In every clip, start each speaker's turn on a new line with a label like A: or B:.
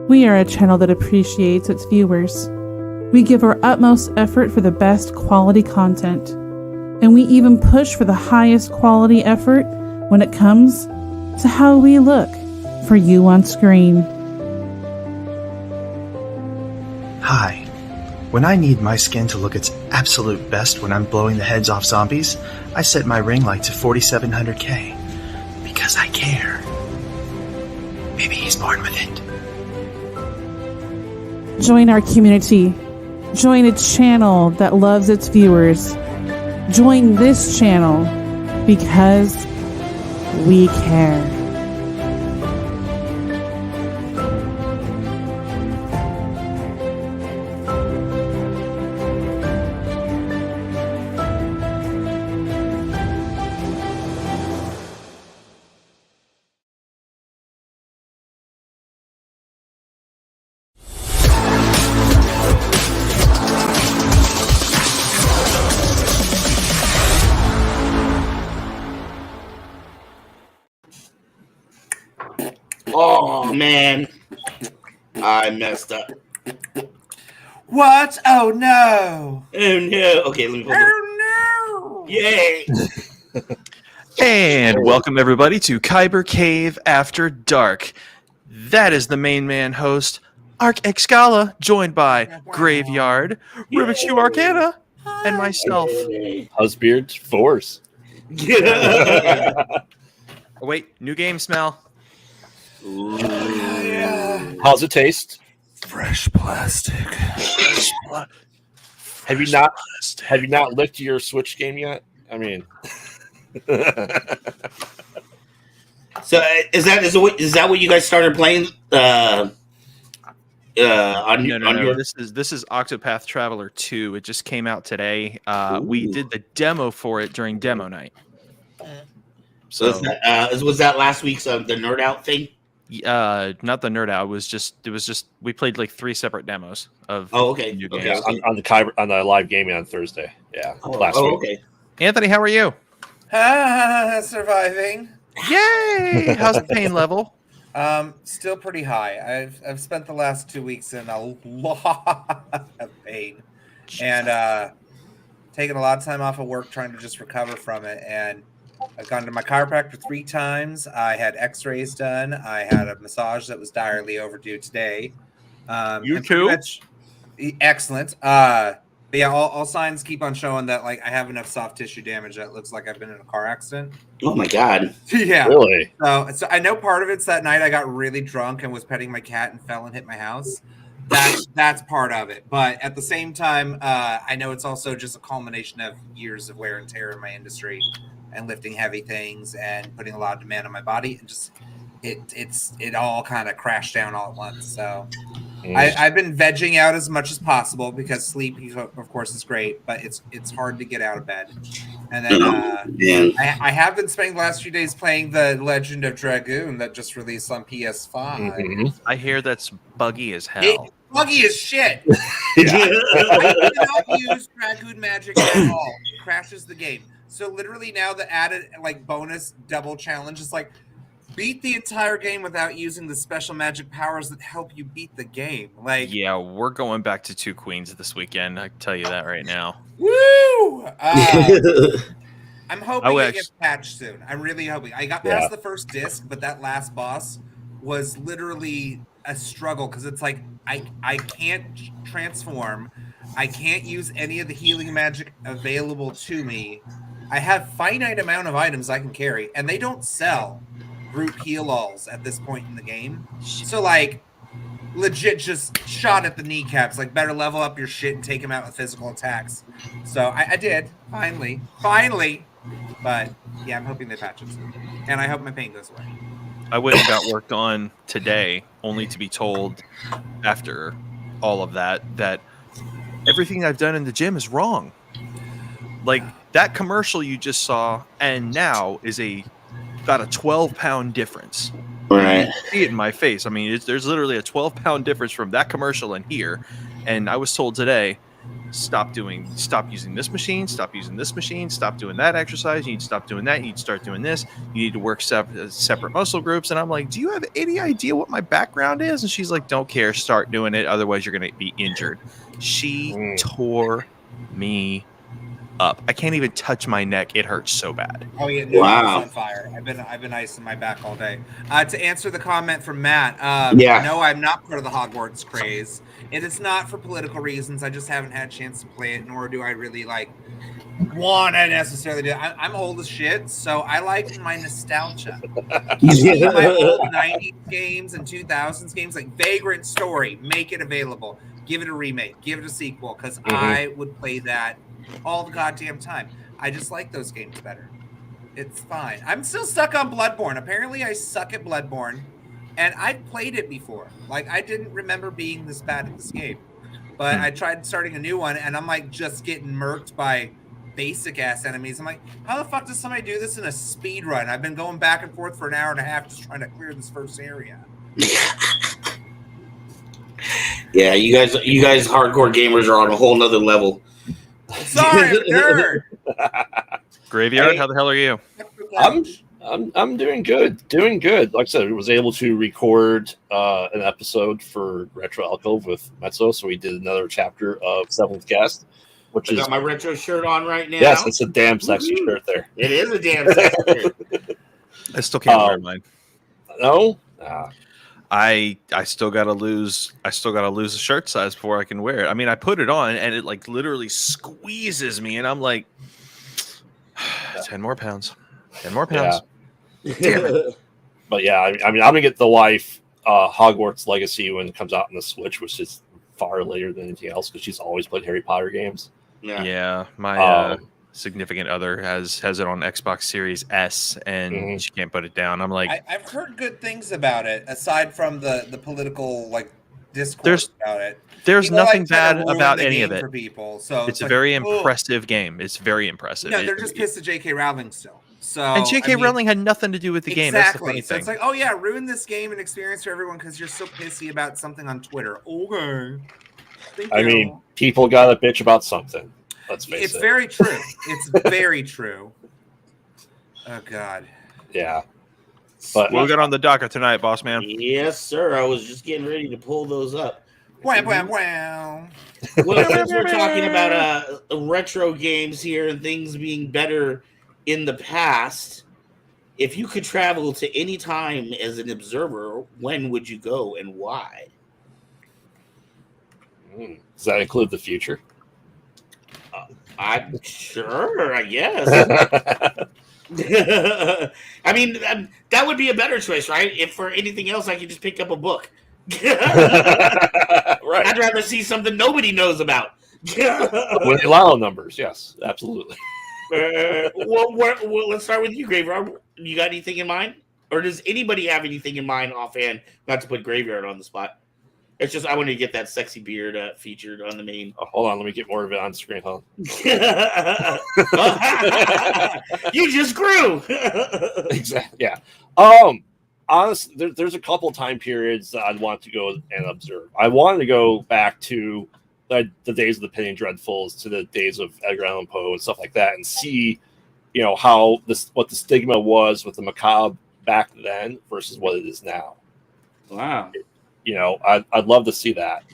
A: We are a channel that appreciates its viewers. We give our utmost effort for the best quality content. And we even push for the highest quality effort when it comes to how we look for you on screen.
B: Hi. When I need my skin to look its absolute best when I'm blowing the heads off zombies, I set my ring light to 4700K. Because I care. Maybe he's born with it.
A: Join our community. Join a channel that loves its viewers. Join this channel because we care.
C: Oh man, I messed up.
D: What? Oh no!
C: Oh no! Okay, let me.
D: Oh no!
C: Yay!
E: And welcome everybody to Kyber Cave After Dark. That is the main man host, Arc Excala, joined by Graveyard, Rubik's Cube Arcana, and myself.
F: Husbeard Force.
E: Oh, wait, new game smell.
F: How's it taste?
D: Fresh plastic.
F: Have you not licked your Switch game yet? I mean,
C: So is that what you guys started playing? On your...
E: This is Octopath Traveler 2. It just came out today. We did the demo for it during demo night.
C: So was that last week's the Nerd Out thing?
E: Not the Nerd Out. It was just we played like 3 separate demos of new games.
F: Okay. On the Kyber, on the live gaming on Thursday. Yeah, last week.
C: Okay.
E: Anthony, how are you?
D: Surviving.
E: Yay! How's the pain level?
D: Still pretty high. I've spent the last 2 weeks in a lot of pain, and taking a lot of time off of work trying to just recover from it. And I've gone to my chiropractor 3 times. I had X-rays done. I had a massage that was direly overdue today.
E: You too?
D: Excellent. But yeah, all signs keep on showing that like I have enough soft tissue damage that it looks like I've been in a car accident.
C: Oh my god!
D: Yeah,
F: really.
D: So I know part of it's that night I got really drunk and was petting my cat and fell and hit my house. That's part of it. But at the same time, I know it's also just a culmination of years of wear and tear in my industry and lifting heavy things and putting a lot of demand on my body, and just it all kind of crashed down all at once. So I've been vegging out as much as possible because sleep, of course, is great, but it's hard to get out of bed. And then I have been spending the last few days playing the Legend of Dragoon that just released on PS5.
F: Mm-hmm.
E: I hear that's buggy as hell.
D: Buggy as shit. I cannot use Dragoon magic at all. It crashes the game. So literally now the added like bonus double challenge is like beat the entire game without using the special magic powers that help you beat the game. Like,
E: yeah, we're going back to 2 Queens this weekend. I can tell you that right now.
D: Woo! I'm hoping it gets patched soon. I'm really hoping. I got past the first disc, but that last boss was literally a struggle because it's like I can't transform. I can't use any of the healing magic available to me. I have finite amount of items I can carry, and they don't sell group heal-alls at this point in the game. So, like, legit just shot at the kneecaps. Like, better level up your shit and take him out with physical attacks. So, I did. Finally. But, yeah, I'm hoping they patch it soon. And I hope my pain goes away.
E: I went and got worked on today, only to be told after all of that everything I've done in the gym is wrong. Like, that commercial you just saw and now is about a 12-pound difference.
C: Right.
E: You see it in my face. I mean, there's literally a 12-pound difference from that commercial and here. And I was told today, stop using this machine, stop using this machine, stop doing that exercise, you need to stop doing that, you need to start doing this, you need to work separate muscle groups. And I'm like, do you have any idea what my background is? And she's like, don't care, start doing it, otherwise you're going to be injured. She tore me up. I can't even touch my neck. It hurts so bad.
D: Oh yeah, no, wow. On fire. I've been icing my back all day. To answer the comment from Matt, no, I'm not part of the Hogwarts craze. It is not for political reasons. I just haven't had a chance to play it, nor do I really want to necessarily do it. I'm old as shit, so I like my nostalgia. My old 90s games and 2000s games, like Vagrant Story, make it available. Give it a remake. Give it a sequel, because I would play that all the goddamn time. I just like those games better. It's fine. I'm still stuck on Bloodborne. Apparently I suck at Bloodborne, and I've played it before. I didn't remember being this bad at this game, but I tried starting a new one, and I'm just getting murked by basic ass enemies. I'm like, how the fuck does somebody do this in a speed run? I've been going back and forth for an hour and a half just trying to clear this first area.
C: Yeah, you guys hardcore gamers are on a whole nother level.
D: Sorry, I'm a nerd.
E: Graveyard, how the hell are you?
F: I'm doing good. Doing good. Like I said, I was able to record an episode for Retro Alcove with Mezzo, so we did another chapter of Seventh Guest, which
C: I got my retro shirt on right now.
F: Yes, it's a damn sexy shirt there.
C: It is a damn sexy shirt.
E: I still can't wear mine.
F: No?
E: I still gotta lose a shirt size before I can wear it. I mean, I put it on and it literally squeezes me, and I'm like, 10 more pounds. 10 more pounds.
F: Yeah. Damn it. But yeah, I mean, I'm gonna get the Life Hogwarts Legacy when it comes out on the Switch, which is far later than anything else because she's always played Harry Potter games.
E: Yeah, my significant other has it on Xbox Series S, and she can't put it down. I'm like,
D: I've heard good things about it, aside from the political discourse about it.
E: There's
D: people
E: nothing bad about any of it.
D: For people, so
E: it's a very impressive game. It's very impressive.
D: No, they're just pissed at J.K. Rowling still. So
E: and J.K. Rowling had nothing to do with the game. That's the funny thing.
D: So it's like, ruin this game and experience for everyone because you're so pissy about something on Twitter. Okay.
F: I mean, people got to bitch about something. Let's face it.
D: It's very true. It's very true. Oh God.
F: Yeah. But
E: we'll get on the docket tonight, boss man.
C: Yes, sir. I was just getting ready to pull those up.
D: Wow, wow, wow.
C: Well, since we're talking about retro games here and things being better in the past, if you could travel to any time as an observer, when would you go and why?
F: Does that include the future?
C: I'm sure, I guess. I mean, that would be a better choice, right? If for anything else, I could just pick up a book.
F: Right.
C: I'd rather see something nobody knows about.
F: With Lalo numbers, yes, absolutely.
C: Well, let's start with you, Graveyard. You got anything in mind? Or does anybody have anything in mind offhand? Not to put Graveyard on the spot. It's just I wanted to get that sexy beard featured on the main.
F: Oh, hold on, let me get more of it on screen. Huh?
C: You just grew.
F: Exactly. Yeah. Honestly, there's a couple time periods that I'd want to go and observe. I wanted to go back to the days of the Penny Dreadfuls, to the days of Edgar Allan Poe and stuff like that, and see, how what the stigma was with the macabre back then versus what it is now.
C: Wow.
F: I'd love to see that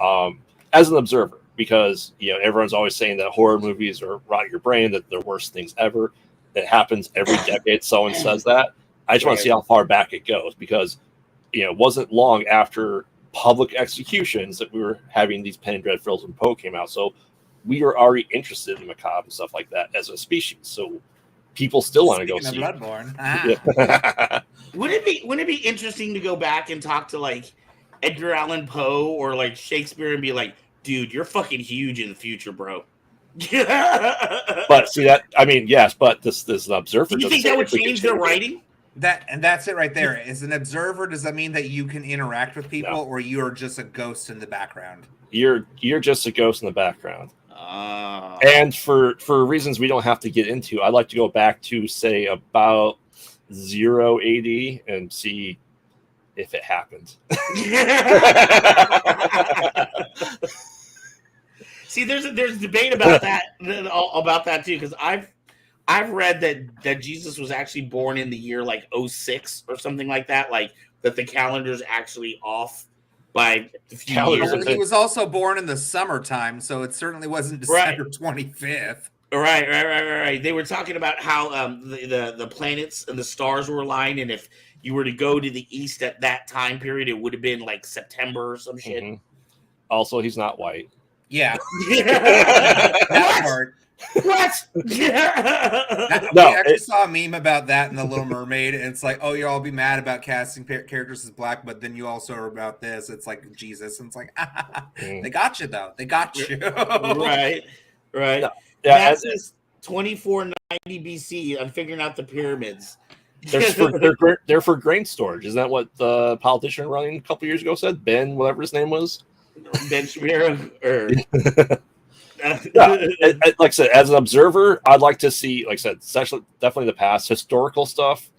F: as an observer, because everyone's always saying that horror movies are rot your brain, that they're worst things ever. It happens every decade. Someone says that. I just want to see how far back it goes, because it wasn't long after public executions that we were having these Penny Dreadfuls and Poe came out. So we were already interested in macabre and stuff like that as a species. So people still want to go see
D: Bloodborne.
F: Yeah.
C: Wouldn't it be interesting to go back and talk to Edgar Allan Poe or Shakespeare and be like, dude, you're fucking huge in the future, bro.
F: But see that, I mean, yes, but this is an observer.
C: Do you think that would change their writing?
D: That's it right there. As an observer, does that mean that you can interact with people, or you're just a ghost in the background?
F: You're just a ghost in the background. And for reasons we don't have to get into, I'd like to go back to say about 0 AD and see if it happened.
C: See, there's debate about that too, because I've read that Jesus was actually born in the year like 06 or something like that, like that the calendar's actually off by a few years.
D: Well, he was also born in the summertime, so it certainly wasn't December 25th.
C: Right. They were talking about how the planets and the stars were aligned, and if you were to go to the east at that time period, it would have been like September or some shit.
F: Mm-hmm. Also, he's not white.
D: Yeah. That part.
C: What?
D: We actually saw a meme about that in The Little Mermaid, and it's like, oh, you all be mad about casting characters as black, but then you also are about this. It's like Jesus, and it's like, they got you though. They got you.
C: Right.
F: No.
C: Yeah, that's 2490 BC. I'm figuring out the pyramids.
F: They're for grain storage. Isn't that what the politician running a couple years ago said? Ben, whatever his name was.
C: Ben Shapiro.
F: Like I said, as an observer, I'd like to see, like I said, definitely the past, historical stuff,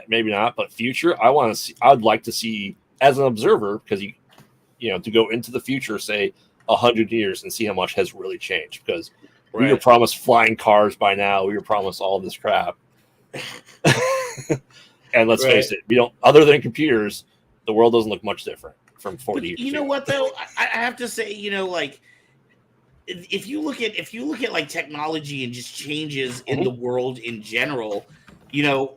F: maybe not, but future. I'd like to see as an observer, because to go into the future, say 100 years, and see how much has really changed. Because we were promised flying cars by now. We were promised all this crap. And let's face it, we don't. Other than computers, the world doesn't look much different from 40 years.
C: You know what though? I have to say, like if you look at like technology and just changes in the world in general,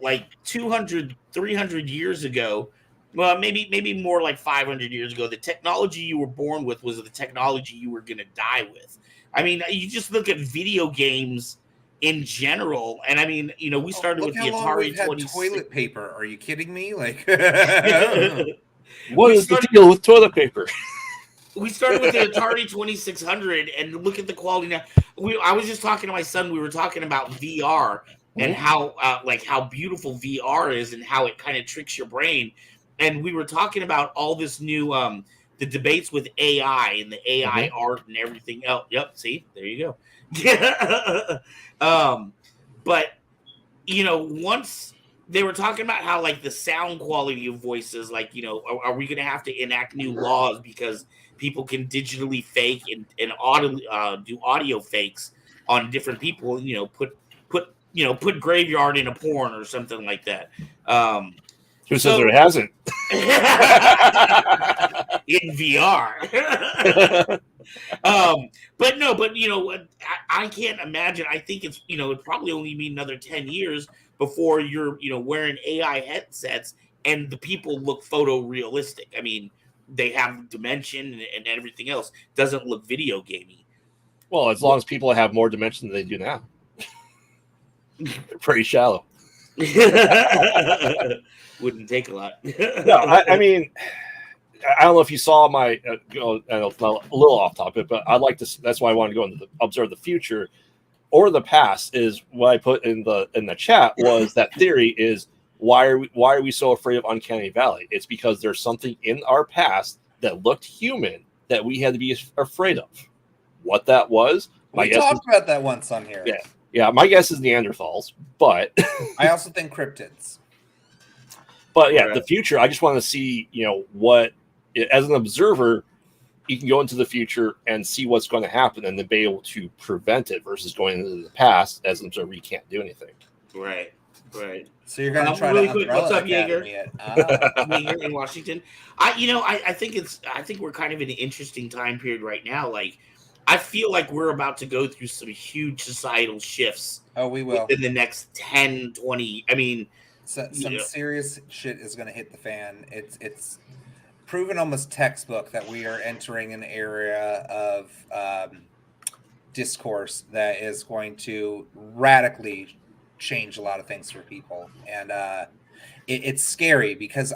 C: like 200, 300 years ago, well, maybe more like 500 years ago, the technology you were born with was the technology you were going to die with. I mean, you just look at video games in general, and I mean, we started with the Atari 26.
D: Toilet paper? Are you kidding me? Like,
F: what is the deal with toilet paper?
C: We started with the Atari 2600, and look at the quality now. I was just talking to my son. We were talking about VR and how beautiful VR is, and how it kind of tricks your brain. And we were talking about all this new the debates with AI and the AI art and everything else. Yep, see, there you go. But once they were talking about how like the sound quality of voices, like are we going to have to enact new laws because people can digitally fake and audio do audio fakes on different people? Put graveyard in a porn or something like that.
F: Who says it hasn't?
C: In VR. But I can't imagine. I think it's it'd probably only be another 10 years before you're wearing AI headsets and the people look photorealistic. I mean, they have dimension and everything else. Doesn't look video gamey.
F: Well, as long as people have more dimension than they do now. They're pretty shallow.
C: Wouldn't take a lot.
F: No, I mean, I don't know if you saw my I know it's not a little off topic, but I'd like to. That's why I wanted to go into observe the future or the past. Is what I put in the chat was that theory is why are we so afraid of Uncanny Valley? It's because there's something in our past that looked human that we had to be afraid of. What that was?
D: We talked about that once on here.
F: Yeah. My guess is Neanderthals, but
D: I also think cryptids.
F: But yeah, the future. I just want to see, what as an observer, you can go into the future and see what's going to happen, and then be able to prevent it. Versus going into the past as an observer, you can't do anything.
C: Right.
D: So you're going to try
C: really
D: to
C: quick. What's up, Jaeger?
D: Jaeger
C: in Washington. I think we're kind of in an interesting time period right now. Like, I feel like we're about to go through some huge societal shifts.
D: Oh, we will
C: in the next 10, 20. I mean.
D: Some serious shit is going to hit the fan. It's proven almost textbook that we are entering an area of discourse that is going to radically change a lot of things for people, and it's scary because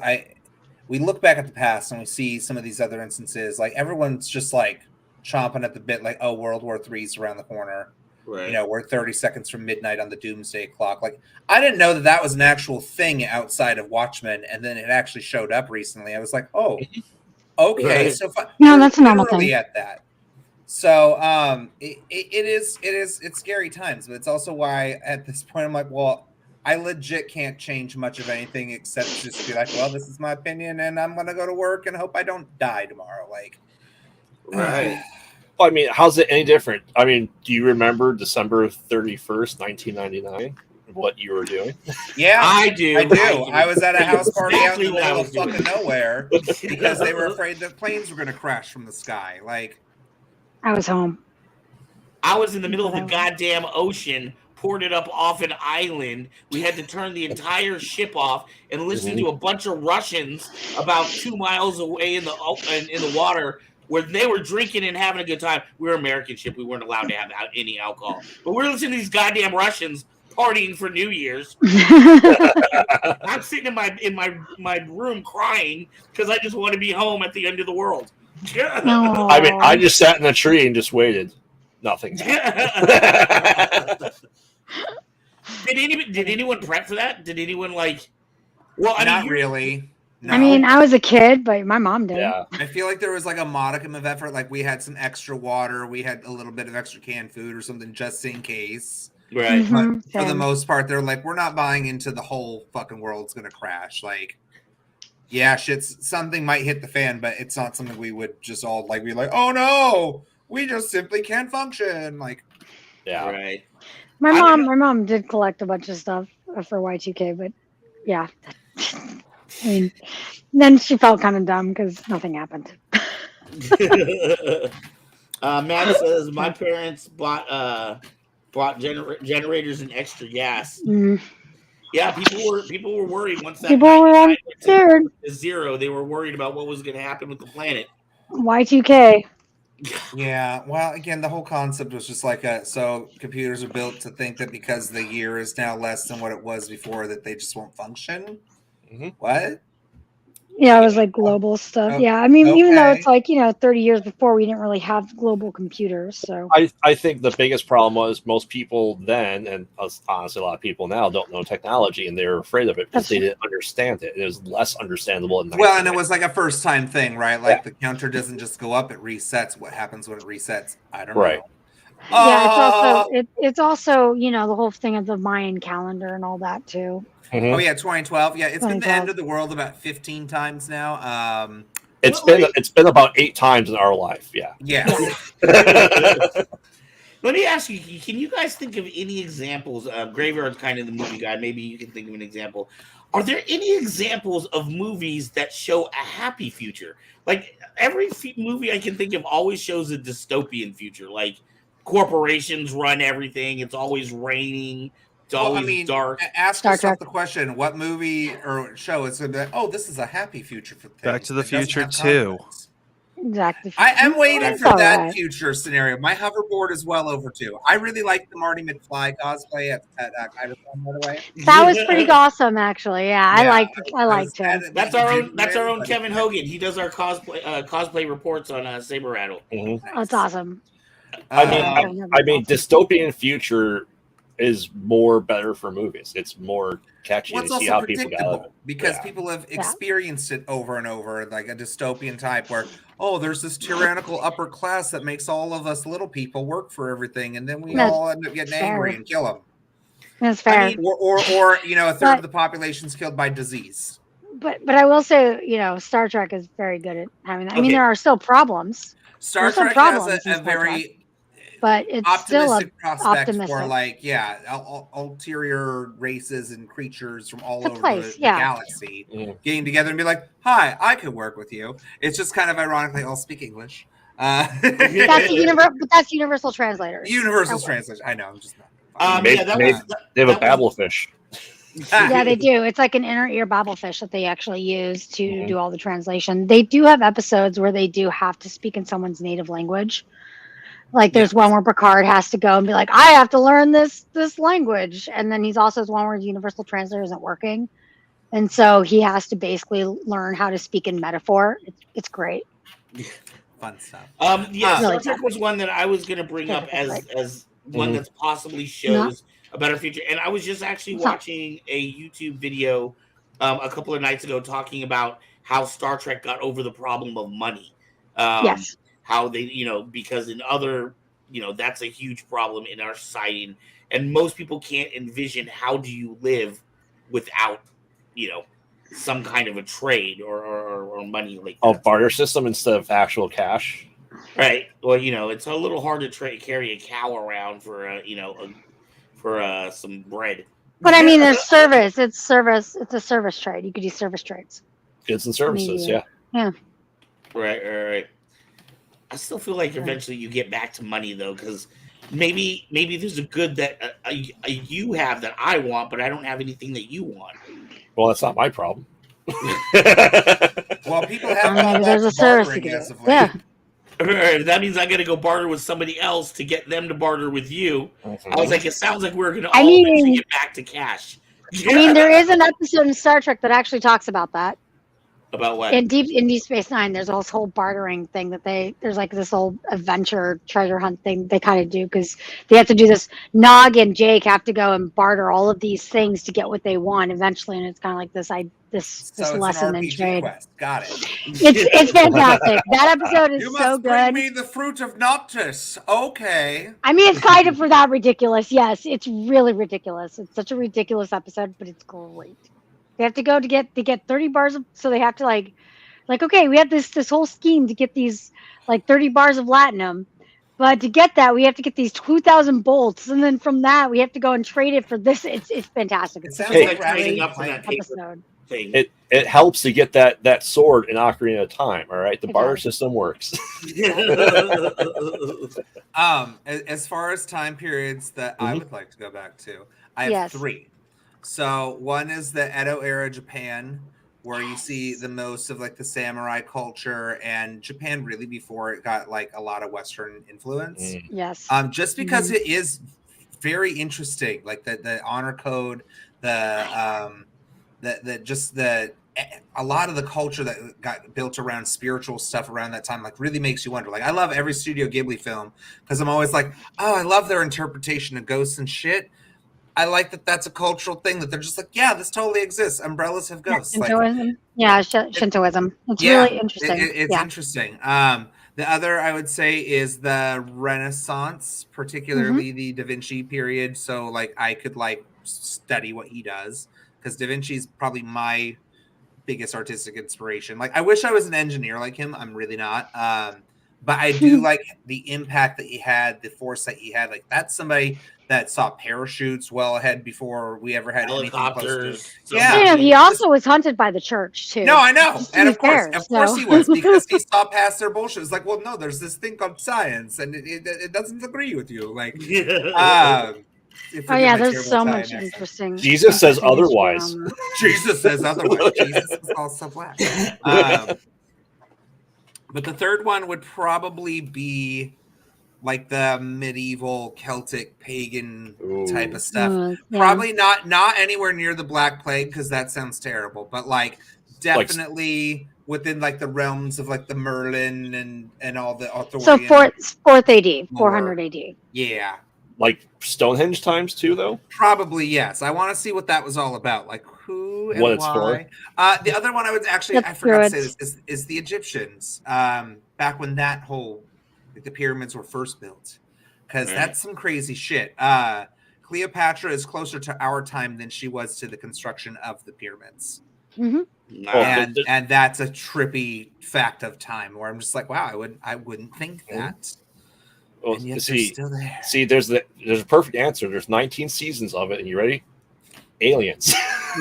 D: we look back at the past and we see some of these other instances. Like everyone's just like chomping at the bit, like, oh, World War III's around the corner.
C: Right.
D: We're 30 seconds from midnight on the doomsday clock. Like, I didn't know that was an actual thing outside of Watchmen, and then it actually showed up recently. I was like, oh, okay.
C: Right.
D: So
G: no, that's a normal thing.
D: At that. So it's scary times, but it's also why at this point I'm like, well, I legit can't change much of anything except just be like, well, this is my opinion, and I'm gonna go to work and hope I don't die tomorrow. Like,
C: right.
F: Well, I mean, how's it any different? I mean, do you remember December 31st, 1999? What you were doing?
D: Yeah,
C: I do.
D: I was at a house party out in the
C: Exactly what I
D: middle
C: was
D: of
C: doing.
D: fucking nowhere because they were afraid that planes were going to crash from the sky. Like,
G: I was home.
C: I was in the middle of the goddamn ocean, poured it up off an island. We had to turn the entire ship off and listen to a bunch of Russians about 2 miles away in the water where they were drinking and having a good time. We were an American ship. We weren't allowed to have any alcohol. But we're listening to these goddamn Russians partying for New Year's. I'm sitting in my room crying because I just want to be home at the end of the world.
G: No.
F: I mean, I just sat in a tree and just waited. Nothing.
C: Did anyone prep for that? Did anyone like? Well, I
D: not
C: mean,
D: really. No.
G: I mean, I was a kid, but my mom did.
F: Yeah.
D: I feel like there was like a modicum of effort. Like we had some extra water, we had a little bit of extra canned food or something just in case.
C: Right.
G: Mhm,
D: But for the
G: same.
D: most part, they're like, we're not buying into the whole fucking world's gonna crash. Like, yeah, something might hit the fan, but it's not something we would just all like be like, oh no, we just simply can't function. Like,
F: Yeah.
C: Right.
G: My mom did collect a bunch of stuff for Y2K, but yeah. I mean, then she felt kind of dumb because nothing happened.
C: Matt says my parents bought generators and extra gas. Yeah, people were worried once that
G: People were scared.
C: Zero. They were worried about what was going to happen with the planet.
G: Y2K.
D: yeah, well, again, the whole concept was just like so computers are built to think that because the year is now less than what it was before, that they just won't function. What?
G: Yeah, it was like global stuff. Yeah, I mean, even though it's like 30 years before, we didn't really have global computers. So
F: I think the biggest problem was most people then, and honestly a lot of people now, don't know technology, and they're afraid of it because they didn't understand it. It was less understandable in
D: well, and it was like a first time thing, right? Like the counter doesn't just go up; it resets. What happens when it resets? I don't know.
G: Yeah, it's also the whole thing of the Mayan calendar and all that too.
D: Oh yeah, 2012. Yeah, it's been the end of the world about 15 times now.
F: It's been about 8 times in our life. Yeah.
D: Yeah.
C: Let me ask you: can you guys think of any examples? Graveyard's kind of the movie guy. Maybe you can think of an example. Are there any examples of movies that show a happy future? Like every movie I can think of always shows a dystopian future. Like corporations run everything. It's always raining. It's always dark.
D: Ask yourself the question: what movie or show is going to be? Oh, this is a happy future for things.
E: Back to the Future 2.
G: Exactly.
D: I am waiting for that future scenario. My hoverboard is well overdue. I really like the Marty McFly cosplay at Kyber Cave, by the way.
G: That was pretty awesome, actually. Yeah, I liked him.
C: That's our own Kevin Hogan. He does our cosplay reports on Saber Rattle.
G: That's awesome.
F: I mean, dystopian future is better for movies. It's more catchy to see how people got it.
D: Because people have experienced it over and over, like a dystopian type where, there's this tyrannical upper class that makes all of us little people work for everything, and then we all end up getting angry and kill them.
G: That's fair.
D: I mean, or a third of the population's killed by disease.
G: But I will say, Star Trek is very good at having that. I mean, there are still problems.
D: Star Trek has a very
G: but it's
D: optimistic
G: still
D: prospect for ulterior races and creatures from all over the galaxy getting together and be like, "Hi, I could work with you." It's just kind of ironically, I'll speak English.
G: That's universal translators.
D: Universal translators. I know. I'm just
F: not. They have a babblefish.
G: Yeah, they do. It's like an inner ear babblefish that they actually use to do all the translation. They do have episodes where they do have to speak in someone's native language. Like there's one where Picard has to go and be like, I have to learn this language. And then he's also one where universal translator isn't working. And so he has to basically learn how to speak in metaphor. It's great.
D: Fun stuff.
C: Star Trek was one that I was going to bring up as one that possibly shows a better future. And I was just actually watching a YouTube video a couple of nights ago talking about how Star Trek got over the problem of money.
G: Yes.
C: How they, because in other, that's a huge problem in our society. And most people can't envision how do you live without, some kind of a trade or money like that.
F: Barter system instead of actual cash.
C: Right. Well, it's a little hard to carry a cow around for some bread.
G: But I mean, there's service. It's service. It's a service trade. You could use service trades.
F: Goods and services, yeah.
G: Yeah.
C: Right. I still feel like eventually you get back to money though, because maybe there's a good that you have that I want, but I don't have anything that you want.
F: Well, that's not my problem.
D: Well, people have
G: there's a service you can do. Yeah.
C: That means I got to go barter with somebody else to get them to barter with you.
F: Mm-hmm.
C: I was like, it sounds like we're going to eventually get back to cash.
G: I mean, there is an episode in Star Trek that actually talks about that.
C: About what?
G: In Deep Space Nine, there's this whole bartering thing that there's like this whole adventure treasure hunt thing they kind of do because they have to do this. Nog and Jake have to go and barter all of these things to get what they want eventually, and it's kind of like this lesson in trade.
D: Quest. Got it.
G: It's fantastic. That episode is so good.
D: Bring me the fruit of Noctis. Okay.
G: I mean, it's kind of for that ridiculous. Yes, it's really ridiculous. It's such a ridiculous episode, but it's great. They have to go to get 30 bars of, so they have to like okay, we have this whole scheme to get these like 30 bars of latinum, but to get that we have to get these 2,000 bolts, and then from that we have to go and trade it for this. It's fantastic.
D: It sounds like
C: trading up for that
G: episode.
C: Thing.
F: It helps to get that sword in Ocarina of Time. All right, the barter system works.
D: As far as time periods that I would like to go back to, I have 3. So one is the Edo era Japan, where you see the most of like the samurai culture and Japan really before it got like a lot of Western influence.
G: Yes.
D: Just because it is very interesting, like the honor code, a lot of the culture that got built around spiritual stuff around that time, like really makes you wonder. Like I love every Studio Ghibli film because I'm always like, oh, I love their interpretation of ghosts and shit. I like that that's a cultural thing that they're just like, yeah, this totally exists. Umbrellas have ghosts.
G: Shintoism. Shintoism. It's really interesting.
D: It's interesting. The other I would say is the Renaissance, particularly the Da Vinci period. So like I could like study what he does because Da Vinci's probably my biggest artistic inspiration. Like I wish I was an engineer like him. I'm really not. But I do like the impact that he had, the foresight he had. Like that's somebody that saw parachutes well ahead before we ever had
C: helicopters.
G: He also was hunted by the church too.
D: No, I know, and of course he was because he saw past their bullshit. It's like, well, no, there's this thing called science, and it doesn't agree with you. Like,
G: there's so much interesting.
F: Jesus says otherwise.
D: Jesus says otherwise. Jesus is also black. But the third one would probably be like the medieval Celtic pagan type of stuff. Probably not anywhere near the Black Plague because that sounds terrible. But like definitely within like the realms of like the Merlin and all the Arthurian.
G: So 4th AD, 400 AD.
D: Yeah.
F: Like Stonehenge times too, though?
D: Probably, yes. I want to see what that was all about. Like who and
F: what it's
D: why.
F: For.
D: The other one I would actually, I forgot to say this, is the Egyptians. Back when that whole, like, the pyramids were first built. Because that's some crazy shit. Cleopatra is closer to our time than she was to the construction of the pyramids.
G: Mm-hmm.
D: And that's a trippy fact of time where I'm just like, wow, I wouldn't think that.
F: Well,
D: and yet they're still there.
F: See, there's a perfect answer. There's 19 seasons of it, and you ready? Aliens.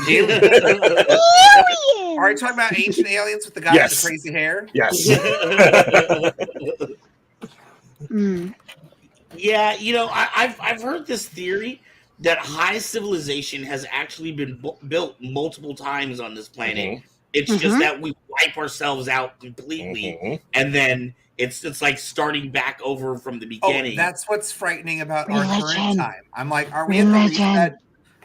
D: Aliens. Are you talking about ancient aliens with the guy with the crazy hair?
F: Yes.
C: Yeah, I've heard this theory that high civilization has actually been built multiple times on this planet. It's just that we wipe ourselves out completely, and then it's like starting back over from the beginning.
D: Oh, that's what's frightening about our current time. I'm like, are we at the reset?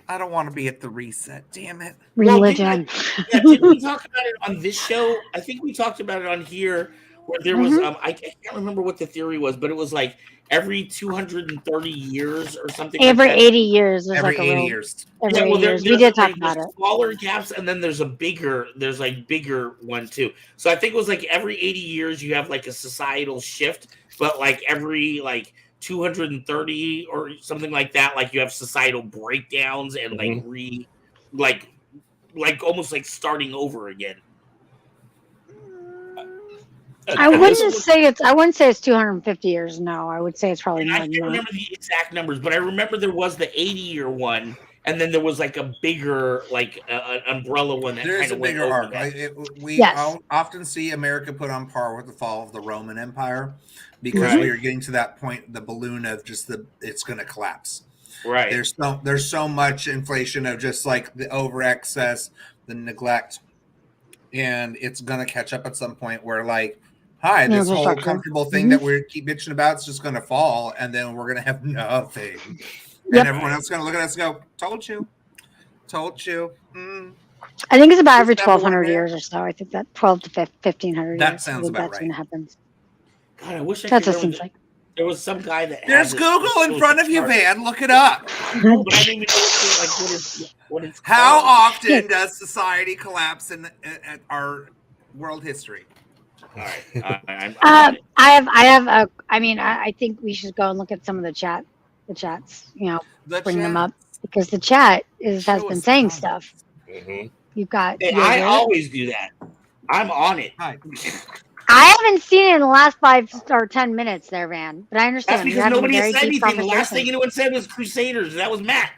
D: I don't want to be at the reset. Damn it.
G: Religion.
C: Didn't we talk about it on this show? I think we talked about it on here where there was I can't remember what the theory was, but it was like every 230 years or something.
G: Every 80 years.
D: Every 80 years.
G: Every 80 years. We did talk about it.
C: Smaller gaps, and then there's bigger one too. So I think it was like every 80 years you have like a societal shift, but like every like 230 or something like that, like you have societal breakdowns and like almost like starting over again.
G: I wouldn't say it's 250 years. No, I would say it's probably more
C: I
G: than
C: can't
G: that.
C: remember the exact numbers, but I remember there was the 80-year one, and then there was like a bigger, like an umbrella one that
D: There's
C: kind
D: a
C: of went
D: bigger
C: over
D: arc.
C: that.
D: We
G: Yes.
D: often see America put on par with the fall of the Roman Empire because
C: Right.
D: we are getting to that point, the balloon of just it's going to collapse.
C: Right.
D: There's so much inflation of just like the over excess, the neglect, and it's going to catch up at some point where like, hi, this whole comfortable thing that we keep bitching about is just going to fall, and then we're going to have nothing, and everyone else is going to look at us and go, "Told you."
G: I think it's about every 1,200 years or so. I think that 12 to 1,500
D: that
G: years.
D: sounds about
G: that's
D: right.
G: when it happens.
C: God, I wish I
G: That's
C: could
G: what it seems like.
C: There was some guy that
D: there's Google in front of you, Van. Look it up.
C: No, but I don't even know what it's
D: How
C: called.
D: often does society collapse in our world history?
C: All right,
G: I think we should go and look at some of the chats. Bring them up because the chat has been saying stuff.
F: Mm-hmm.
G: You've got.
C: Hey, I always do that. I'm on it.
D: Hi.
G: I haven't seen it in the last 5 or 10 minutes there, Van. But I understand.
C: That's because nobody said anything. The last thing anyone said was Crusaders. That was Matt.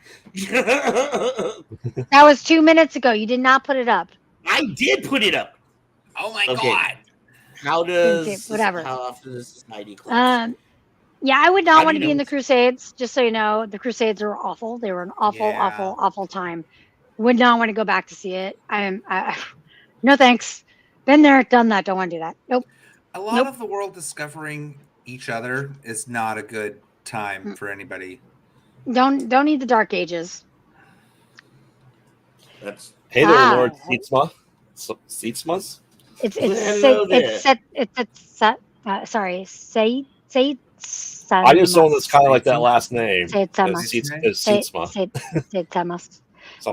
G: That was 2 minutes ago. You did not put it up.
C: I did put it up.
D: Oh my God.
C: How often does society collapse?
G: Yeah, I would not want to be in the Crusades. Just so you know, the Crusades are awful. They were an awful time. Would not want to go back to see it. No thanks. Been there, done that. Don't want to do that. Nope.
D: A lot of the world discovering each other is not a good time for anybody.
G: Don't need the Dark Ages.
F: Hey there, Lord Seatsma. Seatsmas? I knew someone that's kind of like that last name.
G: Seatsmas.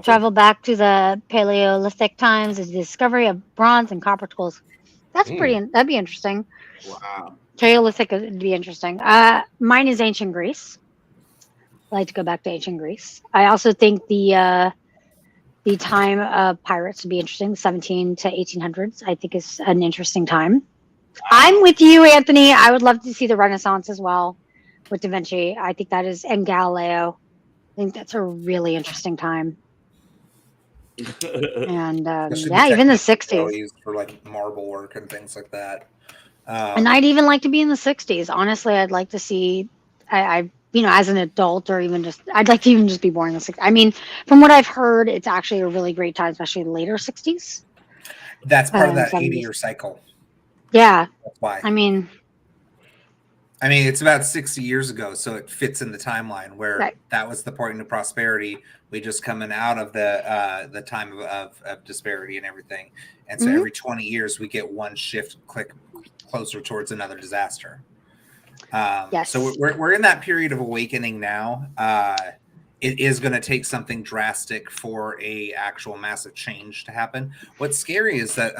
G: Travel back to the Paleolithic times is the discovery of bronze and copper tools. That's that'd be interesting.
C: Wow.
G: Paleolithic would be interesting. Mine is ancient Greece. I like to go back to ancient Greece. I also think the time of pirates would be interesting. The 17 to 1800s, I think, is an interesting time. I'm with you, Anthony. I would love to see the Renaissance as well with Da Vinci. I think that is, and Galileo. I think that's a really interesting time. And even the 60s
D: for like marble work and things like that.
G: And I'd even like to be in the 60s. Honestly, I'd like to see. As an adult, or even I'd like to even just be born in the 60s. I mean, from what I've heard, it's actually a really great time, especially the later 60s.
D: That's part of that 80-year cycle.
G: Yeah.
D: That's why.
G: I mean,
D: it's about 60 years ago, so it fits in the timeline where that was the point of prosperity. We just coming out of the time of disparity and everything. And so every 20 years, we get one shift click closer towards another disaster.
G: Yes.
D: So we're in that period of awakening now. It is going to take something drastic for a actual massive change to happen. What's scary is that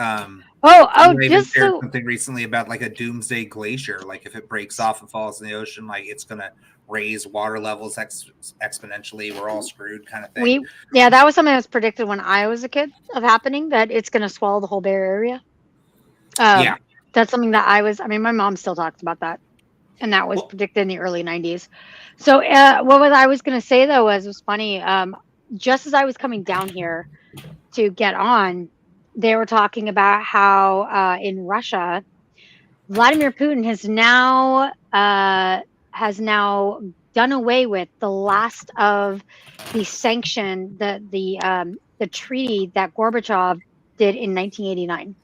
G: just
D: shared something recently about like a doomsday glacier. Like if it breaks off and falls in the ocean, like it's going to raise water levels exponentially. We're all screwed, kind of thing.
G: That was something that was predicted when I was a kid of happening, that it's going to swallow the whole Bay Area. That's something that my mom still talks about that. And that was predicted in the early 90s. So what I was going to say, though, was it was funny. Just as I was coming down here to get on, they were talking about how in Russia, Vladimir Putin has now done away with the last of the sanction, the treaty that Gorbachev did in 1989.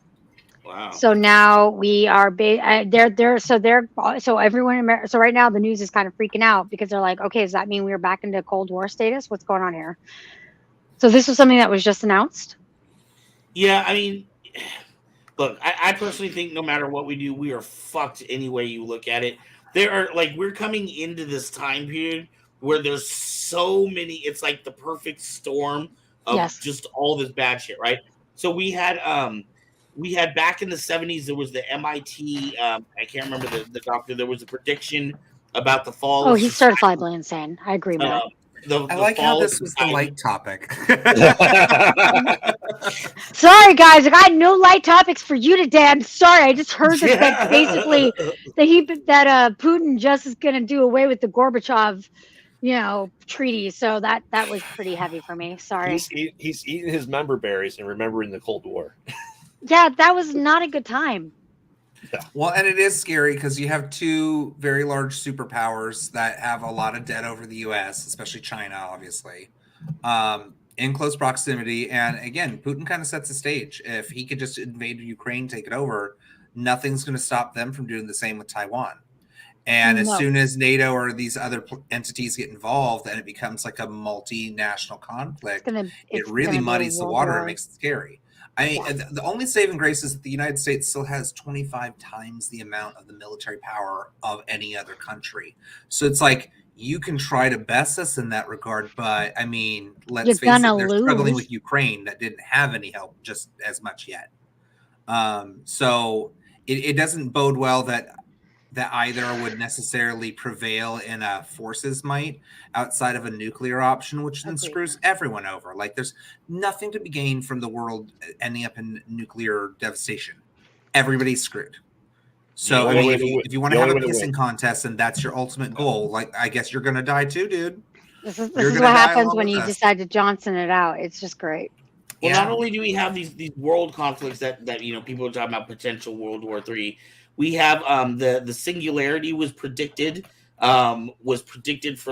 C: Wow.
G: So now we are so everyone in America. So right now the news is kind of freaking out because they're like, okay, does that mean we're back into Cold War status? What's going on here? So this was something that was just announced.
C: Yeah, I mean, look, I personally think no matter what we do, we are fucked any way you look at it. We're coming into this time period where there's so many. It's like the perfect storm of just all this bad shit, right? So we had back in the 70s, there was the MIT, I can't remember the doctor, there was a prediction about the fall.
G: Oh, he's certifiably insane. I agree, Matt.
D: I like how this was the light topic.
G: Sorry, guys, I got no light topics for you today. I'm sorry. I just heard that basically that Putin just is going to do away with the Gorbachev, treaty. So that was pretty heavy for me. Sorry.
F: He's eating his member berries and remembering the Cold War.
G: Yeah, that was not a good time.
D: Yeah. Well, and it is scary because you have two very large superpowers that have a lot of debt over the U.S., especially China, obviously, in close proximity. And again, Putin kind of sets the stage. If he could just invade Ukraine, take it over, nothing's going to stop them from doing the same with Taiwan. And as soon as NATO or these other entities get involved and it becomes like a multinational conflict, it really muddies the water and makes it scary. I mean, the only saving grace is that the United States still has 25 times the amount of the military power of any other country. So it's like you can try to best us in that regard, but I mean, let's face it, they're struggling with Ukraine that didn't have any help just as much yet. So it doesn't bode well that either would necessarily prevail in a forces might outside of a nuclear option, which then screws everyone over. Like there's nothing to be gained from the world ending up in nuclear devastation. Everybody's screwed. So I mean, if you want to have a pissing contest and that's your ultimate goal, like I guess you're going to die too, dude.
G: This is what happens when you decide to Johnson it out. It's just great.
C: Well, not only do we have these world conflicts that people are talking about potential World War III. We have the singularity was predicted for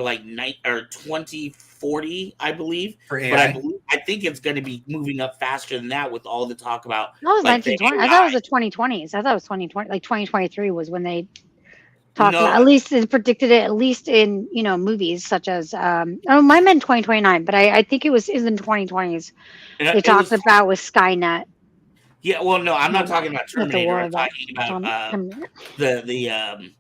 C: like 2040, I believe. For AI. But I think it's going to be moving up faster than that with all the talk about.
G: That was 1920. I thought it was the 2020s. I thought it was 2020. Like 2023 was when they talked about. At least it predicted it. At least in movies such as mine meant 2029, but I think it was in the 2020s. They talked about with Skynet.
C: Yeah, well, no, I'm not talking about Terminator. I'm talking about the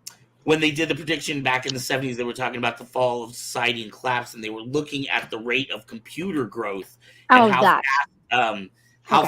C: when they did the prediction back in the 70s, they were talking about the fall of society and collapse, and they were looking at the rate of computer growth and how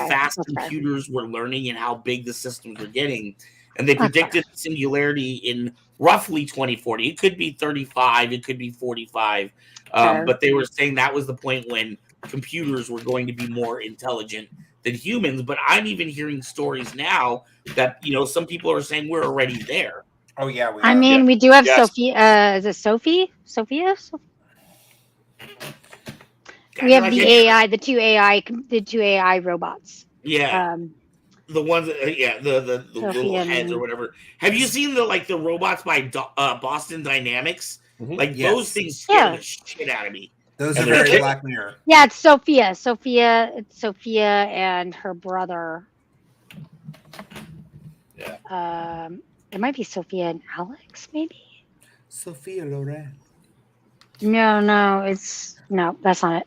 C: fast computers were learning and how big the systems were getting. And they predicted singularity in roughly 2040. It could be 35, it could be 45, but they were saying that was the point when computers were going to be more intelligent than humans. But I'm even hearing stories now that some people are saying we're already there.
D: Oh yeah,
G: we do have Sophia. Is it Sophia? We have the AI, the two AI robots.
C: Yeah. The ones that, the little heads or whatever. Have you seen the robots by Boston Dynamics?
F: Mm-hmm.
C: Like those things scare the shit out of me.
D: Those are very Black Mirror.
G: Yeah, it's Sophia. It's Sophia and her brother.
F: Yeah.
G: It might be Sophia and Alex, maybe.
D: Sophia Loren.
G: No, that's not it.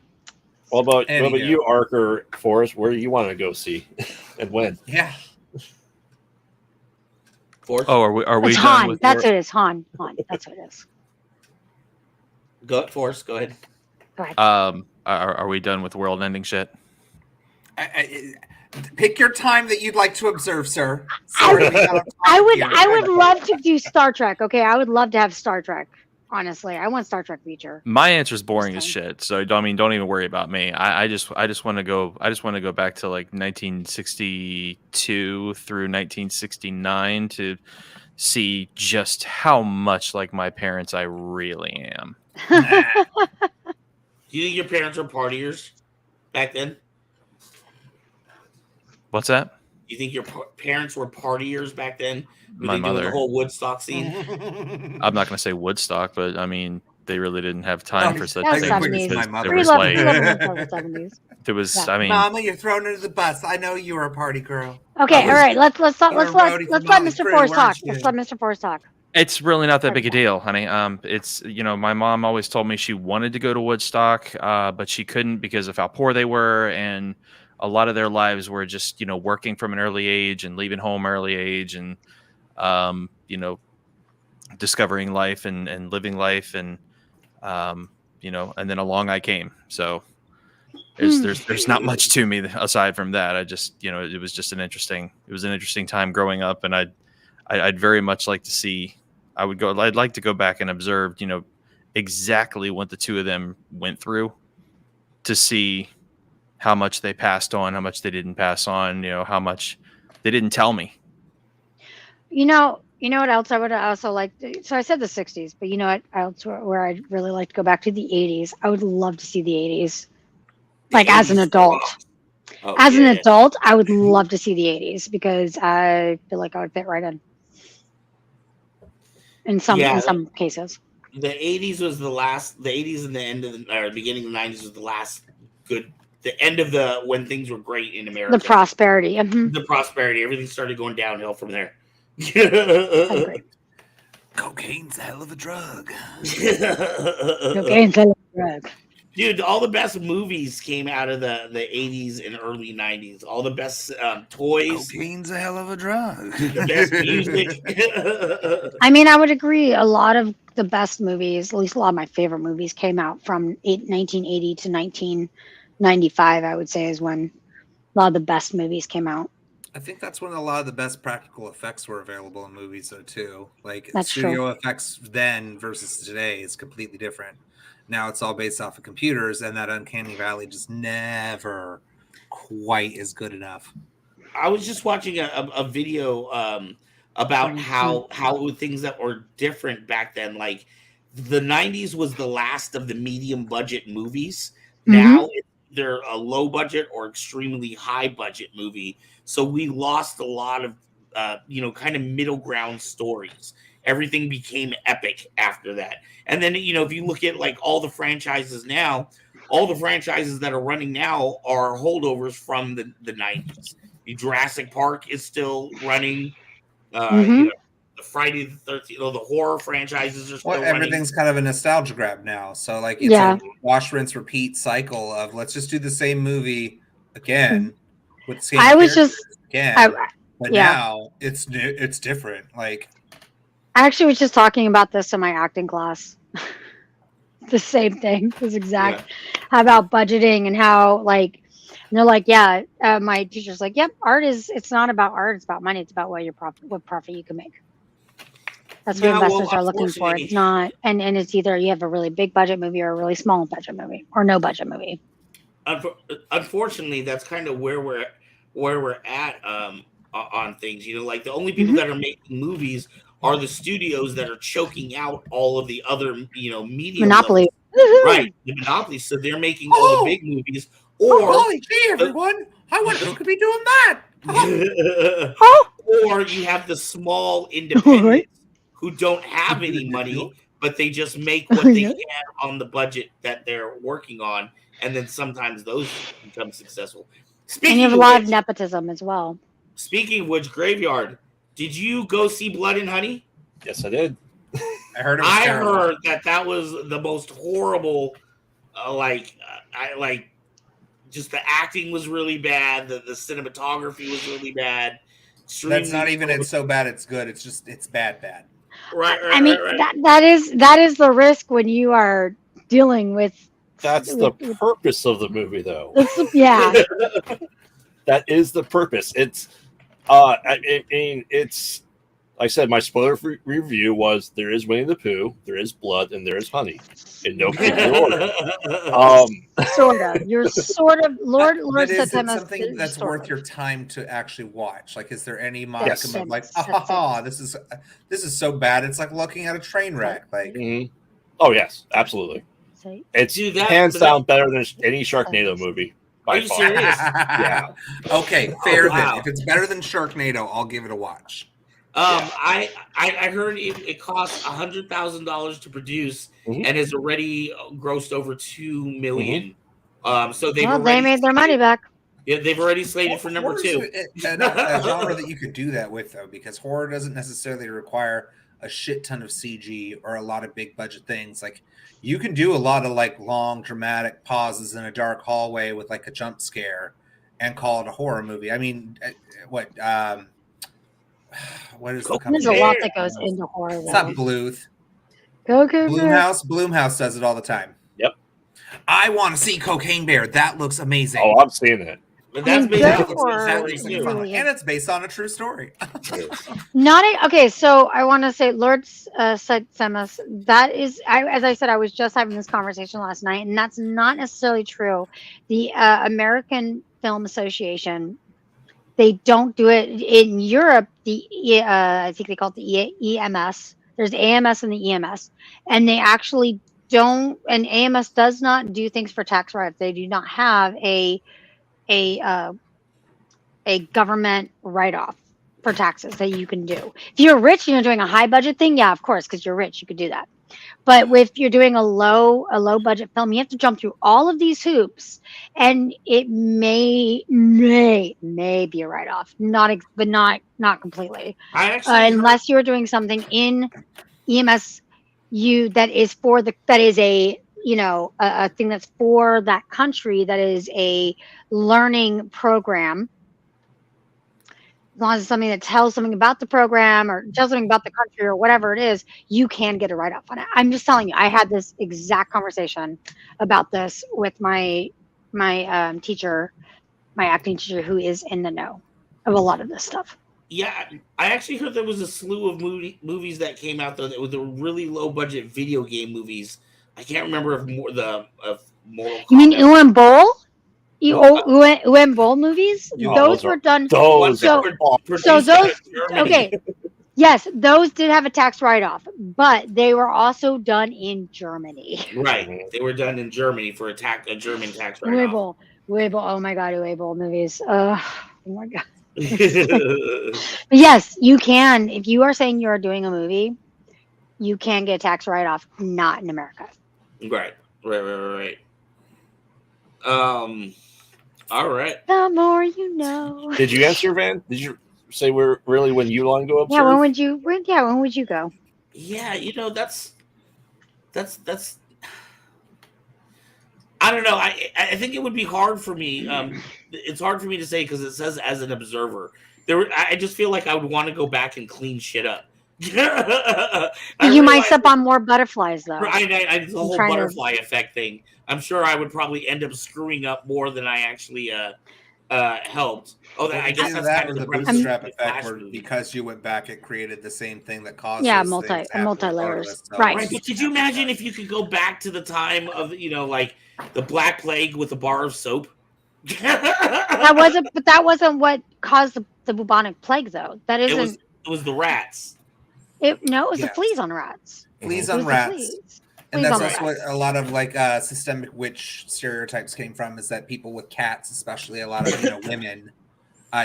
F: What about you, Arker Forrest? Where do you want to go see, and when?
D: Yeah.
C: Forrest?
E: Oh, are we
G: it's
E: done
G: Han.
E: with
G: That's what it is. Han. That's what it is.
C: Go, Forrest. Go ahead.
G: Go ahead.
E: Are we done with world-ending shit?
D: Pick your time that you'd like to observe, sir.
G: I would love to do Star Trek. Okay, I would love to have Star Trek. Honestly, I want Star Trek Future.
E: My answer is boring as shit. So don't even worry about me. I just want to go. I just want to go back to like 1962 through 1969 to see just how much like my parents I really am.
C: Do you think your parents were partiers back then?
E: What's that?
C: You think your parents were partiers back then?
E: My mother.
C: The whole Woodstock scene.
E: I'm not going to say Woodstock, but I mean they really didn't have time for such things.
D: My mother.
E: There was like
G: there
E: was.
G: Yeah.
E: I mean,
D: Mama, you're thrown under the bus. I know you were a party girl.
G: Okay, all right. Let's let Mr. Forrest talk. Let's let Mr. Forrest talk.
E: It's really not that big a deal, honey. It's my mom always told me she wanted to go to Woodstock, but she couldn't because of how poor they were, and a lot of their lives were just working from an early age and leaving home early age, and discovering life and living life, and and then along I came. So there's not much to me aside from that. I just it was an interesting time growing up, and I'd very much like to see. I'd like to go back and observe, exactly what the two of them went through to see how much they passed on, how much they didn't pass on, how much they didn't tell me.
G: You know what else I would also like? So I said the 60s, but you know what else where I'd really like to go back to the 80s? I would love to see the 80s. Like as an adult. As an adult, I would love to see the 80s because I feel like I would fit right in some cases.
C: The 80s was the last. The 80s and the end of the beginning of the 90s was the last good. The end of when things were great in America.
G: The prosperity.
C: The prosperity. Everything started going downhill from there.
D: Cocaine's a hell of a drug.
G: Cocaine's a hell of a drug.
C: Dude, all the best movies came out of the 80s and early 90s. All the best toys.
D: Cocaine's a hell of a drug.
C: The best music.
G: I mean, I would agree. A lot of the best movies, at least a lot of my favorite movies, came out from 1980 to 1995, I would say, is when a lot of the best movies came out.
D: I think that's when a lot of the best practical effects were available in movies, though, too. Like,
G: that's
D: studio
G: true.
D: effects then versus today is completely different. Now it's all based off of computers, and that uncanny valley just never quite is good enough.
C: I was just watching a video about how things that were different back then. Like the 90s was the last of the medium budget movies. Now it's either a low budget or extremely high budget movie. So we lost a lot of kind of middle ground stories. Everything became epic after that. And then, if you look at like all the franchises now, all the franchises that are running now are holdovers from the 90s. The Jurassic Park is still running. The Friday the 13th, the horror franchises are still running.
D: Everything's kind of a nostalgia grab now. So like it's a wash, rinse, repeat cycle of let's just do the same movie again with the same now it's different. Like
G: I actually was just talking about this in my acting class. The same thing. This exact about budgeting and how like they're like, my teacher's like, yep, it's not about art, it's about money, it's about what profit you can make. That's what investors are looking for. It's not and it's either you have a really big budget movie or a really small budget movie or no budget movie.
C: Unfortunately, that's kind of where we're at on things. Like the only people that are making movies are the studios that are choking out all of the other, media
G: monopoly.
C: Right, the monopoly. So they're making all the big movies.
D: Holy gee, everyone! I wonder who could be doing that.
C: Or you have the small independents who don't have any money, but they just make what they can on the budget that they're working on, and then sometimes those become successful.
G: And you have a lot of nepotism as well.
C: Speaking of which, Graveyard, did you go see Blood and Honey?
F: Yes, I did.
D: I heard
C: that was the most horrible. Just the acting was really bad. The cinematography was really bad.
D: That's not even it's so bad it's good. It's just it's bad.
C: Right.
G: I mean that is the risk when you are dealing with.
F: That's the purpose of the movie, though.
G: Yeah.
F: That is the purpose. It's it's like I said, my spoiler review was there is Winnie the Pooh, there is blood, and there is honey. In no particular order.
G: Sort of. You're sort of Lord said
D: something that's worth your time to actually watch. Like, is there any modicum of like, this is so bad it's like looking at a train wreck. Like
F: oh yes, absolutely. It's hands down better than any Sharknado movie.
C: Are you serious?
F: Yeah.
D: Okay, fair then. If it's better than Sharknado, I'll give it a watch.
C: I heard it costs $100,000 to produce and has already grossed over $2 million. So they
G: made their money back.
C: Yeah, they've already slated for number 2.
D: A genre that you could do that with, though, because horror doesn't necessarily require a shit ton of CG or a lot of big budget things. Like you can do a lot of like long dramatic pauses in a dark hallway with like a jump scare and call it a horror movie. I mean, what is the company?
G: There's a lot that goes into horror.
D: It's not Bluth.
G: Okay.
D: Bloomhouse does it all the time.
F: Yep.
D: I want to see Cocaine Bear. That looks amazing.
F: Oh, I'm seeing it.
C: But that's based
G: good
C: on a
G: horror
C: story
G: is
C: too.
G: really
D: and it's based on a true story.
G: okay. So I want to say, Lord Semus, that is, as I said, I was just having this conversation last night, and that's not necessarily true. The American Film Association, they don't do it in Europe. I think they call it the EMS. There's AMS and the EMS, and they actually don't. And AMS does not do things for tax write-off. They do not have a uh, a government write-off for taxes that you can do. If you're rich and you're doing a high budget thing, yeah, of course, because you're rich, you could do that. But if you're doing a low budget film, you have to jump through all of these hoops, and it may be a write-off, but not completely.
C: I actually
G: Unless you're doing something in EMS, that is a a thing that's for that country, that is a learning program. As long as it's something that tells something about the program or tells something about the country or whatever it is, you can get a write-off on it. I'm just telling you, I had this exact conversation about this with my teacher, my acting teacher, who is in the know of a lot of this stuff.
C: Yeah, I actually heard there was a slew of movies that came out though that were the really low budget video game movies. I can't remember if Mortal Kombat.
G: You mean Uwe Boll? Uwe Boll movies? Those were done. Okay. Yes, those did have a tax write-off, but they were also done in Germany.
C: Right, they were done in Germany for a German tax write-off.
G: Uwe Boll. Oh my God, Uwe Boll movies. Oh my God. Yes, you can. If you are saying you are doing a movie, you can get a tax write-off. Not in America.
C: Right. All right.
G: The more you know.
F: Did you answer, Van? Did you say we're really when you want to go observe?
G: Yeah, when would you go?
C: Yeah, that's I don't know. I think it would be hard for me. It's hard for me to say because it says as an observer. I just feel like I would want to go back and clean shit up.
G: You might step on more butterflies, though.
C: The whole butterfly effect thing. I'm sure I would probably end up screwing up more than I actually helped. Oh, I guess that's
D: that
C: kind of
D: the bootstrap effect, where because you went back, it created the same thing that caused
G: multi layers. Right.
C: But could you imagine if you could go back to the time of like the Black Plague with a bar of soap?
G: That wasn't what caused the bubonic plague, though. That isn't.
C: It was the rats.
G: It was the fleas on rats.
D: Fleas on rats. And that's also what a lot of systemic witch stereotypes came from, is that people with cats, especially a lot of women,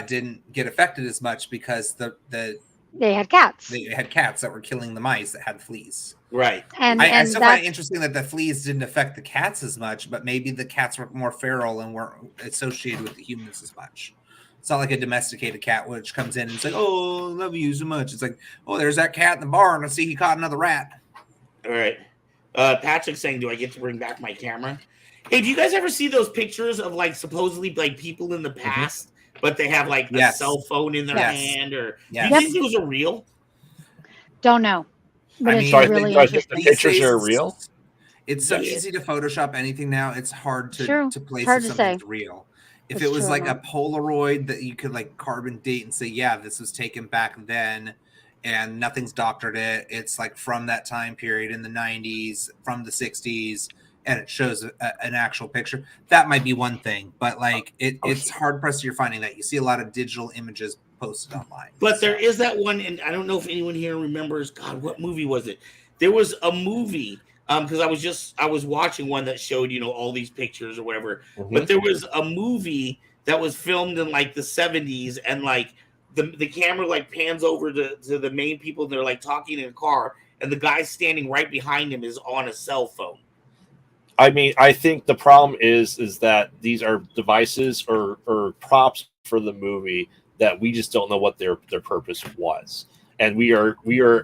D: didn't get affected as much because
G: they had cats.
D: They had cats that were killing the mice that had fleas.
C: Right.
G: And
D: I still find it interesting that the fleas didn't affect the cats as much, but maybe the cats were more feral and weren't associated with the humans as much. It's not like a domesticated cat which comes in and it's like, oh, I love you so much. It's like, oh, there's that cat in the barn. I see he caught another rat.
C: All right. Patrick's saying, do I get to bring back my camera? Hey, do you guys ever see those pictures of supposedly people in the past, but they have a cell phone in their hand? Or do you think those are real?
G: Don't know. But
F: I think the pictures are real.
D: It's so easy to Photoshop anything now. It's hard to place if something's real. If it was a Polaroid that you could carbon date and say, yeah, this was taken back then and nothing's doctored it. It's from that time period in the 90s, from the 60s, and it shows an actual picture. That might be one thing, but it's hard pressed you're finding that. You see a lot of digital images posted online.
C: But there is that one, and I don't know if anyone here remembers, God, what movie was it? There was a movie, because I was watching one that showed, all these pictures or whatever. Mm-hmm. But there was a movie that was filmed in the 70s, and the camera pans over to the main people, and they're talking in a car, and the guy standing right behind him is on a cell phone.
F: I mean, I think the problem is that these are devices or props for the movie that we just don't know what their purpose was. And we are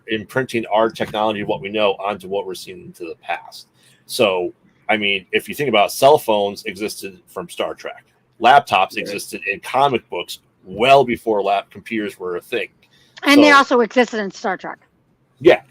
F: imprinting our technology, what we know, onto what we're seeing into the past. So, I mean, if you think about cell phones existed from Star Trek. Laptops existed in comic books well before computers were a thing.
G: And they also existed in Star Trek.
F: Yeah.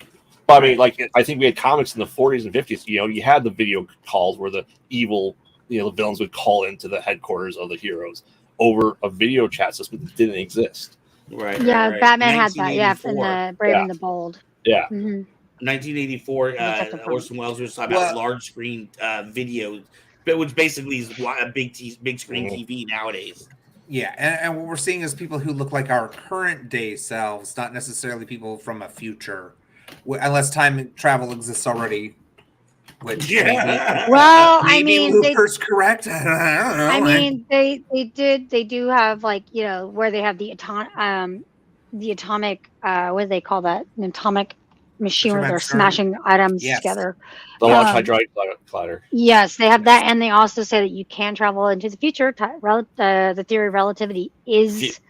F: But I mean, I think we had comics in the 40s and 50s. You had the video calls where the evil, the villains would call into the headquarters of the heroes. over a video chat system that didn't exist.
C: Right.
G: Yeah,
C: right.
G: Batman had that. Yeah, in
C: 1984.
G: the Brave and the Bold.
F: Yeah.
C: 1984, Orson Welles was talking about large screen video, which basically is a big screen TV nowadays.
D: Yeah, and what we're seeing is people who look like our current day selves, not necessarily people from a future, unless time travel exists already. Which
G: well, I mean,
D: Looper's correct. I don't know.
G: I mean, they do have like where they have the atomic what do they call that? An atomic machine where they're smashing items together.
F: The Large Hadron Collider.
G: Yes, they have that, and they also say that you can travel into the future. The theory of relativity is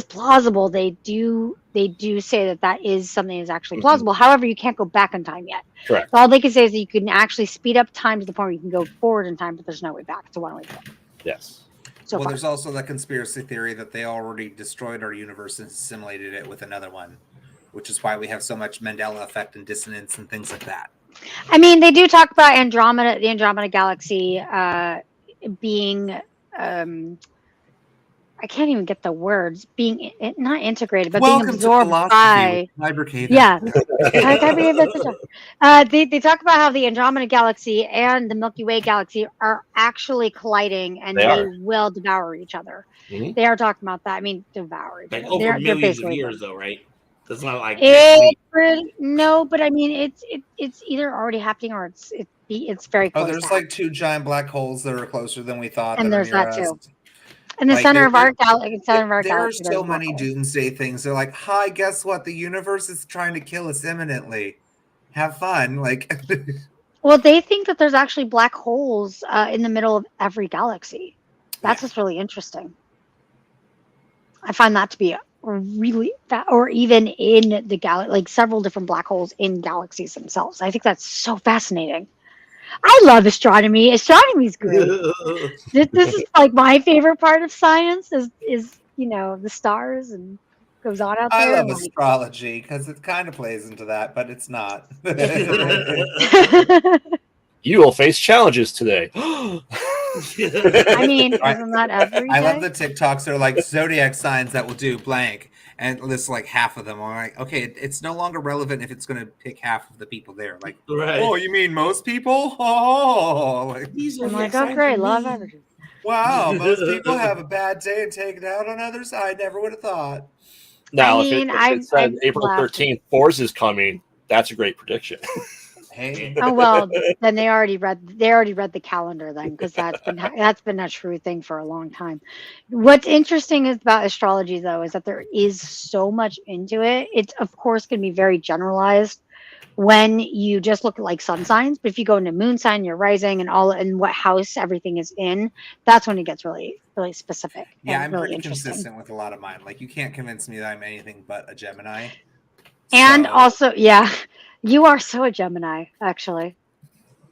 G: plausible. They do say that is something that's actually plausible. However, you can't go back in time yet.
F: Correct.
G: So all they can say is that you can actually speed up time to the point where you can go forward in time, but there's no way back. It's a one-way trip.
F: Yes.
D: So there's also the conspiracy theory that they already destroyed our universe and assimilated it with another one, which is why we have so much Mandela effect and dissonance and things like that.
G: I mean, they do talk about Andromeda, the Andromeda Galaxy, being I can't even get the words, being not integrated, but being absorbed by
D: Kyber Cave.
G: Yeah. They talk about how the Andromeda Galaxy and the Milky Way Galaxy are actually colliding, and they will devour each other. They are talking about that. I mean, devour.
C: Like over millions of years, though, right? It's not like
G: no, but I mean, it's either already happening or it's very close.
D: Oh, there's like 2 giant black holes that are closer than we thought.
G: And there's that too. In the center of our galaxy, there are
D: so many doomsday things. They're like, "Hi, guess what? The universe is trying to kill us imminently. Have fun!" Like,
G: well, they think that there's actually black holes in the middle of every galaxy. That's what's really interesting. I find that to be really or even in the galaxy, like several different black holes in galaxies themselves. I think that's so fascinating. I love astronomy. Astronomy is great. This is like my favorite part of science is the stars and goes on out there.
D: I love astrology because it kind of plays into that, but it's not.
F: You will face challenges today.
G: I mean, isn't that every day?
D: I love the TikToks that are like zodiac signs that will do blank and list like half of them. I'm like, okay, it's no longer relevant if it's going to pick half of the people there. Like, oh, you mean most people? Oh, like,
G: I'm like, oh, great, love averages.
D: Wow, most people have a bad day and take it out on others. I never would have thought.
F: Now, if it said April 13th, Force is coming, that's a great prediction.
D: Hey.
G: Oh well, then they already read the calendar then, because that's been a true thing for a long time. What's interesting about astrology though is that there is so much into it. It's of course going to be very generalized when you just look at like sun signs, but if you go into moon sign, your rising, and what house everything is in, that's when it gets really really specific.
D: Yeah, I'm
G: really
D: pretty consistent with a lot of mine. Like you can't convince me that I'm anything but a Gemini.
G: And also, yeah. You are so a Gemini, actually.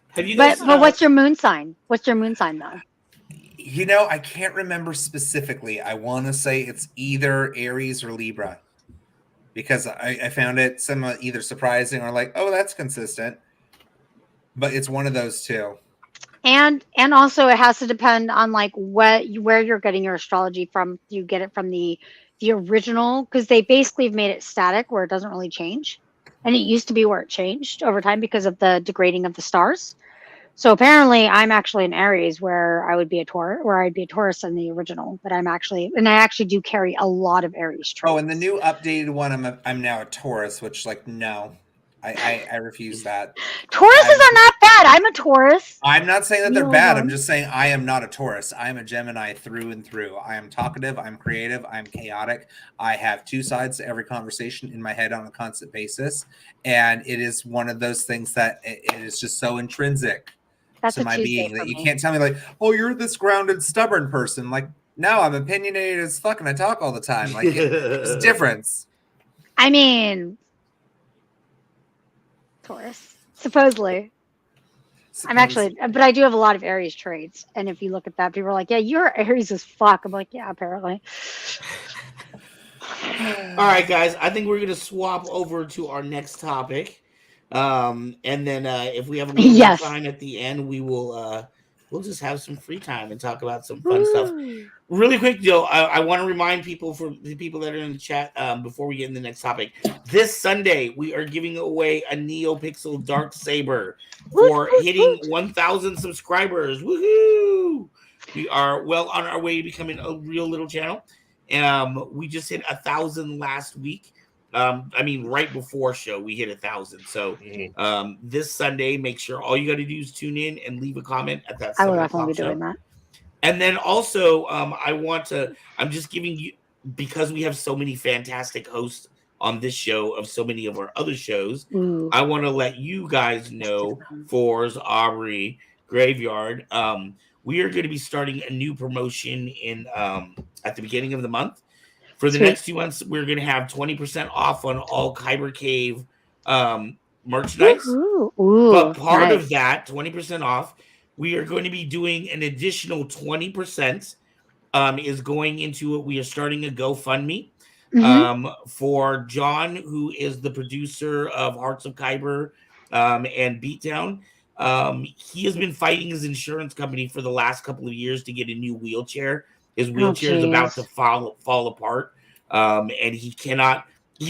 C: Have you guys,
G: but what's your moon sign? What's your moon sign, though?
D: You know, I can't remember specifically. I want to say it's either Aries or Libra. Because I found it somewhat either surprising or like, oh, that's consistent. But it's one of those two.
G: And also it has to depend on like where you're getting your astrology from. Do you get it from the original? Because they basically have made it static where it doesn't really change. And it used to be where it changed over time because of the degrading of the stars. So apparently I'm actually an Aries where I'd be a Taurus in the original, but I actually do carry a lot of Aries traits.
D: Oh, and the new updated one, I'm now a Taurus, which like, no, I refuse that.
G: Tauruses are not bad. I'm a Taurus.
D: I'm not saying that they're bad. I'm just saying I am not a Taurus. I am a Gemini through and through. I am talkative. I'm creative. I'm chaotic. I have 2 sides to every conversation in my head on a constant basis. And it is one of those things that it is just so intrinsic to my being that you can't tell me like, oh, you're this grounded, stubborn person. Like, no, I'm opinionated as fuck and I talk all the time. Like, there's a difference.
G: I mean... Taurus, supposedly. I'm actually, but I do have a lot of Aries traits, and if you look at that, people are like, "Yeah, you're Aries as fuck." I'm like, "Yeah, apparently."
C: All right, guys. I think we're gonna swap over to our next topic, and then if we have a little time at the end, we will we'll just have some free time and talk about some fun stuff. Really quick, Joe, I want to remind people, for the people that are in the chat, before we get in the next topic, this Sunday we are giving away a NeoPixel Dark Saber for hitting 1,000 subscribers. Woohoo! We are well on our way to becoming a real little channel. We just hit 1,000 last week. Right before show we hit 1,000. So this Sunday, make sure all you got to do is tune in and leave a comment at that.
G: I will definitely be doing that.
C: And then also, I'm just giving you, because we have so many fantastic hosts on this show of so many of our other shows, I want to let you guys know, Fours, Aubrey, Graveyard, we are going to be starting a new promotion in at the beginning of the month. For the next 2 months, we're going to have 20% off on all Kyber Cave merchandise. But part of that, 20% off, we are going to be doing an additional 20% is going into it. We are starting a GoFundMe for John, who is the producer of Hearts of Kyber and Beatdown. He has been fighting his insurance company for the last couple of years to get a new wheelchair. His wheelchair is about to fall apart. And he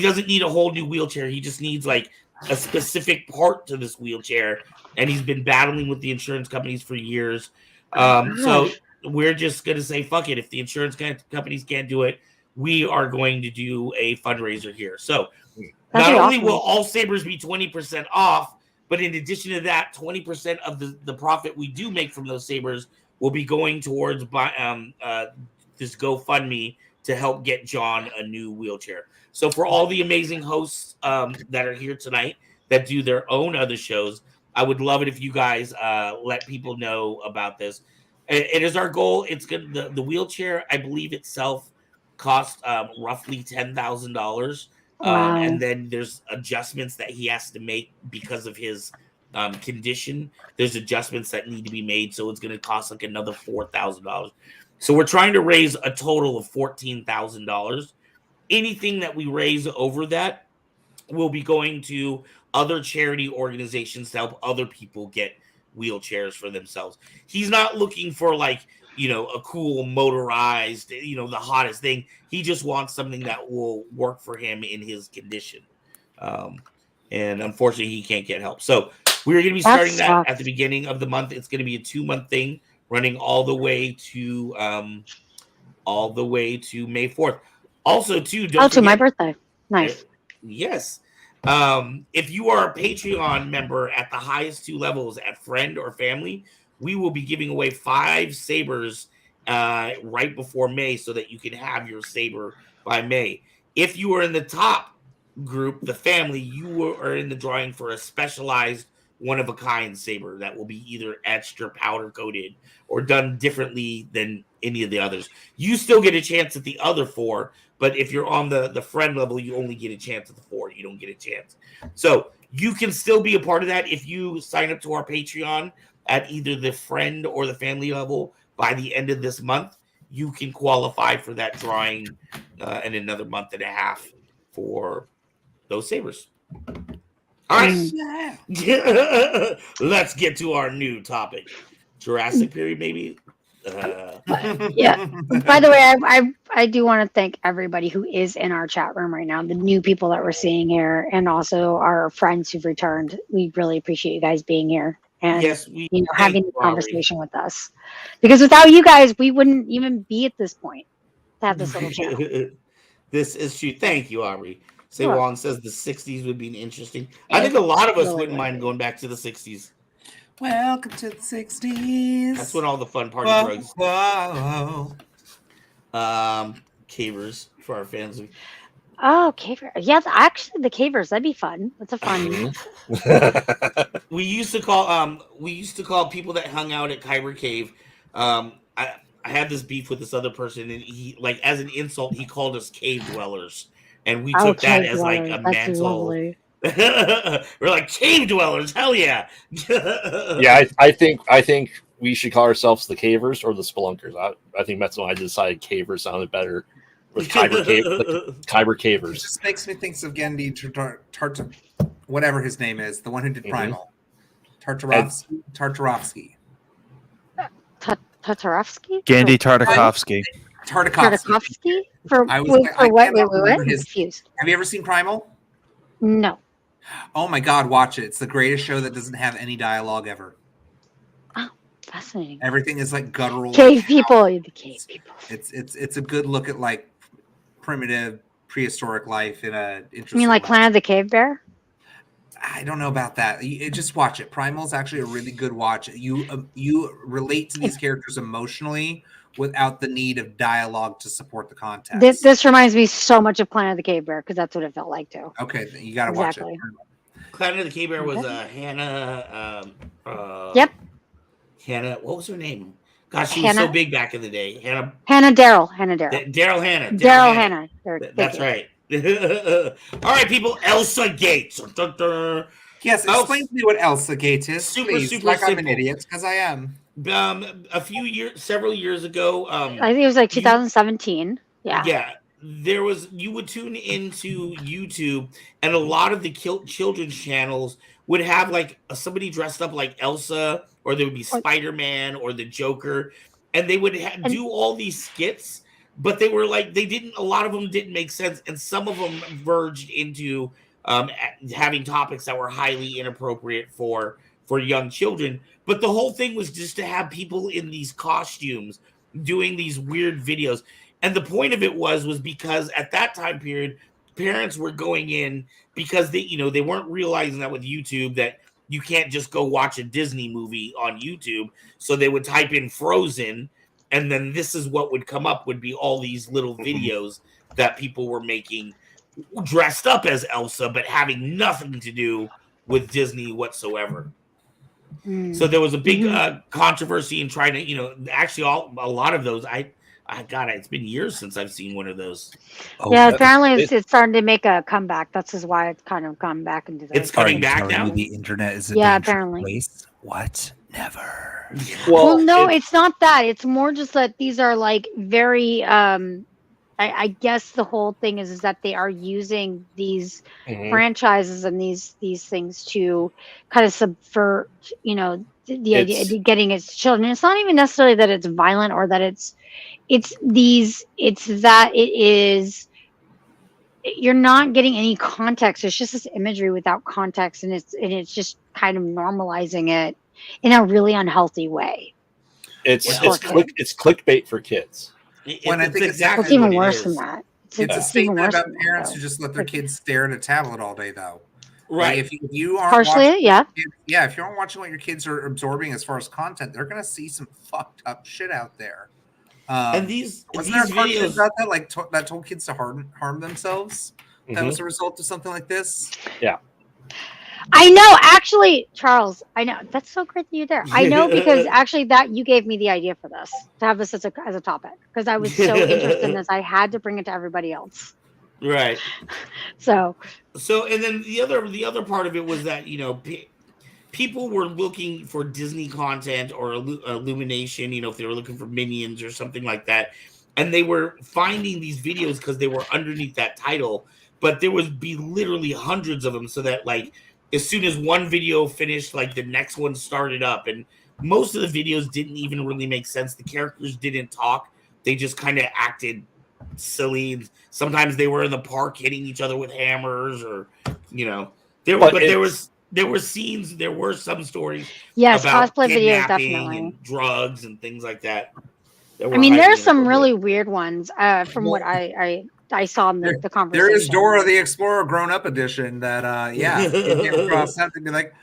C: doesn't need a whole new wheelchair. He just needs like a specific part to this wheelchair. And he's been battling with the insurance companies for years. So we're just going to say, fuck it. If the insurance companies can't do it, we are going to do a fundraiser here. So not only will all Sabers be 20% off, but in addition to that, 20% of the profit we do make from those Sabers will be going towards this GoFundMe to help get John a new wheelchair. So for all the amazing hosts that are here tonight that do their own other shows, I would love it if you guys let people know about this. It is our goal. It's good. The wheelchair, I believe itself, cost roughly $10,000. And then there's adjustments that he has to make because of his condition. There's adjustments that need to be made. So it's going to cost like another $4,000. So we're trying to raise a total of $14,000. Anything that we raise over that will be going to other charity organizations to help other people get wheelchairs for themselves. He's not looking for a cool motorized, the hottest thing. He just wants something that will work for him in his condition. And unfortunately, he can't get help. So we're going to be starting that at the beginning of the month. It's going to be a 2-month thing, running all the way to May 4th. Also, too, don't forget,
G: my birthday. Nice.
C: Yes. If you are a Patreon member at the highest 2 levels, at friend or family, we will be giving away 5 Sabers right before May so that you can have your Saber by May. If you are in the top group, the family, you are in the drawing for a specialized one-of-a-kind Saber that will be either etched or powder-coated or done differently than any of the others. You still get a chance at the other 4, but if you're on the friend level, you only get a chance at the 4. You don't get a chance. So you can still be a part of that if you sign up to our Patreon at either the friend or the family level by the end of this month. You can qualify for that drawing in another month and a half for those Sabers. All right. Let's get to our new topic. Jurassic period, maybe?
G: Yeah. By the way, I do want to thank everybody who is in our chat room right now, the new people that we're seeing here, and also our friends who've returned. We really appreciate you guys being here and having a conversation with us. Because without you guys, we wouldn't even be at this point to have this little channel.
C: This is true. Thank you, Aubrey. Say Wong says the 60s would be interesting. I think a lot of us wouldn't mind going back to the 60s.
D: Welcome to the 60s.
C: That's when all the fun party drugs. Cavers for our fans.
G: Oh, caver. Yeah, actually the cavers, that'd be fun. That's a fun.
C: We used to call people that hung out at Kyber Cave. I had this beef with this other person, and he, like, as an insult, he called us cave dwellers. And we took that as like a mantle. We're like, cave dwellers, hell yeah.
F: Yeah, I think we should call ourselves the cavers or the spelunkers. I think Metzo and I decided cavers sounded better with Kyber cavers.
D: It just makes me think of Gendy whatever his name is, the one who did Primal. Tartarovsky.
G: Tartarovsky?
E: Gandhi Tartakovsky.
G: Tartakovsky? For
D: I
G: what?
D: cannot
G: Wait,
D: remember
G: I'm
D: his.
G: confused.
D: Have you ever seen Primal?
G: No.
D: Oh my God, watch it! It's the greatest show that doesn't have any dialogue ever.
G: Oh, fascinating.
D: Everything is like guttural.
G: Cave people. The cave people.
D: It's a good look at like primitive prehistoric life in a interesting.
G: You mean like
D: way.
G: Planet of the Cave Bear?
D: I don't know about that. Just watch it. Primal is actually a really good watch. You relate to these characters emotionally without the need of dialogue to support the context.
G: This reminds me so much of Planet of the Cave Bear because that's what it felt like too.
D: Okay, you got to watch it.
C: Planet of the Cave Bear was Hannah.
G: Yep.
C: Hannah, what was her name? Gosh, she was so big back in the day. Daryl
G: Hannah.
C: That's right. All right, people. Elsa Gates.
D: Yes, explain to me what Elsa Gates is, please.
C: Super
D: like
C: simple.
D: I'm an idiot, because I am.
C: Several years ago.
G: I think it was like 2017.
C: Yeah. You would tune into YouTube, and a lot of the children's channels would have like somebody dressed up like Elsa, or there would be Spider-Man or the Joker, and they would do all these skits, but they were like, a lot of them didn't make sense, and some of them verged into having topics that were highly inappropriate for young children. But the whole thing was just to have people in these costumes doing these weird videos. And the point of it was because at that time period, parents were going in because they weren't realizing that with YouTube that you can't just go watch a Disney movie on YouTube. So they would type in Frozen, and then this is what would come up, would be all these little videos that people were making dressed up as Elsa, but having nothing to do with Disney whatsoever. So there was a big controversy in trying to, actually a lot of those, it's been years since I've seen one of those.
G: Yeah, apparently it's starting to make a comeback. That's why it's kind of come back into the.
C: It's coming back now.
D: The internet is
G: apparently.
D: Place? What? Never.
G: Well, no, it's not that. It's more just that these are like very. I guess the whole thing is that they are using these franchises and these things to kind of subvert, the idea of getting its children. It's not even necessarily that it's violent or that it's that it is, you're not getting any context. It's just this imagery without context, and it's just kind of normalizing it in a really unhealthy way.
F: It's clickbait for kids.
D: I think
G: it's even worse than that.
D: It's a statement about parents who just let their kids stare at a tablet all day, though.
C: Right.
D: Like if you aren't
G: partially,
D: if you aren't watching what your kids are absorbing as far as content, they're gonna see some fucked up shit out there.
C: And wasn't
D: there cartoons about that, that told kids to harm themselves? That was a result of something like this.
F: Yeah.
G: I know, actually, Charles. I know that's so great that you're there. I know because actually that you gave me the idea for this, to have this as a topic, because I was so interested in this. I had to bring it to everybody else.
C: Right.
G: So
C: and then the other part of it was that people were looking for Disney content or Illumination, if they were looking for Minions or something like that, and they were finding these videos because they were underneath that title. But there would be literally hundreds of them, so that like as soon as one video finished, like the next one started up, and most of the videos didn't even really make sense. The characters didn't talk; they just kind of acted silly. Sometimes they were in the park hitting each other with hammers, or there were scenes. There were some stories.
G: Yes,
C: about
G: cosplay videos
C: kidnapping
G: definitely,
C: and drugs and things like that.
G: I mean, there's some really weird ones from what I saw in the conversation.
D: There is Dora the Explorer grown-up edition that, you came across something, be like,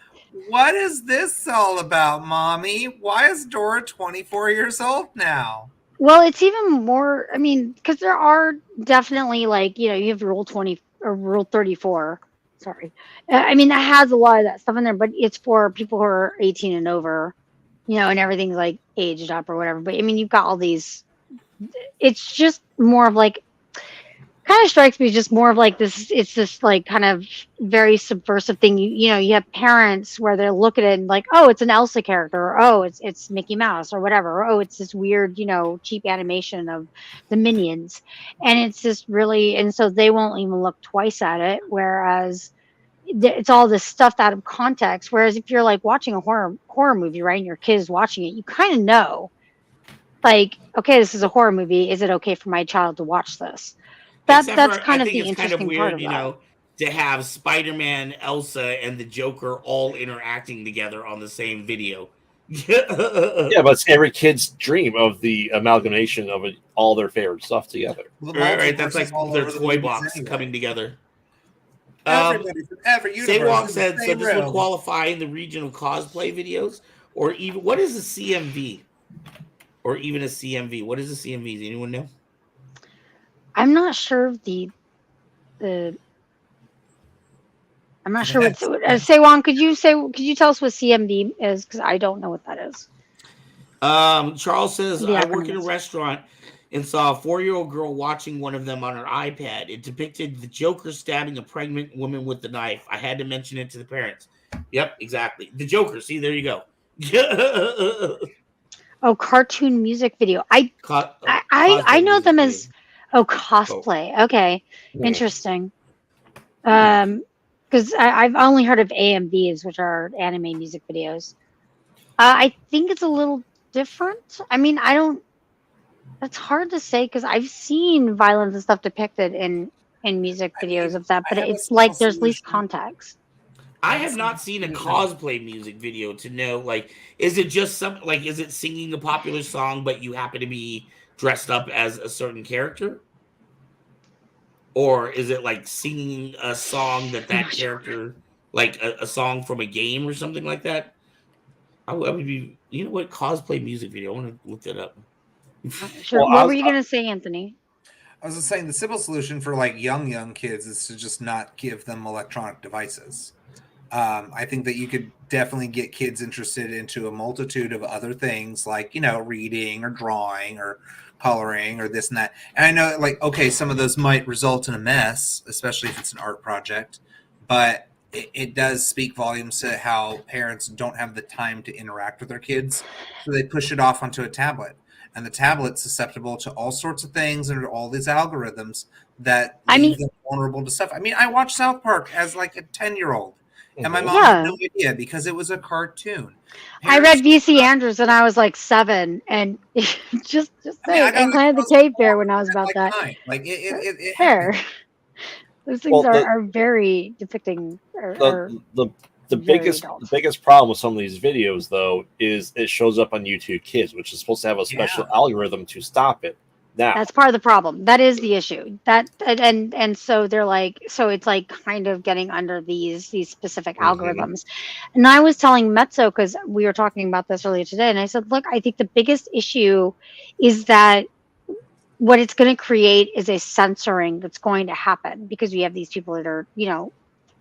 D: what is this all about, Mommy? Why is Dora 24 years old now?
G: Well, it's even more, I mean, because there are definitely like, you have Rule 20 or Rule 34. Sorry. I mean, that has a lot of that stuff in there, but it's for people who are 18 and over, and everything's like aged up or whatever. But I mean, you've got all these, it's just more of like, kind of strikes me just more of like this, it's this like kind of very subversive thing. You have parents where they look at it and like, oh, it's an Elsa character, or oh, it's Mickey Mouse or whatever, or oh, it's this weird, cheap animation of the Minions. And it's just really, and so they won't even look twice at it. Whereas it's all this stuff out of context. Whereas if you're like watching a horror movie, right, and your kid is watching it, you kind of know like, okay, this is a horror movie. Is it okay for my child to watch this? That's
C: I
G: kind of
C: think
G: the
C: it's kind of
G: interesting part
C: weird,
G: of that.
C: to have Spider-Man, Elsa, and the Joker all interacting together on the same video.
F: Yeah, but it's every kid's dream of the amalgamation of all their favorite stuff together.
D: The
C: Right. That's
D: multiverse is
C: like
D: all
C: their
D: over the
C: toy
D: movies
C: box
D: anyway.
C: coming together.
D: Everybody from every universe.
C: Saywalk said, so this would qualify in the regional cosplay videos, or even, what is a CMV? Or even a CMV. What is a CMV? Does anyone know?
G: I'm not sure of the I'm not sure what. Saywon, could you tell us what CMV is? Because I don't know what that is.
C: Charles says,
G: The
C: I work in a
G: acronyms.
C: restaurant and saw a 4-year-old girl watching one of them on her iPad. It depicted the Joker stabbing a pregnant woman with the knife. I had to mention it to the parents. Yep, exactly. The Joker. See, there you go.
G: Oh, cartoon music video. I know them as cosplay. Okay, interesting. Because I've only heard of AMVs, which are anime music videos. I think it's a little different. I mean, I don't. That's hard to say because I've seen violence and stuff depicted in music videos of that, but it's like there's least context.
C: I have not seen a cosplay music video to know, like, is it just is it singing a popular song, but you happen to be dressed up as a certain character? Or is it like singing a song that character, like a song from a game or something like that? I would be, what, cosplay music video? I want to look that up.
G: Sure. Well, what were you going to say, Anthony?
D: I was just saying the simple solution for like young kids is to just not give them electronic devices. I think that you could definitely get kids interested into a multitude of other things like, reading or drawing or coloring or this and that. And I know, like, okay, some of those might result in a mess, especially if it's an art project, but it does speak volumes to how parents don't have the time to interact with their kids. So they push it off onto a tablet. And the tablet's susceptible to all sorts of things and all these algorithms that leave them vulnerable to stuff. I mean, I watched South Park as like a 10-year-old. And my mom had no idea because it was a cartoon.
G: I read V.C. Andrews when I was like 7, and just saying, and Planet of the Cave Bear when I was about that.
D: Like it
G: fair. Those things are very depicting.
F: The biggest problem with some of these videos, though, is it shows up on YouTube Kids, which is supposed to have a special algorithm to stop it. Now,
G: that's part of the problem. That is the issue. And so they're like, so it's like kind of getting under these specific algorithms. And I was telling Mezzo, because we were talking about this earlier today, and I said, look, I think the biggest issue is that what it's going to create is a censoring that's going to happen because we have these people that are,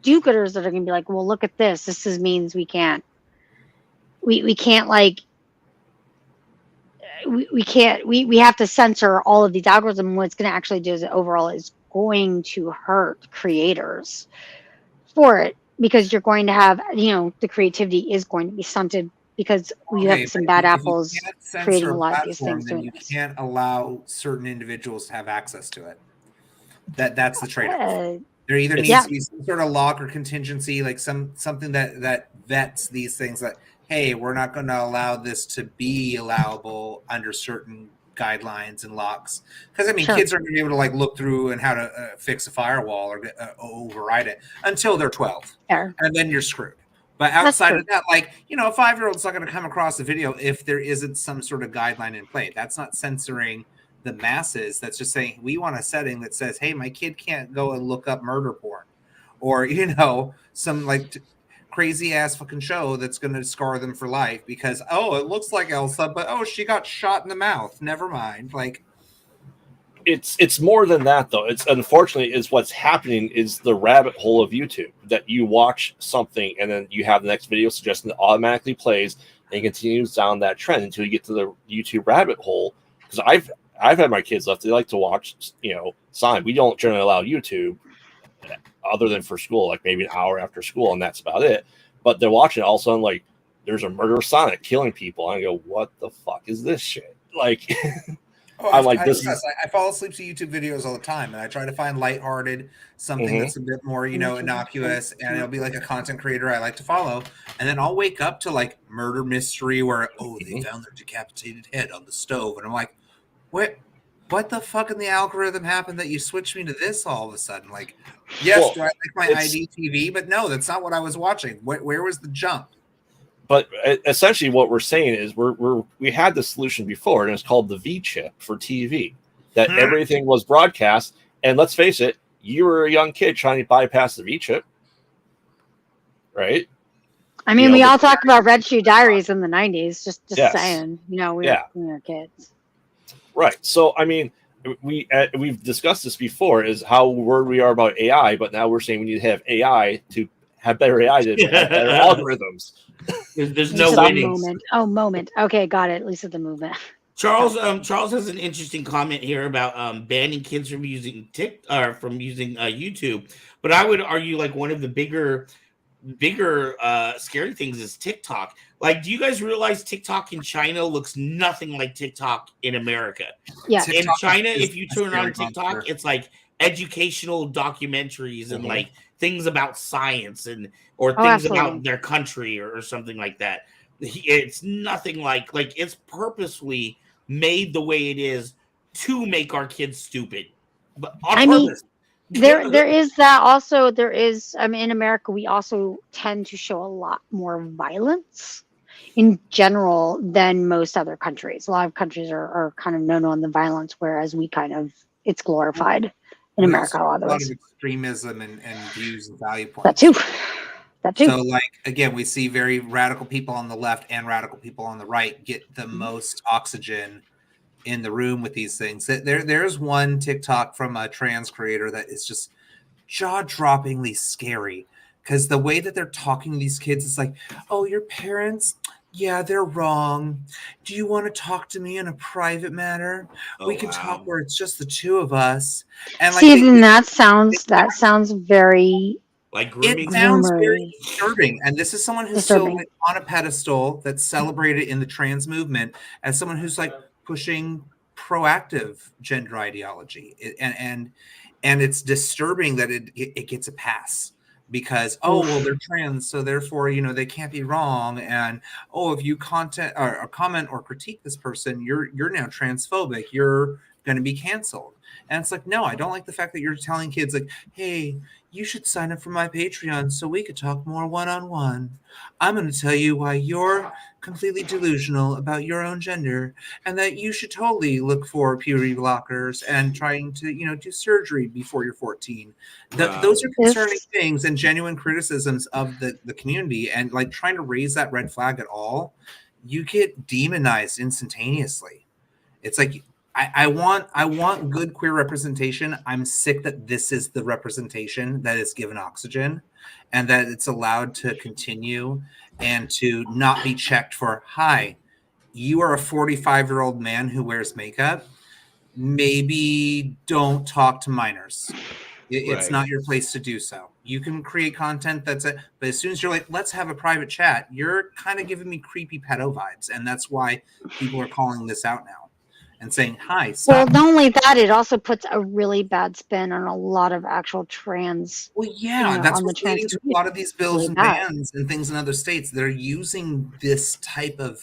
G: do-gooders that are going to be like, well, look at this. This means we can't like. We have to censor all of these algorithms. What it's going to actually do is overall is going to hurt creators for it because you're going to have, the creativity is going to be stunted because we have some bad apples creating a lot of these things.
D: Then you can't allow certain individuals to have access to it. That's the trade-off. There either needs to be some sort of lock or contingency, like something that vets these things that, hey, we're not going to allow this to be allowable under certain guidelines and locks. Because, I mean, kids aren't going to be able to, like, look through and how to fix a firewall or override it until they're 12. And then you're screwed. But outside of that, like, a 5-year-old's not going to come across a video if there isn't some sort of guideline in play. That's not censoring the masses. That's just saying we want a setting that says, hey, my kid can't go and look up murder porn. Or, some, like... crazy ass fucking show that's going to scar them for life because it looks like Elsa, but she got shot in the mouth. Never mind. Like,
F: it's more than that though. It's unfortunately is what's happening is the rabbit hole of YouTube that you watch something and then you have the next video suggestion that automatically plays and continues down that trend until you get to the YouTube rabbit hole. Because I've had my kids left. They like to watch Sonic. We don't generally allow YouTube other than for school, like maybe an hour after school, and that's about it. But they're watching it, all of a sudden, like, there's a murder Sonic killing people. And I go, what the fuck is this shit? Like,
D: Oh,
F: I like this.
D: I fall asleep to YouTube videos all the time, and I try to find lighthearted, something that's a bit more, innocuous, and it'll be like a content creator I like to follow, and then I'll wake up to like murder mystery where they found their decapitated head on the stove, and I'm like, what the fuck in the algorithm happened that you switched me to this all of a sudden? Like, yes, do I like my AbiliTV? But no, that's not what I was watching. Where was the jump?
F: But essentially, what we're saying is we had the solution before, and it's called the V chip for TV. That everything was broadcast, and let's face it, you were a young kid trying to bypass the V chip, right?
G: I mean, we all talked about Red Shoe Diaries in the '90s. Just saying, we were kids,
F: right? So, I mean, we've discussed this before, is how worried we are about AI, but now we're saying we need to have AI to have better AI to have better algorithms.
C: There's no winning.
G: Moment. Okay, got it. At least at the movement.
C: Charles has an interesting comment here about banning kids from using YouTube. But I would argue like one of the bigger scary things is TikTok. Like, do you guys realize TikTok in China looks nothing like TikTok in America?
G: Yeah.
C: In China, if you turn on TikTok, it's like educational documentaries and like things about science or things about their country or something like that. It's nothing like it's purposely made the way it is to make our kids stupid, but on purpose.
G: There is that also. There is, in America, we also tend to show a lot more violence in general than most other countries. A lot of countries are kind of known on the violence, whereas we it's glorified in America. A lot
D: of extremism and views and value points.
G: That too.
D: So, again, we see very radical people on the left and radical people on the right get the most oxygen in the room with these things. There's one TikTok from a trans creator that is just jaw-droppingly scary, because the way that they're talking to these kids is like, oh, your parents, yeah, they're wrong. Do you want to talk to me in a private matter? We can talk where it's just the two of us. And
G: that sounds very
C: like grooming.
D: It sounds very disturbing. And this is someone who's still on a pedestal that's celebrated in the trans movement as someone who's like pushing proactive gender ideology. And it's disturbing that it gets a pass because, they're trans, so therefore, they can't be wrong. And, if you comment or critique this person, you're now transphobic. You're going to be canceled. And it's like, no, I don't like the fact that you're telling kids like, hey, you should sign up for my Patreon so we could talk more one-on-one. I'm going to tell you why you're completely delusional about your own gender and that you should totally look for puberty blockers and trying to, do surgery before you're 14. Those are concerning things and genuine criticisms of the community, and like trying to raise that red flag at all, you get demonized instantaneously. It's like, I want good queer representation. I'm sick that this is the representation that is given oxygen and that it's allowed to continue and to not be checked for, hi, you are a 45-year-old man who wears makeup. Maybe don't talk to minors. It's not your place to do so. You can create content but as soon as you're like, let's have a private chat, you're kind of giving me creepy pedo vibes. And that's why people are calling this out now and saying, hi, stop.
G: Well, not only that, it also puts a really bad spin on a lot of actual trans.
D: Well, yeah, that's what's leading to a lot of these bills and bans and things in other states. They're using this type of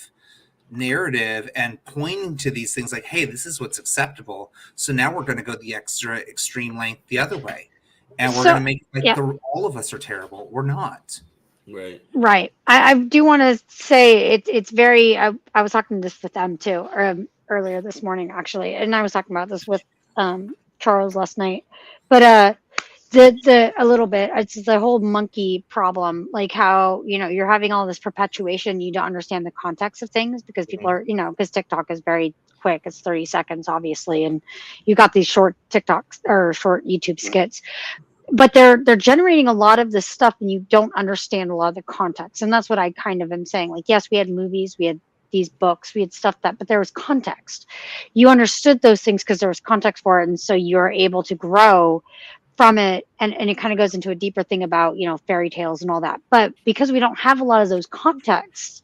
D: narrative and pointing to these things like, hey, this is what's acceptable. So now we're going to go the extra extreme length the other way. And we're going to make all of us are terrible. We're not.
G: Right. I do want to say it's very, I was talking this with them too, earlier this morning actually, and I was talking about this with Charles last night, but a little bit, it's the whole monkey problem, like how you're having all this perpetuation, you don't understand the context of things because people are because TikTok is very quick, it's 30 seconds obviously, and you got these short TikToks or short YouTube skits, but they're generating a lot of this stuff and you don't understand a lot of the context. And that's what I kind of am saying, like, yes, we had movies, we had these books, we had stuff but there was context. You understood those things because there was context for it, and so you're able to grow from it, and it kind of goes into a deeper thing about, fairy tales and all that. But because we don't have a lot of those contexts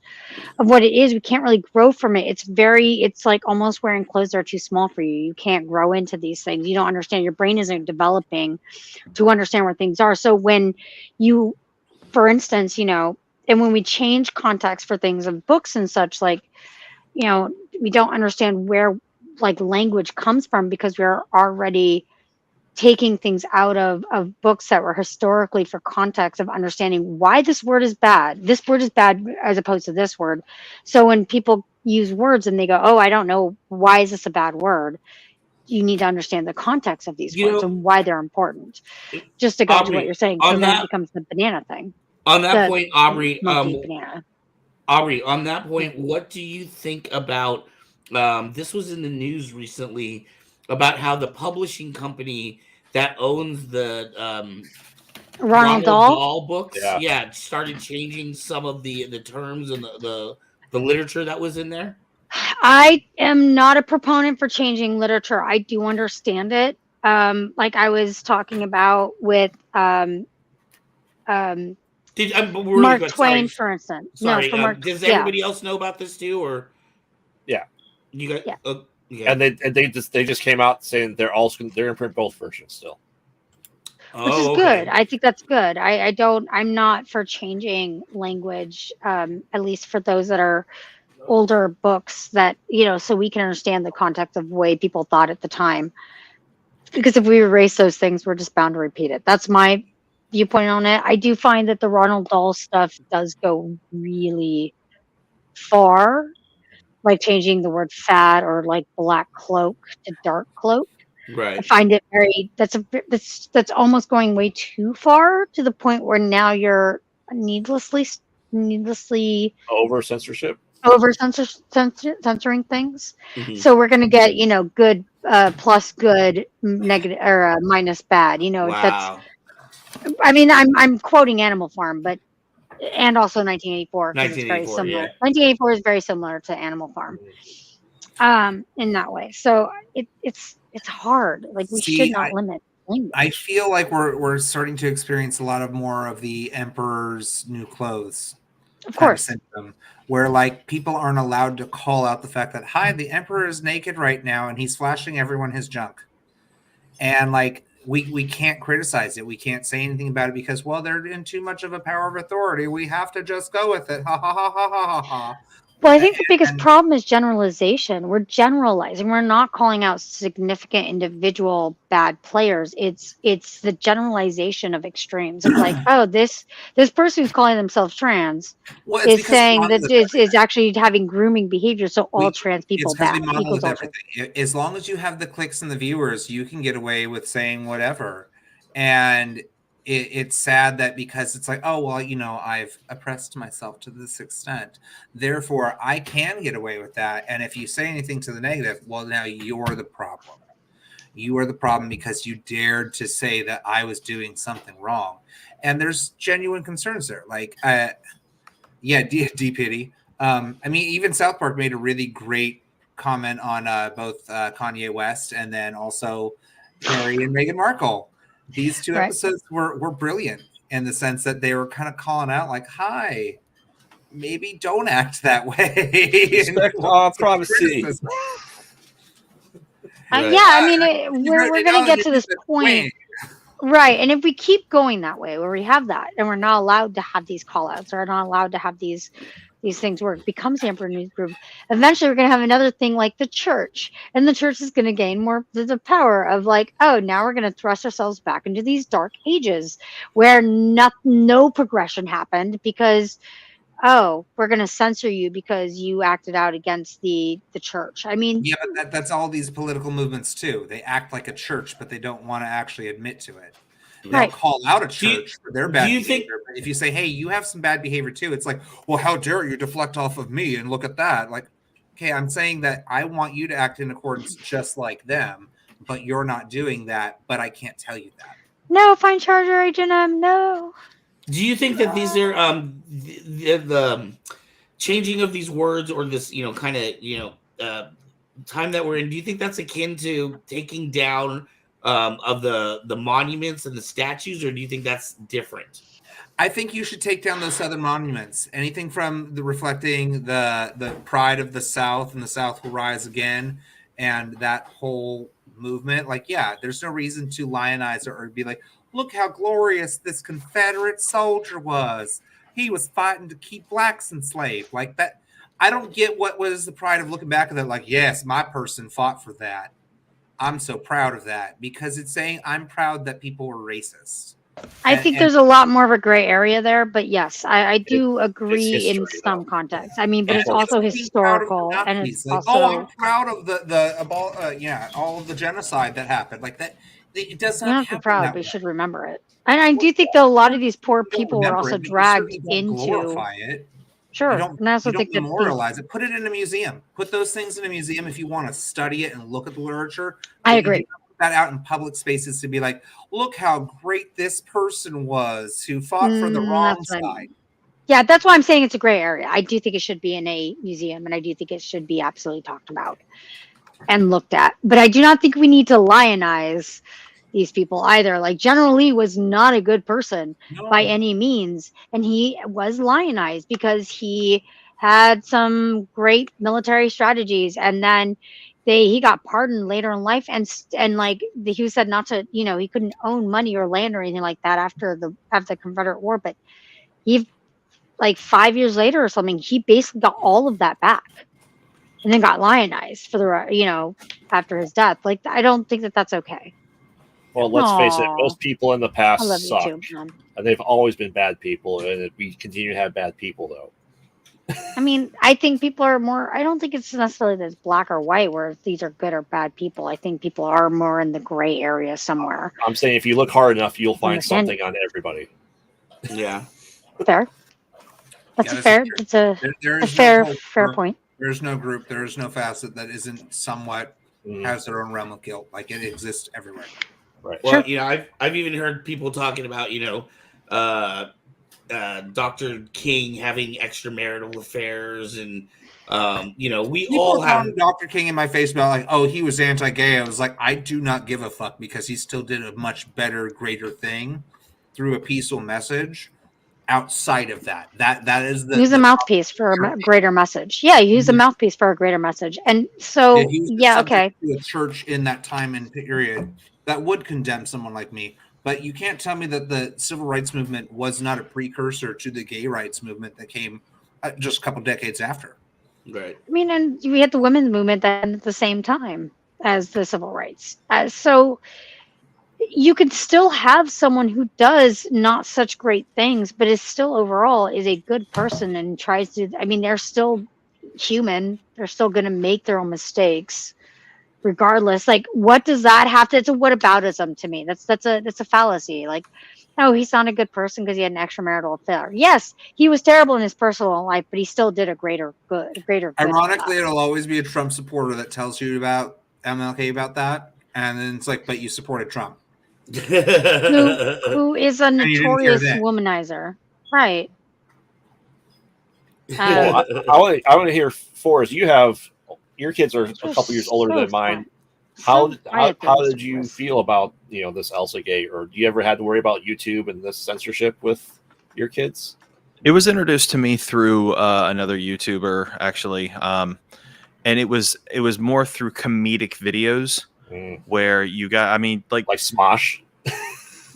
G: of what it is, we can't really grow from it. It's like almost wearing clothes that are too small for you. You can't grow into these things. You don't understand. Your brain isn't developing to understand where things are. So when you, for instance, and when we change context for things of books and such, like, we don't understand where like language comes from, because we're already taking things out of books that were historically for context of understanding why this word is bad. This word is bad as opposed to this word. So when people use words and they go, oh, I don't know, why is this a bad word? You need to understand the context of these words and why they're important. Just to go to what you're saying. So then it becomes the banana thing.
C: On that point, Aubrey,
G: banana.
C: Aubrey, on that point, what do you think about this was in the news recently about how the publishing company that owns the
G: Ronald
C: Dahl books,
F: Yeah.
C: started changing some of the terms and the literature that was in there?
G: I am not a proponent for changing literature. I do understand it. Like I was talking about with Mark Twain, for instance.
C: Sorry,
G: No, for Mark.
C: Does everybody else know about this too, or?
F: Yeah,
C: you got.
G: Yeah.
C: Okay.
F: And they just came out saying they're gonna print both versions still.
G: Which is good. I think that's good. I'm not for changing language, at least for those that are older books, that, so we can understand the context of the way people thought at the time. Because if we erase those things, we're just bound to repeat it. That's my viewpoint on it. I do find that the Ronald Dahl stuff does go really far, like changing the word fat or like black cloak to dark cloak.
C: Right.
G: I find it that's almost going way too far, to the point where now you're needlessly
F: over censorship,
G: censoring things. Mm-hmm. So we're going to get, good plus good, negative or minus bad.
C: Wow.
G: I'm quoting Animal Farm, but and also 1984, because it's very similar. Yeah. 1984 is very similar to Animal Farm, in that way. So it's hard. Like we should not limit language.
D: I feel like we're starting to experience a lot of more of the Emperor's New Clothes.
G: Of course.
D: Syndrome, where like people aren't allowed to call out the fact that, hi, the Emperor is naked right now and he's flashing everyone his junk. And like we can't criticize it. We can't say anything about it because, well, they're in too much of a power of authority. We have to just go with it. Ha ha ha ha ha ha.
G: Well, I think the biggest problem is generalization. We're generalizing. We're not calling out significant individual bad players. It's the generalization of extremes. Of like, oh, this person who's calling themselves trans is saying that is actually having grooming behavior. So all trans people bad.
D: Equals everything. As long as you have the clicks and the viewers, you can get away with saying whatever. And it's sad that because it's like, oh, well, I've oppressed myself to this extent, therefore I can get away with that. And if you say anything to the negative, well, now you're the problem. You are the problem because you dared to say that I was doing something wrong. And there's genuine concerns there. Like, D-Pity. Even South Park made a really great comment on both Kanye West and then also Harry and Meghan Markle. These two episodes were brilliant in the sense that they were kind of calling out like, hi, maybe don't act that way.
F: Respect privacy.
G: We're going to get to this point. Right. And if we keep going that way, where we have that, and we're not allowed to have these call outs, or not allowed to have these things where it becomes the Emperor News Group, eventually we're going to have another thing like the church. And the church is going to gain more the power of like, oh, now we're going to thrust ourselves back into these dark ages where no progression happened because, oh, we're going to censor you because you acted out against the church.
D: Yeah, but that's all these political movements too. They act like a church, but they don't want to actually admit to it. They'll call out a church for their bad behavior. But if you say, hey, you have some bad behavior too, it's like, well, how dare you deflect off of me and look at that? Like, okay, I'm saying that I want you to act in accordance just like them, but you're not doing that, but I can't tell you that.
G: No, fine Charger Agent no.
C: Do you think that these are the changing of these words or this, time that we're in, do you think that's akin to taking down of the monuments and the statues, or do you think that's different?
D: I think you should take down those southern monuments. Anything from the reflecting the pride of the South and the South will rise again, and that whole movement. Like, yeah, there's no reason to lionize or be like, look how glorious this Confederate soldier was. He was fighting to keep blacks enslaved. Like that. I don't get what was the pride of looking back at that. Like, yes, my person fought for that. I'm so proud of that, because it's saying I'm proud that people were racist.
G: I think there's a lot more of a gray area there, but yes, I do agree
F: history,
G: in some context. I mean, but
D: And
G: it's also
D: being proud of the
G: historical, and
D: Nazis.
G: it's
D: Like,
G: also
D: I'm proud of all of the genocide that happened. Like that, it does
G: you
D: not
G: don't have to be
D: happen
G: proud,
D: that
G: but you
D: way.
G: should remember it. And I do think that a lot of these poor
D: You don't
G: people were
D: remember
G: also
D: it, but you
G: dragged
D: certainly don't
G: into.
D: glorify it.
G: Sure, and I also
D: You don't
G: think that
D: memorialize it. Put it in a museum. Put those things in a museum if you want to study it and look at the literature.
G: I
D: But you
G: agree.
D: do not put that out in public spaces to be like, look how great this person was who fought for the wrong
G: That's what I
D: side.
G: mean. Yeah, that's why I'm saying it's a gray area. I do think it should be in a museum, and I do think it should be absolutely talked about and looked at. But I do not think we need to lionize these people either. Like, General Lee was not a good person by any means, and he was lionized because he had some great military strategies, and then he got pardoned later in life, and like he was said not to, he couldn't own money or land or anything like that after the Confederate War, but he, like 5 years later or something, he basically got all of that back, and then got lionized for after his death. Like, I don't think that that's okay.
F: Well, let's face it,
G: Aw.
F: most people in the
G: I
F: past
G: love you
F: suck.
G: too, man.
F: And they've always been bad people, and we continue to have bad people, though.
G: I mean, I think people are more. I don't think it's necessarily this black or white where these are good or bad people. I think people are more in the gray area somewhere.
F: I'm saying if you look hard enough, you'll find
G: Understand.
F: something on everybody.
C: Yeah.
G: Fair. That's
D: Yeah,
G: a fair. It's a fair point.
D: There's no group, there is no facet that isn't somewhat has their own realm of guilt. Like, it exists everywhere.
F: Right.
C: Well, I've even heard people talking about, Dr. King having extramarital affairs, and we
D: People
C: all
D: were
C: have
D: calling Dr. King in my face about like, oh, he was anti-gay. I was like, I do not give a fuck, because he still did a much better, greater thing through a peaceful message. Outside of that is
G: Use a mouthpiece for a greater message. Yeah, use a mouthpiece for a greater message. And so, okay.
D: To a church in that time and period that would condemn someone like me. But you can't tell me that the civil rights movement was not a precursor to the gay rights movement that came just a couple decades after.
C: Right.
G: I mean, and we had the women's movement then at the same time as the civil rights. So you could still have someone who does not such great things, but is still overall is a good person and tries to. I mean, they're still human. They're still going to make their own mistakes, regardless. Like, what does that have to? It's a whataboutism to me. That's a fallacy. Like, no, he's not a good person because he had an extramarital affair. Yes, he was terrible in his personal life, but he still did a greater good.
D: Ironically, it'll always be a Trump supporter that tells you about MLK about that, and then it's like, but you supported Trump.
G: who is a notorious womanizer, right?
F: Well, I want to hear, Forrest. Your kids are a couple years older than mine. How did you feel about this Elsa gate, or do you ever had to worry about YouTube and this censorship with your kids?
E: It was introduced to me through another YouTuber, actually, and it was more through comedic videos where you got, like
F: Smosh.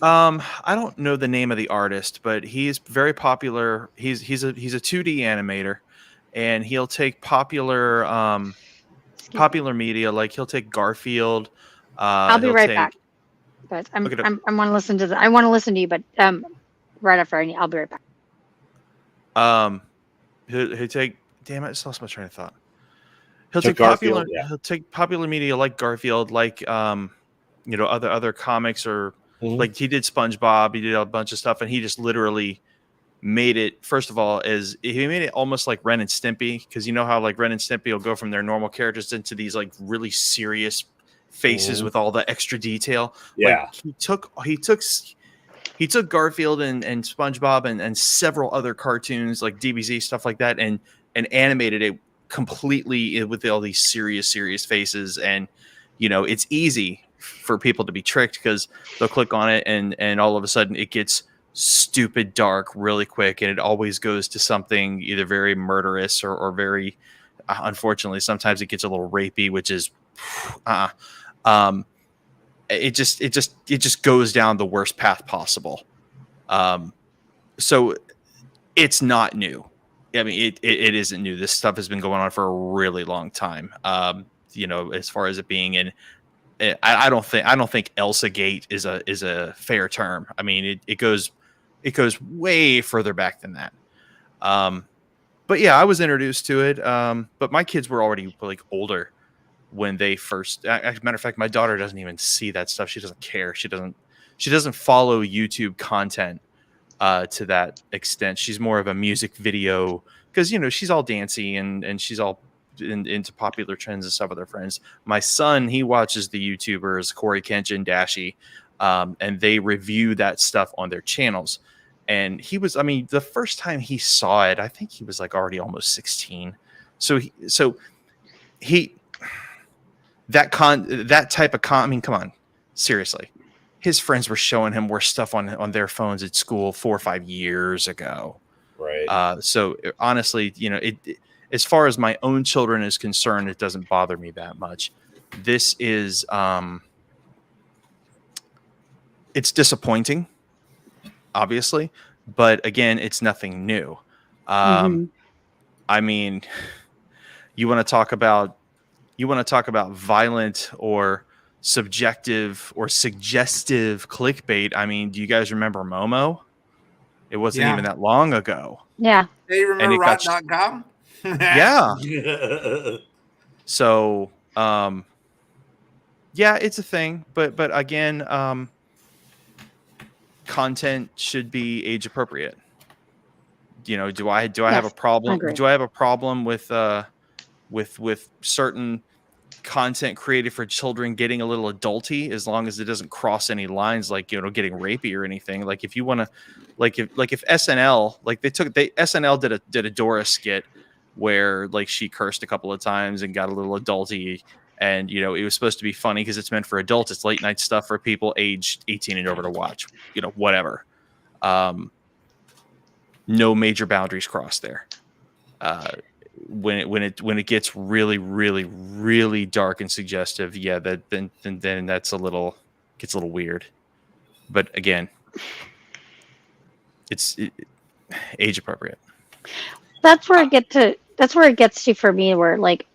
E: I don't know the name of the artist, but he's very popular. He's a 2D animator, and he'll take popular media, like he'll take Garfield.
G: I'll be right back. But I want to listen to I want to listen to you, but right after I'll be right back.
E: He'll take. Damn it! I just lost my train of thought. He'll take Garfield, He'll take popular media like Garfield, like other comics, or like he did SpongeBob. He did a bunch of stuff, and he just literally made it. First of all, he made it almost like Ren and Stimpy, because you know how like Ren and Stimpy will go from their normal characters into these like really serious faces with all the extra detail.
F: Yeah,
E: like, he took Garfield and SpongeBob and several other cartoons like DBZ, stuff like that, and animated it completely with all these serious faces. And it's easy for people to be tricked, because they'll click on it and all of a sudden it gets stupid dark really quick, and it always goes to something either very murderous or very, unfortunately, sometimes it gets a little rapey, which is, it just goes down the worst path possible. So it's not new. I mean, it isn't new. This stuff has been going on for a really long time. As far as it being in, I don't think Elsa Gate is a fair term. I mean, it goes way further back than that. But yeah, I was introduced to it. But my kids were already like older when they first. As a matter of fact, my daughter doesn't even see that stuff. She doesn't care. She doesn't follow YouTube content to that extent. She's more of a music video, because she's all dancey and she's all into popular trends and stuff with her friends. My son, he watches the YouTubers Corey Kenshin, Dashi, and they review that stuff on their channels. And he was, I mean, the first time he saw it, I think he was like already almost 16. So that type of I mean, come on, seriously. His friends were showing him worse stuff on their phones at school 4 or 5 years ago.
F: Right.
E: So honestly, as far as my own children is concerned, it doesn't bother me that much. This is, it's disappointing, obviously, but again, it's nothing new. I mean, you want to talk about violent or subjective or suggestive clickbait. I mean, do you guys remember Momo? It wasn't even that long ago.
G: Yeah.
D: Hey, remember Rot.com?
E: Yeah. So, yeah, it's a thing, but again, content should be age appropriate. Do I have a problem? Do I have a problem with certain content created for children getting a little adulty, as long as it doesn't cross any lines, like getting rapey or anything? Like if you want to, like if SNL, like SNL did a Dora skit where like she cursed a couple of times and got a little adulty, and it was supposed to be funny because it's meant for adults. It's late night stuff for people aged 18 and over to watch. Whatever. No major boundaries crossed there. When it gets really, really, really dark and suggestive, yeah, then that's gets a little weird. But again, it's age appropriate.
G: That's where it gets to for me, where like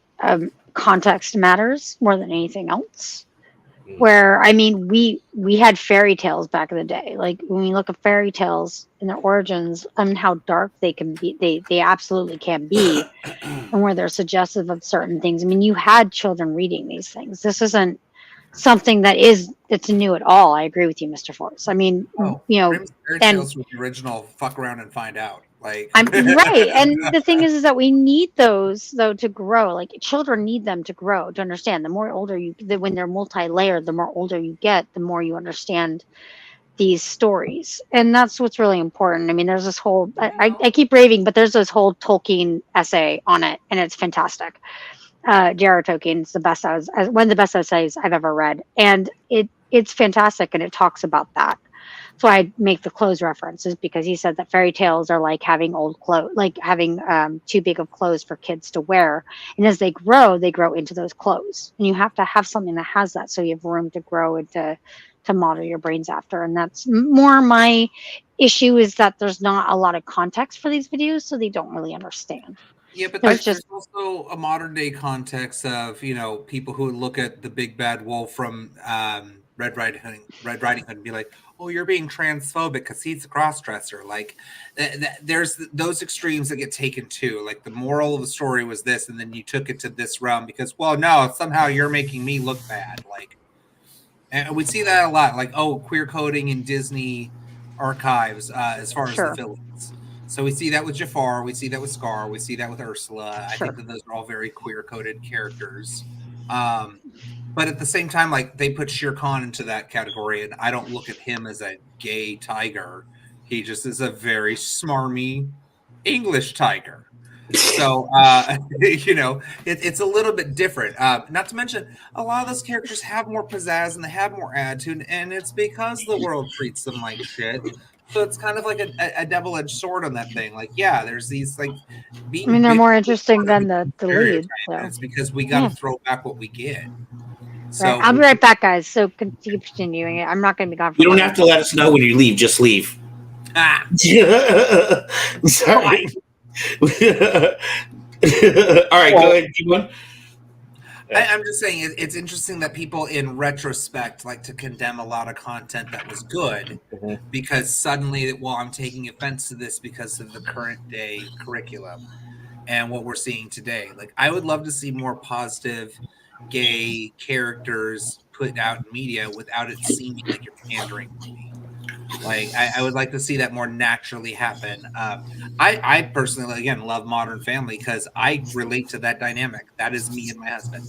G: context matters more than anything else. Where, I mean, we had fairy tales back in the day. Like when we look at fairy tales and their origins and how dark they can be, they absolutely can be, and where they're suggestive of certain things. I mean, you had children reading these things. This isn't something it's new at all. I agree with you, Mr. Force. I mean,
D: fairy tales was the original fuck around and find out. Like
G: I'm right. And the thing is that we need those though to grow. Like children need them to grow, to understand. The more older when they're multi-layered, the more older you get, the more you understand these stories. And that's what's really important. I mean, there's this whole, I keep raving, but there's this whole Tolkien essay on it, and it's fantastic. J.R.R. Tolkien's one of the best essays I've ever read. And it's fantastic, and it talks about that. So I make the clothes references, because he said that fairy tales are like having old clothes, like having too big of clothes for kids to wear. And as they grow into those clothes. And you have to have something that has that, so you have room to grow and to model your brains after. And that's more my issue, is that there's not a lot of context for these videos, so they don't really understand.
D: Yeah, but there's also a modern day context of, people who look at the big bad wolf from Red Riding Hood and be like, oh, you're being transphobic because he's a cross-dresser. Like, there's those extremes that get taken too. Like, the moral of the story was this, and then you took it to this realm because, well, no, somehow you're making me look bad. Like, and we see that a lot. Like, oh, queer coding in Disney archives as far as the villains. So we see that with Jafar. We see that with Scar. We see that with Ursula. I think that those are all very queer-coded characters. But at the same time, like, they put Shere Khan into that category, and I don't look at him as a gay tiger. He just is a very smarmy English tiger. So, it's a little bit different. Not to mention, a lot of those characters have more pizzazz and they have more attitude, and it's because the world treats them like shit. So it's kind of like a double-edged sword on that thing. Like, yeah, there's these like being.
G: they're more interesting than the lead. So.
D: It's because we got to throw back what we get. So
G: right. I'll be right back, guys. So keep continuing it. I'm not going to be gone.
C: You don't have to let us know when you leave. Just leave. Sorry. All right, go ahead, keep going.
D: I'm just saying it's interesting that people in retrospect like to condemn a lot of content that was good because suddenly, well, I'm taking offense to this because of the current day curriculum and what we're seeing today. Like, I would love to see more positive gay characters put out in media without it seeming like you're pandering to me. Like, I would like to see that more naturally happen. I personally, again, love Modern Family because I relate to that dynamic. That is me and my husband.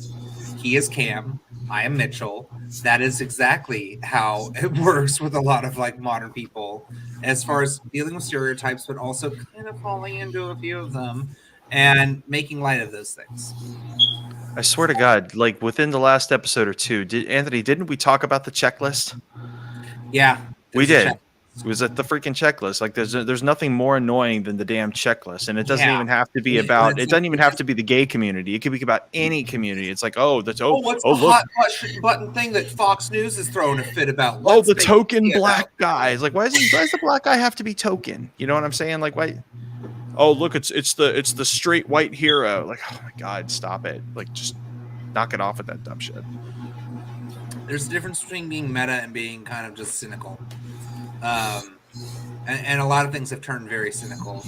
D: He is Cam. I am Mitchell. That is exactly how it works with a lot of like modern people as far as dealing with stereotypes, but also kind of falling into a few of them and making light of those things.
E: I swear to God, like within the last episode or two, didn't we talk about the checklist?
D: Yeah.
E: We did. It was at the freaking checklist. Like there's nothing more annoying than the damn checklist, and it doesn't even have to be about. It doesn't even have to be the gay community. It could be about any community. It's like, what's the hot
D: button thing that Fox News is throwing a fit about?
E: The token black guys. Like, why does the black guy have to be token? You know what I'm saying? Like, why? Oh, look, it's the straight white hero. Like, oh my God, stop it! Like, just knock it off with that dumb shit.
D: There's a difference between being meta and being kind of just cynical. And a lot of things have turned very cynical,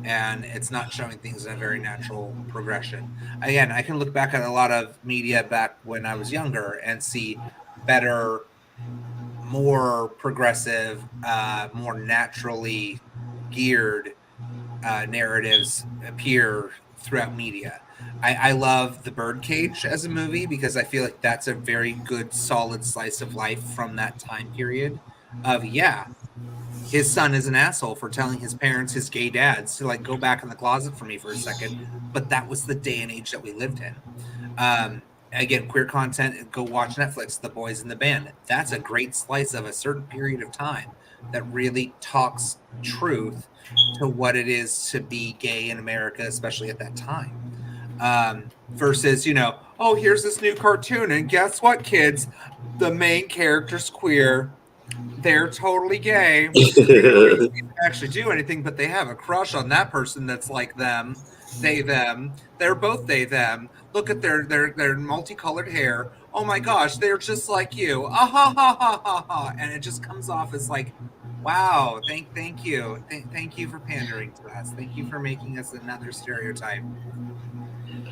D: and it's not showing things in a very natural progression. Again, I can look back at a lot of media back when I was younger and see better, more progressive, more naturally geared narratives appear throughout media. I love The Birdcage as a movie because I feel like that's a very good, solid slice of life from that time period of, his son is an asshole for telling his parents, his gay dads, to like go back in the closet for me for a second. But that was the day and age that we lived in. Again, queer content, go watch Netflix, The Boys in the Band. That's a great slice of a certain period of time that really talks truth to what it is to be gay in America, especially at that time. Versus, here's this new cartoon, and guess what, kids? The main character's queer. They're totally gay. They don't actually do anything, but they have a crush on that person that's like them. They, them. They're both they, them. Look at their multicolored hair. Oh my gosh, they're just like you. Ah ha ha ha ha ha. And it just comes off as like, wow, thank you. Thank you for pandering to us. Thank you for making us another stereotype.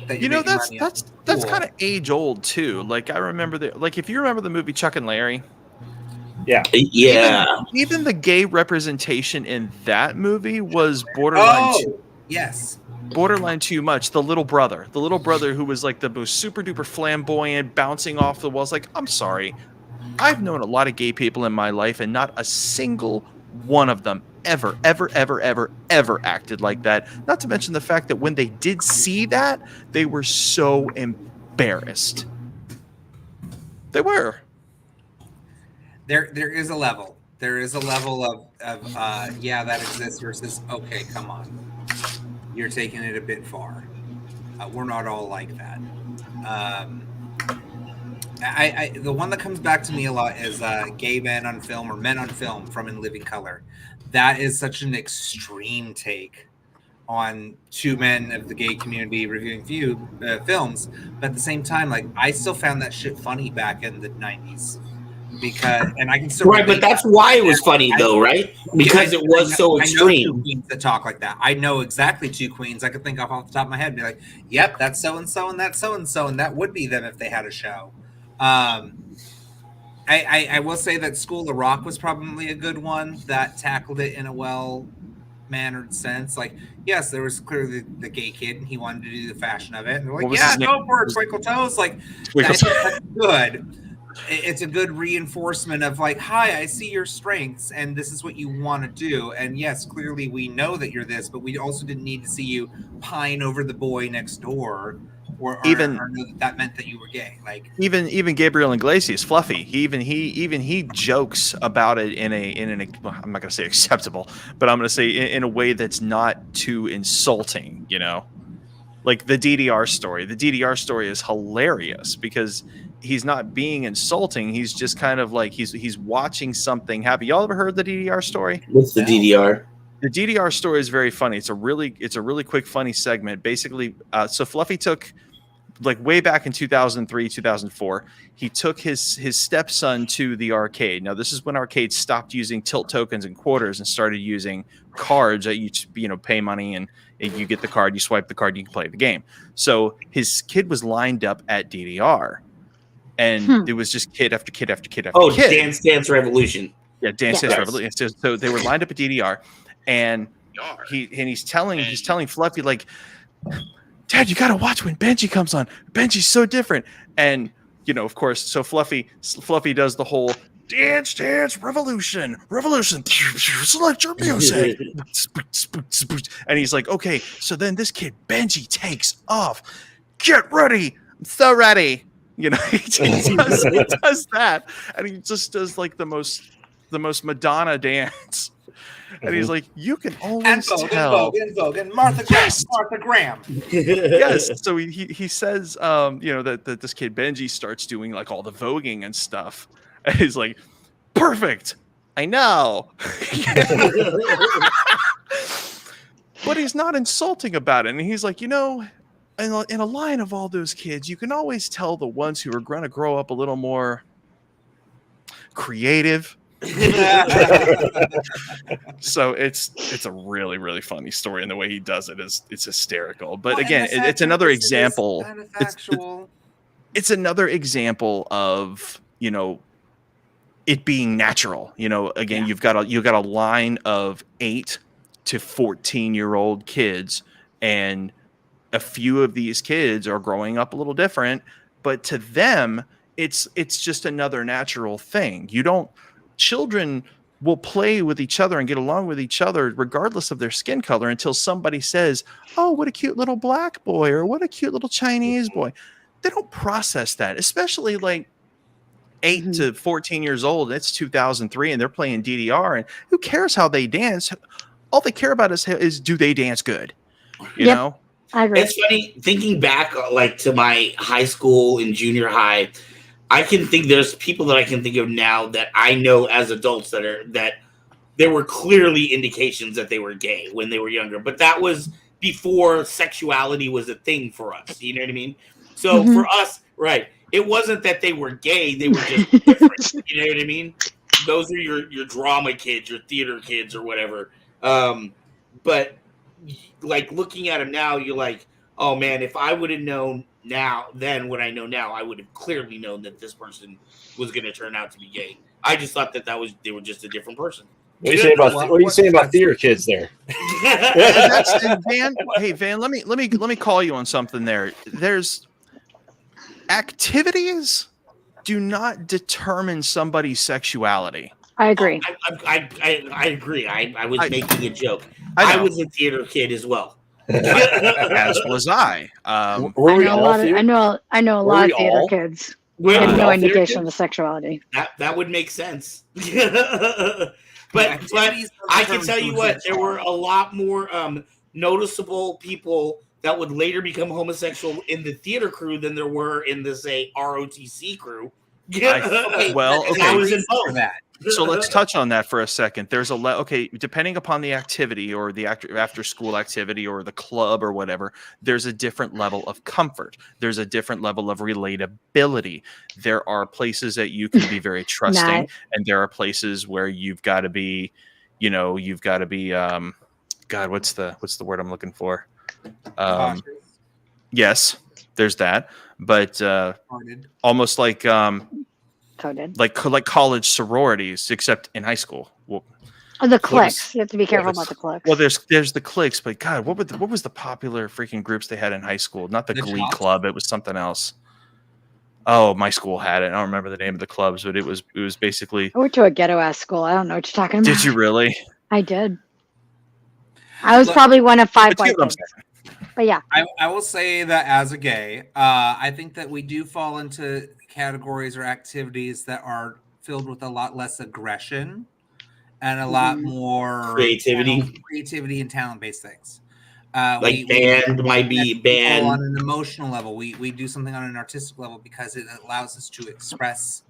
E: That's kind of age old too. Like I remember if you remember the movie Chuck and Larry.
F: Yeah.
E: Even the gay representation in that movie was borderline. Borderline too much. The little brother who was like the most super duper flamboyant, bouncing off the walls. Like, I'm sorry, I've known a lot of gay people in my life, and not a single one of them ever acted like that. Not to mention the fact that when they did see that, they were so embarrassed. They were.
D: There is a level. There is a level of that exists versus, okay, come on. You're taking it a bit far. We're not all like that. The one that comes back to me a lot is gay men on film or men on film from In Living Color. That is such an extreme take on two men of the gay community reviewing films. But at the same time, like, I still found that shit funny back in the 90s. And I can still
C: but that's why it was funny though, right? Because it was so extreme.
D: I know two queens that talk like that. I know exactly two queens. I could think off the top of my head and be like, "Yep, that's so and so, and that's so and so, and that would be them if they had a show." I will say that School of Rock was probably a good one that tackled it in a well-mannered sense. Like, yes, there was clearly the gay kid, and he wanted to do the fashion of it. And they're like, "Yeah, go for it, Twinkle Toes." Like, that's good. it's a good reinforcement of like, hi, I see your strengths and this is what you want to do. And yes, clearly we know that you're this, but we also didn't need to see you pine over the boy next door or know that meant that you were gay. Like
E: even Gabriel Iglesias, Fluffy, he jokes about it in well, I'm not going to say acceptable, but I'm going to say in a way that's not too insulting, you know. Like the DDR story. The DDR story is hilarious because he's not being insulting. He's just kind of like he's watching something happen. Y'all ever heard the DDR story?
H: What's the DDR?
E: The DDR story is very funny. It's a really quick, funny segment. Basically, so Fluffy took, like way back in 2003, 2004, he took his stepson to the arcade. Now, this is when arcades stopped using tilt tokens and quarters and started using cards that you pay money and you get the card, you swipe the card, you can play the game. So his kid was lined up at DDR, and it was just kid after kid after kid after kid.
C: Oh, Dance Dance Revolution.
E: Yeah, Dance Dance Revolution. So they were lined up at DDR, and he's telling Fluffy, like, Dad, you gotta watch when Benji comes on. Benji's so different. And of course, so Fluffy does the whole Dance Dance Revolution, select your music. And he's like, okay, so then this kid Benji takes off. Get ready. I'm so ready. He does that. And he just does like the most Madonna dance. And he's like, you can always tell.
D: And Martha Graham.
E: Yes. So he says, that this kid Benji starts doing like all the voguing and stuff. And he's like, perfect. I know. But he's not insulting about it. And he's like, in a line of all those kids, you can always tell the ones who are going to grow up a little more creative. So it's a really, really funny story, and the way he does it it's hysterical. But again, it's another example. It's another example of it being natural. Again, you've got a line of 8 to 14-year-old kids, and a few of these kids are growing up a little different, but to them, it's just another natural thing. Children will play with each other and get along with each other regardless of their skin color until somebody says, oh, what a cute little black boy, or what a cute little Chinese boy. They don't process that, especially like 8 to 14 years old. It's 2003 and they're playing DDR, and who cares how they dance? All they care about is do they dance good? You know?
G: I agree.
C: It's funny thinking back like to my high school and junior high. There's people that I can think of now that I know as adults that there were clearly indications that they were gay when they were younger, but that was before sexuality was a thing for us. You know what I mean? So for us, right, it wasn't that they were gay; they were just different. You know what I mean? Those are your drama kids, your theater kids, or whatever. But like looking at them now, you're like, oh man, if I would have known then what I know now, I would have clearly known that this person was going to turn out to be gay. I just thought that they were just a different person.
F: What are you saying about theater kids there?
E: Van, let me call you on something there. There's activities do not determine somebody's sexuality.
G: I agree.
C: I agree. I was making a joke. I was a theater kid as well.
E: As was I.
G: I know a lot of theater kids with no indication of sexuality.
C: That would make sense. but I can tell you what, there were a lot more noticeable people that would later become homosexual in the theater crew than there were in the, say, ROTC crew.
E: I was in both.
D: That.
E: So let's touch on that for a second. There's depending upon the activity or the after school activity or the club or whatever, there's a different level of comfort. There's a different level of relatability. There are places that you can be very trusting, and there are places where you've got to be, God, what's the word I'm looking for? Yes, there's that, but almost like
G: coded.
E: Like college sororities, except in high school. Well,
G: the cliques. You have to be careful about the cliques.
E: Well, there's the cliques, but God, what was the popular freaking groups they had in high school? Not the Glee Club. It was something else. Oh, my school had it. I don't remember the name of the clubs, but it was basically.
G: I went to a ghetto ass school. I don't know what you're talking about.
E: Did you really?
G: I did. I was probably one of 5 white kids. But yeah,
D: I will say that as a gay, I think that we do fall into categories or activities that are filled with a lot less aggression and a lot more creativity and talent-based things.
C: Like band might be band
D: on an emotional level. We do something on an artistic level because it allows us to express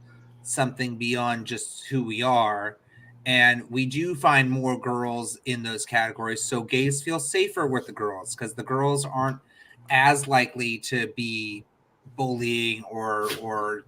D: something beyond just who we are. And we do find more girls in those categories. So gays feel safer with the girls because the girls aren't as likely to be bullying or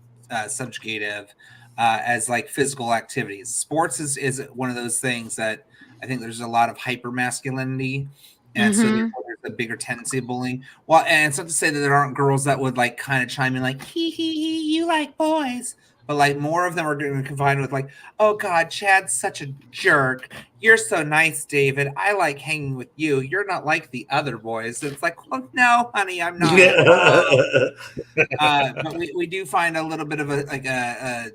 D: subjugative as like physical activities. Sports is one of those things that I think there's a lot of hyper masculinity. And so therefore there's a bigger tendency of bullying. Well, and it's not to say that there aren't girls that would like kind of chime in like, hee, you like boys. But like more of them are going to confine with like, oh God, Chad's such a jerk. You're so nice, David. I like hanging with you. You're not like the other boys. It's like, well, no, honey, I'm not. But we do find a little bit of a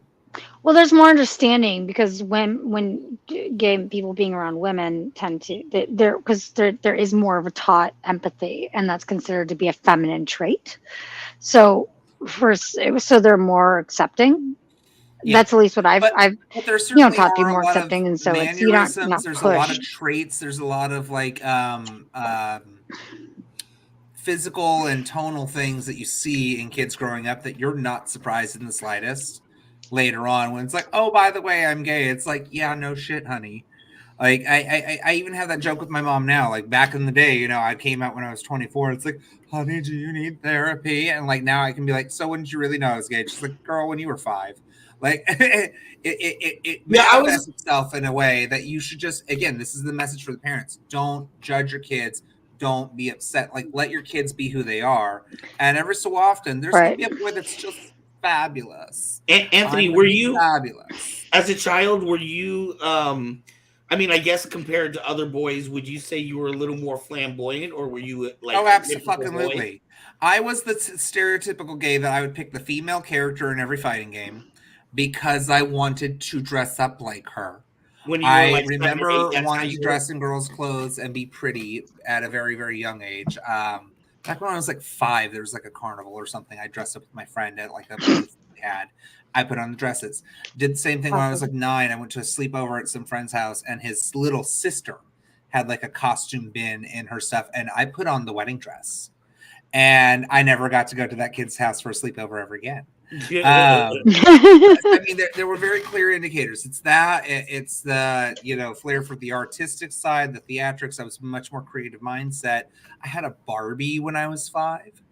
G: well, there's more understanding because when gay people being around women tend to because there is more of a taught empathy, and that's considered to be a feminine trait. So so they're more accepting. Yeah. That's at least what I've
D: but there certainly
G: taught to be more accepting, and so it's you don't not
D: there's
G: pushed.
D: A lot of traits. There's a lot of like physical and tonal things that you see in kids growing up that you're not surprised in the slightest. Later on, when it's like, oh, by the way, I'm gay. It's like, yeah, no shit, honey. Like I even have that joke with my mom now. Like back in the day, I came out when I was 24. It's like, honey, do you need therapy? And like now I can be like, so when did you really know I was gay? She's like, girl, when you were 5. Like it manifests itself in a way that you should just, again, this is the message for the parents. Don't judge your kids. Don't be upset. Like let your kids be who they are. And every so often, there's gonna be a boy that's just fabulous.
C: Anthony, were you
D: fabulous
C: as a child? Were you I mean, I guess compared to other boys, would you say you were a little more flamboyant, or were you like?
D: Oh, absolutely. I was the stereotypical gay that I would pick the female character in every fighting game because I wanted to dress up like her. When you were like remember wanting to dress in girls' clothes and be pretty at a very, very young age. Back when I was like 5, there was like a carnival or something. I dressed up with my friend at like a booth we had. I put on the dresses. Did the same thing when I was like 9. I went to a sleepover at some friend's house, and his little sister had like a costume bin in her stuff, and I put on the wedding dress. And I never got to go to that kid's house for a sleepover ever again. I mean, there were very clear indicators. It's that, it's the, flair for the artistic side, the theatrics. I was much more creative mindset. I had a Barbie when I was 5.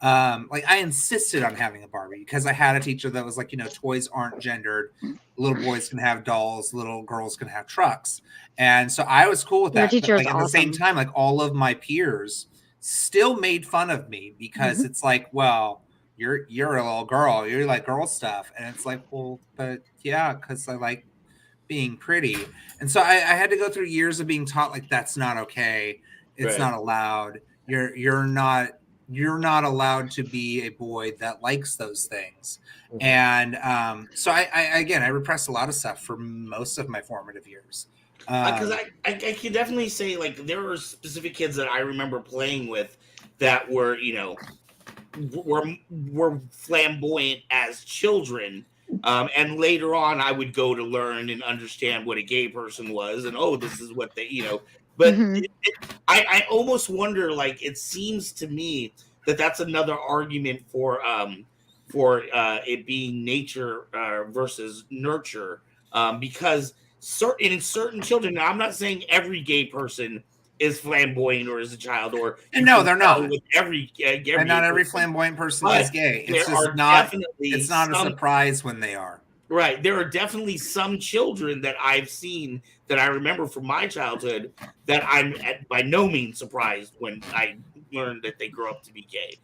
D: Like I insisted on having a Barbie because I had a teacher that was like, toys aren't gendered. Little boys can have dolls, little girls can have trucks. And so I was cool with that. But like, at the same time, like all of my peers still made fun of me because it's like, well, you're a little girl, you like girl stuff. And it's like, well, but yeah, because I like being pretty. And so I had to go through years of being taught like that's not okay. It's not allowed. You're not allowed to be a boy that likes those things. And so I repressed a lot of stuff for most of my formative years.
C: Because I can definitely say like there were specific kids that I remember playing with that were were flamboyant as children, and later on I would go to learn and understand what a gay person was, and this is what they but I almost wonder, like it seems to me that that's another argument for it being nature versus nurture, because in certain children, now I'm not saying every gay person is flamboyant or is a child, or
D: no, they're not.
C: With every
D: and not every flamboyant person is gay. It's just not. It's not a surprise when they are.
C: Right. There are definitely some children that I've seen that I remember from my childhood that I'm by no means surprised when I learned that they grew up to be gay,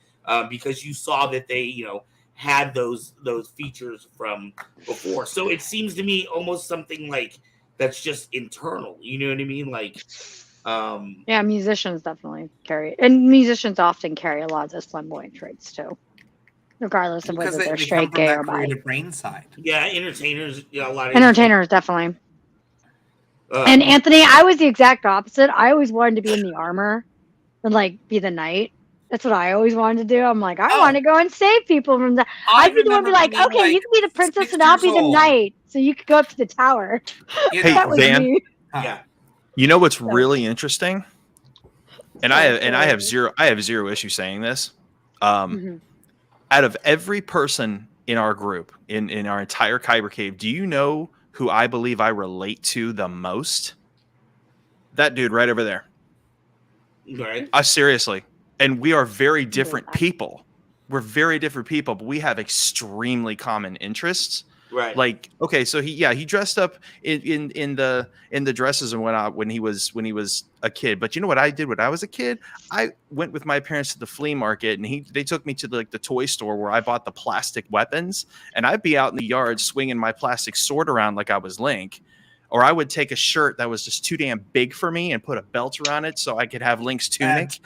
C: because you saw that they had those features from before. So it seems to me almost something like that's just internal. You know what I mean? Like.
G: Yeah, musicians definitely carry, and musicians often carry a lot of those flamboyant traits too. regardless of
D: Because
G: whether they're
D: they come
G: straight,
D: from
G: gay,
D: that
G: or bi.
D: creative brain side.
C: Yeah, entertainers. Yeah, a lot of
G: Entertainers, definitely. And Anthony, I was the exact opposite. I always wanted to be in the armor and like be the knight. That's what I always wanted to do. I'm like, I want to go and save people from the. I'd be the one to be like, okay, you can be the princess and I'll be the knight, so you could go up to the tower.
E: Hey,
G: that was
E: Van.
G: me.
C: Yeah.
E: You know what's really interesting? And I have zero issue saying this. Out of every person in our group, in our entire Kyber Cave, do you know who I believe I relate to the most? That dude right over there.
C: Right.
E: Seriously. And we are very different people. We're very different people, but we have extremely common interests.
C: Right.
E: Like, okay, so he dressed up in the dresses and whatnot when he was a kid. But you know what I did when I was a kid? I went with my parents to the flea market, and they took me to the toy store where I bought the plastic weapons, and I'd be out in the yard swinging my plastic sword around like I was Link. Or I would take a shirt that was just too damn big for me and put a belt around it so I could have Link's tunic.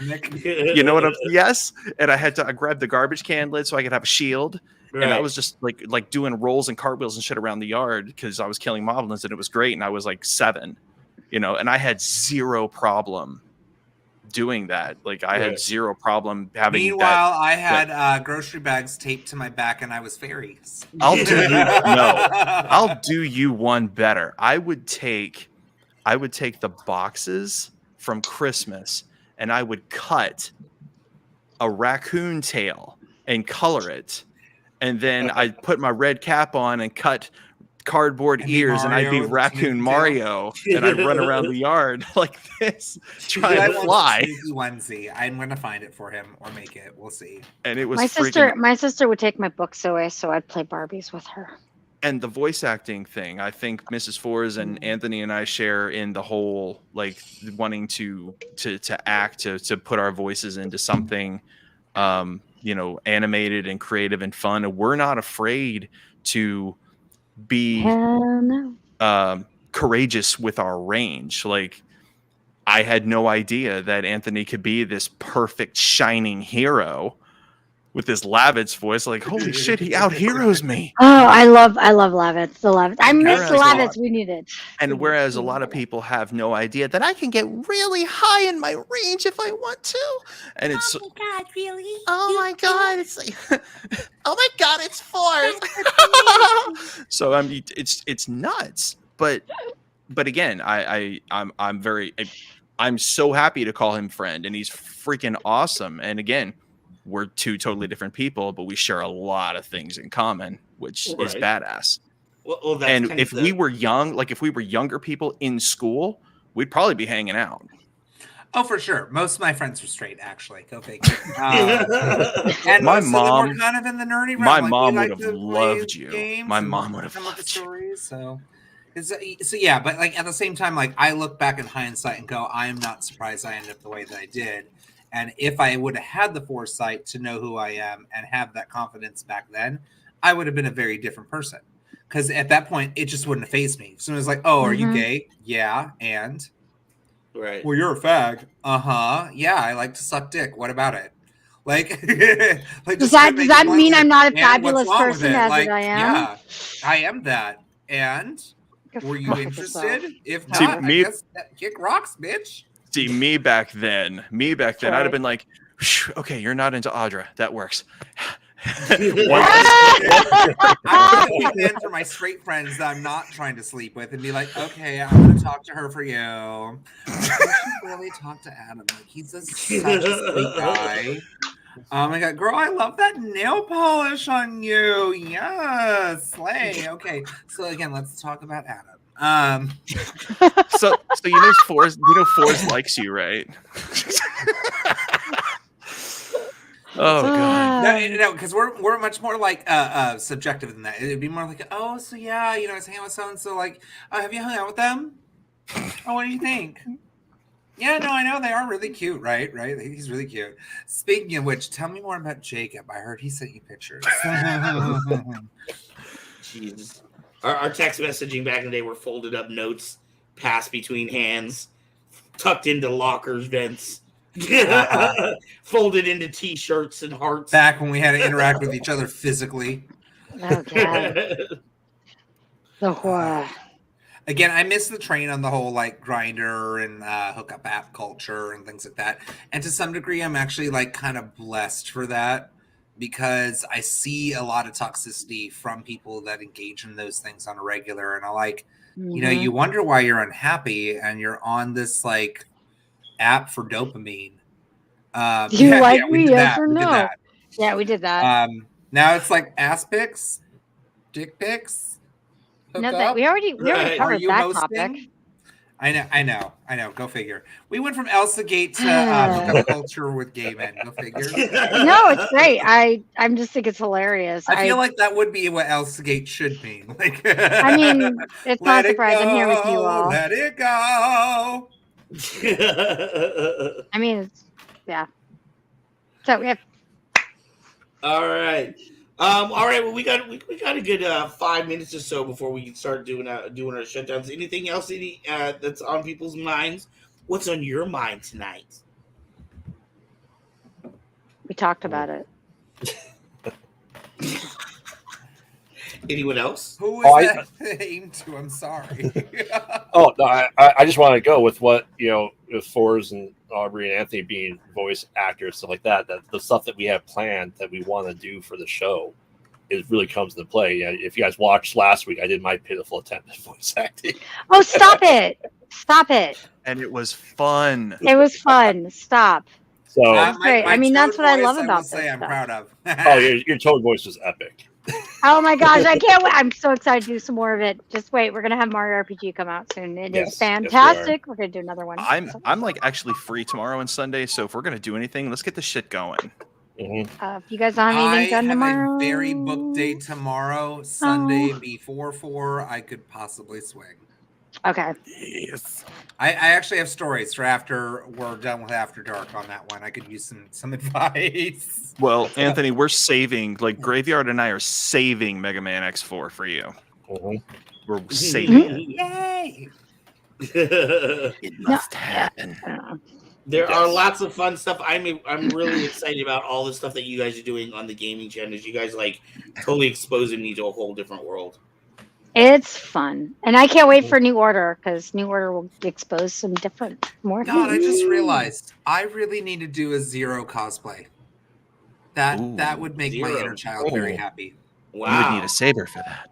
E: You know what I'm? Yes. And I grabbed the garbage can lid so I could have a shield. Right. And I was just like doing rolls and cartwheels and shit around the yard because I was killing moblins, and it was great. And I was like 7, and I had zero problem doing that. Like I had zero problem having.
D: Meanwhile, I had grocery bags taped to my back, and I was fairies.
E: I'll do you one better. I would take the boxes from Christmas, and I would cut a raccoon tail and color it, and then I'd put my red cap on and cut cardboard ears, and I'd be Raccoon Mario, and I'd run around the yard like this, trying to fly.
D: Onesie. I'm gonna find it for him or make it. We'll see.
E: And it was
G: my sister would take my books away, so I'd play Barbies with her.
E: And the voice acting thing, I think Mrs. Fors and Anthony and I share in the whole like wanting to act, to put our voices into something, animated and creative and fun. And we're not afraid to be courageous with our range. Like, I had no idea that Anthony could be this perfect shining hero with this Lavitz voice. Like, holy shit, he out heroes me.
G: Oh, I love Lavitz. The Lavitz. I miss Lavitz. We need it.
E: And whereas a lot of people have no idea that I can get really high in my range if I want to. And it's
H: oh my god, really?
E: Oh my god, it's like oh my god, it's 4. So it's nuts. But again, I'm so happy to call him friend, and he's freaking awesome. And again, we're 2 totally different people, but we share a lot of things in common, which is badass.
C: Well,
E: and if we were young, like if we were younger people in school, we'd probably be hanging out.
D: Oh, for sure. Most of my friends are straight, actually. Go figure. And
E: my mom,
D: were kind of in the nerdy realm.
E: My mom would have loved you. My mom would have loved you.
D: Stories, so yeah, but like at the same time, like I look back in hindsight and go, I am not surprised I ended up the way that I did. And if I would have had the foresight to know who I am and have that confidence back then, I would have been a very different person. Because at that point, it just wouldn't have fazed me. Someone was like, "Oh, are you gay?" Yeah, and
C: right.
D: Well, you're a fag. Yeah, I like to suck dick. What about it? Like,
G: does that mean I'm not a fabulous person as I am?
D: Yeah, I am that. And were you interested? If not, I guess kick rocks, bitch.
E: See, me back then, I'd have been like, okay, you're not into Audra. That works.
D: I would be in for my straight friends that I'm not trying to sleep with and be like, okay, I'm going to talk to her for you. I should really talk to Adam. Like, he's such a sweet guy. Oh my god, girl, I love that nail polish on you. Yes, slay. Okay, so again, let's talk about Adam.
E: So you know Forrest likes you, right? Oh god.
D: No, because we're much more like subjective than that. It'd be more like, oh, so yeah, I was hanging out with so and so. Like, have you hung out with them? Oh, what do you think? Yeah, no, I know they are really cute, right? Right? He's really cute. Speaking of which, tell me more about Jacob. I heard he sent you pictures.
C: Jesus. Our text messaging back in the day were folded up notes passed between hands, tucked into lockers, vents. Folded into T-shirts and hearts.
D: Back when we had to interact with each other physically.
G: Oh god. The horror.
D: Again, I miss the train on the whole like grinder and hookup app culture and things like that. And to some degree, I'm actually like kind of blessed for that because I see a lot of toxicity from people that engage in those things on a regular. And I like, you know, you wonder why you're unhappy and you're on this like app for dopamine.
G: Do you like
D: we
G: me?
D: did
G: Yes
D: that.
G: or
D: We did
G: no?
D: that.
G: Yeah, we did that.
D: Now it's like ass pics, dick pics.
G: No, that we already covered that topic.
D: I know. Go figure. We went from Elsa Gate to hookup culture with gay men. Go figure.
G: No, it's great. I'm just think it's hilarious.
D: I feel like that would be what Elsa Gate should mean. Like,
G: I mean, it's not surprising. I'm here with you all.
D: Let it go.
G: I mean, yeah. So we have.
C: All right. All right. Well, we got a good 5 minutes or so before we can start doing our shutdowns. Anything else that's on people's minds? What's on your mind tonight?
G: We talked about it.
C: Anyone else?
D: Who is that aimed to? I'm sorry.
F: Oh no, I just want to go with what with Forrest and Aubrey and Anthony being voice actors, stuff like that. That the stuff that we have planned that we want to do for the show, it really comes into play. If you guys watched last week, I did my pitiful attempt at voice acting.
G: Oh, stop it! Stop it!
E: And it was fun.
G: It was fun. Stop.
F: So
G: that's great. I mean, that's what I love about this.
D: I'm proud of.
F: Oh, your tone voice was epic.
G: Oh my gosh, I can't wait. I'm so excited to do some more of it. Just wait, we're gonna have Mario RPG come out soon. It is fantastic. We're gonna do another one.
E: I'm like actually free tomorrow and Sunday, so if we're gonna do anything, let's get this shit going.
G: If you guys don't have anything done tomorrow,
D: a very booked day tomorrow. Sunday before 4, I could possibly swing.
G: Okay.
E: Yes.
D: I actually have stories for after we're done with After Dark on that one. I could use some advice.
E: Well, Anthony, we're saving, like Graveyard and I are saving Mega Man X4 for you. We're saving it.
D: Yay!
E: It must happen.
C: There are lots of fun stuff. I'm really excited about all the stuff that you guys are doing on the gaming channels. You guys like totally exposing me to a whole different world.
G: It's fun, and I can't wait for New Order because New Order will expose some more.
D: God, I just realized I really need to do a Zero cosplay. That would make my inner child very happy.
C: Wow,
E: you would need a saber for that.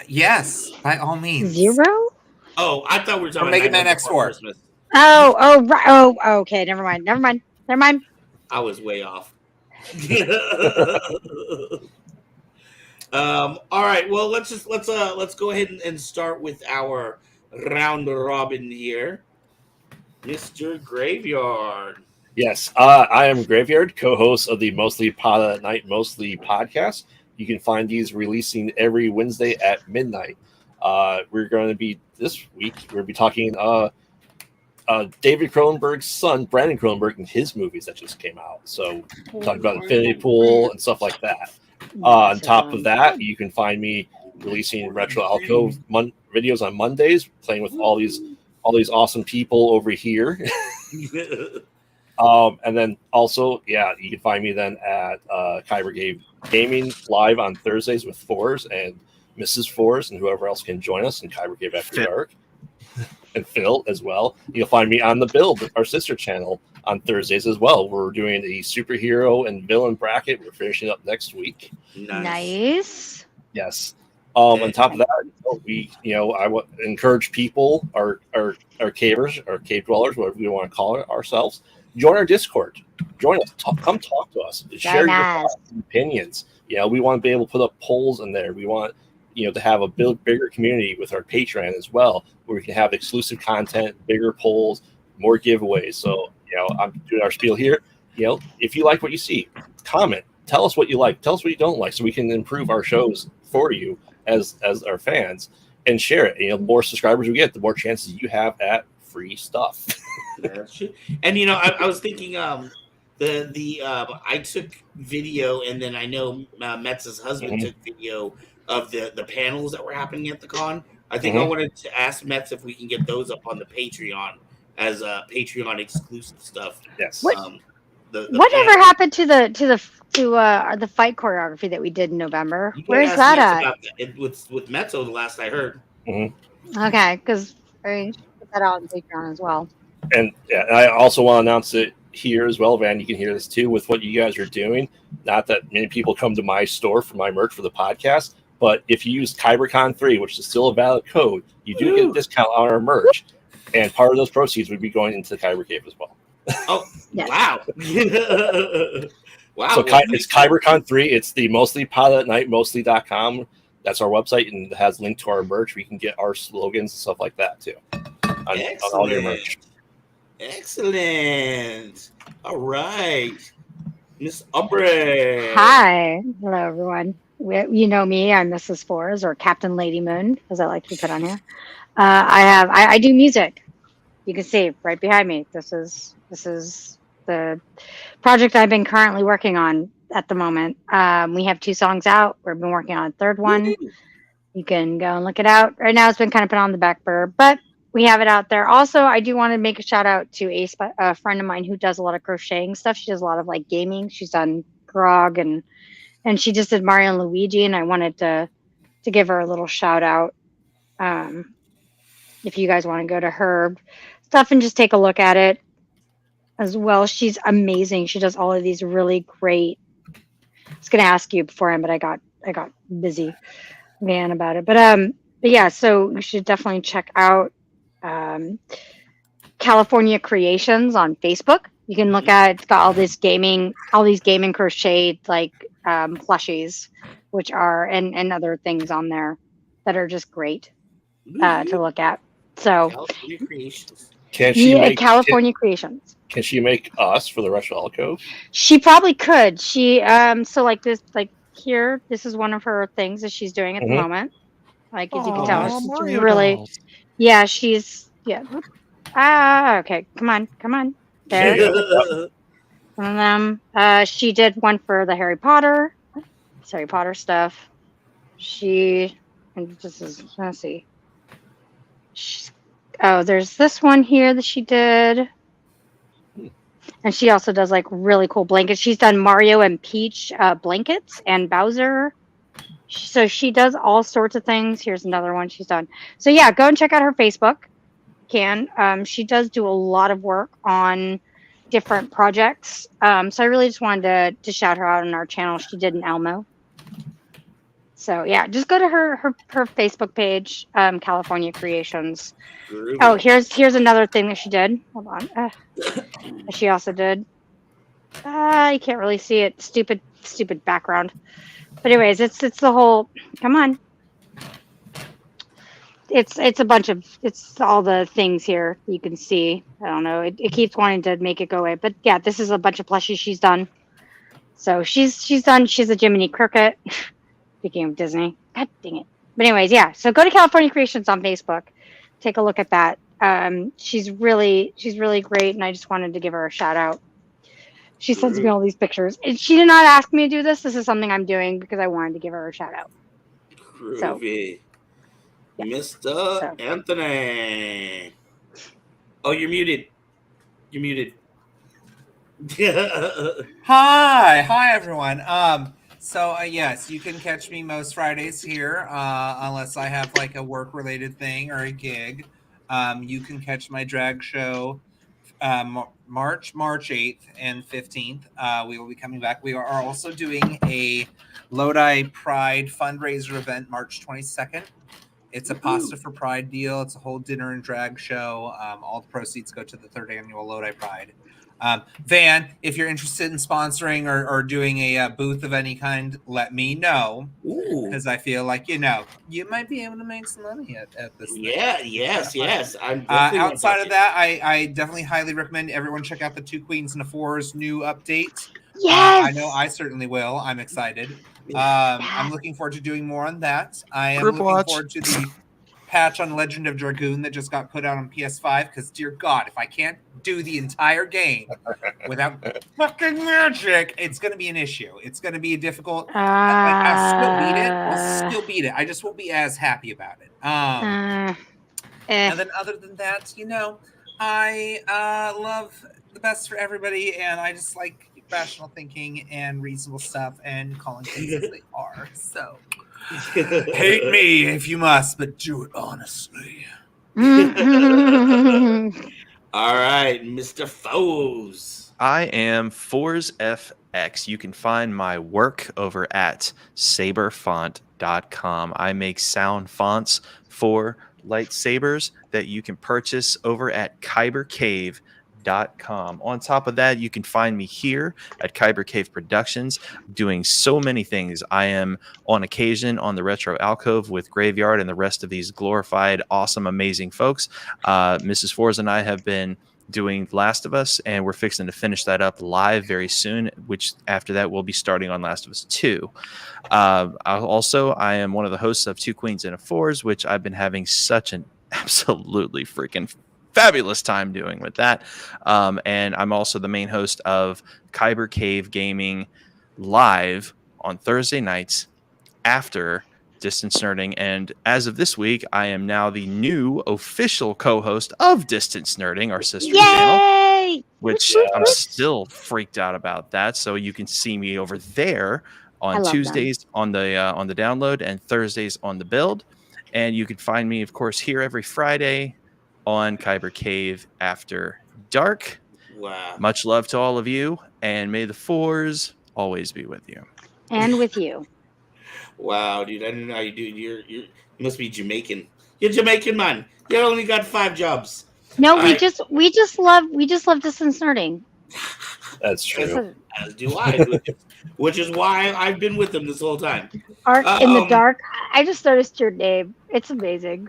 D: Yes, by all means.
G: Zero?
C: Oh, I thought we were talking
D: about Mega Man X4.
G: Oh, okay. Never mind.
C: I was way off. All right. Well, let's go ahead and start with our round robin here, Mr. Graveyard.
F: Yes, I am Graveyard, co-host of the Mostly Pod at Night Mostly podcast. You can find these releasing every Wednesday at midnight. We're going to be this week. We're going to be talking David Cronenberg's son, Brandon Cronenberg, and his movies that just came out. So talking about Infinity Pool and stuff like that. On top of that, you can find me releasing Retro Alcove videos on Mondays, playing with all these awesome people over here. And then also, you can find me then at Kyber Cave Gaming live on Thursdays with Fours and Mrs. Fours and whoever else can join us in Kyber Cave After Dark. And Phil as well. You'll find me on The Build, our sister channel, on Thursdays as well. We're doing a superhero and villain bracket. We're finishing up next week.
G: Nice.
F: Yes. On top of that, I would encourage people, our cavers, our cave dwellers, whatever we want to call it ourselves, join our Discord. Join us. Come talk to us. Share your thoughts and opinions. We want to be able to put up polls in there. We want to have a bigger community with our Patreon as well, where we can have exclusive content, bigger polls, more giveaways. So, I'm doing our spiel here. If you like what you see, comment. Tell us what you like. Tell us what you don't like, so we can improve our shows for you as our fans, and share it. The more subscribers we get, the more chances you have at free stuff.
C: And I was thinking, I took video, and then I know Metz's husband took video of the panels that were happening at the con. I think I wanted to ask Metz if we can get those up on the Patreon as Patreon exclusive stuff.
F: Yes.
G: Whatever happened to the fight choreography that we did in November? Where's that at?
C: About that. With Meto, the last I heard.
F: Mm-hmm.
G: Okay, because I should put that out on Patreon as well.
F: And I also want to announce it here as well, Van. You can hear this too with what you guys are doing. Not that many people come to my store for my merch for the podcast, but if you use KyberCon3, which is still a valid code, you do get a discount on our merch, and part of those proceeds would be going into the Kyber Cave as well.
C: Oh, yes. Wow. Wow.
F: So it's KyberCon3. It's the mostly pilot at night, mostly.com. That's our website, and it has a link to our merch. We can get our slogans and stuff like that too on all your merch.
C: Excellent. All right. Miss Aubrey.
G: Hi. Hello, everyone. You know me. I'm Mrs. Fours, or Captain Lady Moon, as I like to be put on here. I do music. You can see right behind me. This is the project I've been currently working on at the moment. We have 2 songs out. We've been working on a 3rd one. You can go and look it out. Right now, it's been kind of put on the back burner, but we have it out there. Also, I do want to make a shout out to a friend of mine who does a lot of crocheting stuff. She does a lot of like gaming. She's done Grog and she just did Mario and Luigi, and I wanted to give her a little shout out. If you guys want to go to her stuff and just take a look at it as well. She's amazing. She does all of these really great. I was going to ask you beforehand, but I got busy, man, about it. But yeah, so you should definitely check out California Creations on Facebook. You can look at, it's got all these gaming crocheted like plushies, which are and other things on there that are just great to look at. So
C: California Creations.
G: California Creations.
F: Can she make us for the Retro Alcove?
G: She probably could. She so like this, like here, this is one of her things that she's doing at the moment. Like as you can tell, she's really dolls. Yeah, she's okay. Come on. There. And she did one for the Harry Potter stuff. Let's see. There's this one here that she did. And she also does like really cool blankets. She's done Mario and Peach blankets and Bowser. So she does all sorts of things. Here's another one she's done. So yeah, go and check out her Facebook. She does do a lot of work on different projects. So I really just wanted to shout her out on our channel. She did an Elmo. So yeah, just go to her Facebook page, California Creations. Groovy. Oh, here's another thing that she did. Hold on. She also did. You can't really see it. Stupid background. But anyways, it's the whole. Come on. It's all the things here you can see. I don't know. It keeps wanting to make it go away, but yeah, this is a bunch of plushies she's done. So she's done. She's a Jiminy Cricket. Speaking of Disney, God dang it. But anyways, yeah. So go to California Creations on Facebook. Take a look at that. She's really great, and I just wanted to give her a shout out. She sends me all these pictures. And she did not ask me to do this. This is something I'm doing because I wanted to give her a shout out.
C: Groovy.
G: So, yeah.
C: Mr. Anthony. Oh, you're muted.
D: Hi everyone. So yes, you can catch me most Fridays here, unless I have like a work-related thing or a gig. You can catch my drag show March 8th and 15th. We will be coming back. We are also doing a Lodi Pride fundraiser event March 22nd. It's a Pasta for Pride deal. It's a whole dinner and drag show. All the proceeds go to the 3rd annual Lodi Pride. Van, if you're interested in sponsoring or doing a booth of any kind, let me know. Because I feel like, you might be able to make some money at this thing.
C: Yes.
D: Outside of that, I definitely highly recommend everyone check out the 2 Queens and a 4's new update.
G: Yes!
D: I know I certainly will. I'm excited. I'm looking forward to doing more on that. I am looking forward to the patch on Legend of Dragoon that just got put out on PS5, because dear God, if I can't do the entire game without fucking magic, it's going to be an issue. It's going to be difficult. I'll still beat it. I just won't be as happy about it. And then other than that, I love the best for everybody, and I just like rational thinking and reasonable stuff and calling things as they are. So, hate me if you must, but do it honestly.
C: All right, Mr. Foes.
E: I am Fours FX. You can find my work over at saberfont.com. I make sound fonts for lightsabers that you can purchase over at kybercave.com. On top of that, you can find me here at Kyber Cave Productions doing so many things. I am on occasion on the Retro Alcove with Graveyard and the rest of these glorified, awesome, amazing folks. Mrs. Fours and I have been doing Last of Us, and we're fixing to finish that up live very soon, which after that we'll be starting on Last of Us 2. I am one of the hosts of Two Queens and a Fours, which I've been having such an absolutely freaking fabulous time doing with that. And I'm also the main host of Kyber Cave Gaming live on Thursday nights after Distance Nerding, and as of this week, I am now the new official co-host of Distance Nerding, our sister channel, which I'm still freaked out about that. So you can see me over there on Tuesdays on the download and Thursdays on the build, and you can find me, of course, here every Friday on Kyber Cave After Dark.
C: Wow!
E: Much love to all of you, and may the Fours always be with you.
G: And with you.
C: Wow, dude! I didn't know how you do. You must be Jamaican. You're Jamaican, man. You only got 5 jobs.
G: No, we just love Distance Nerding.
F: That's true.
C: As do I, which is why I've been with them this whole time.
G: Arc in the Dark. I just noticed your name. It's amazing.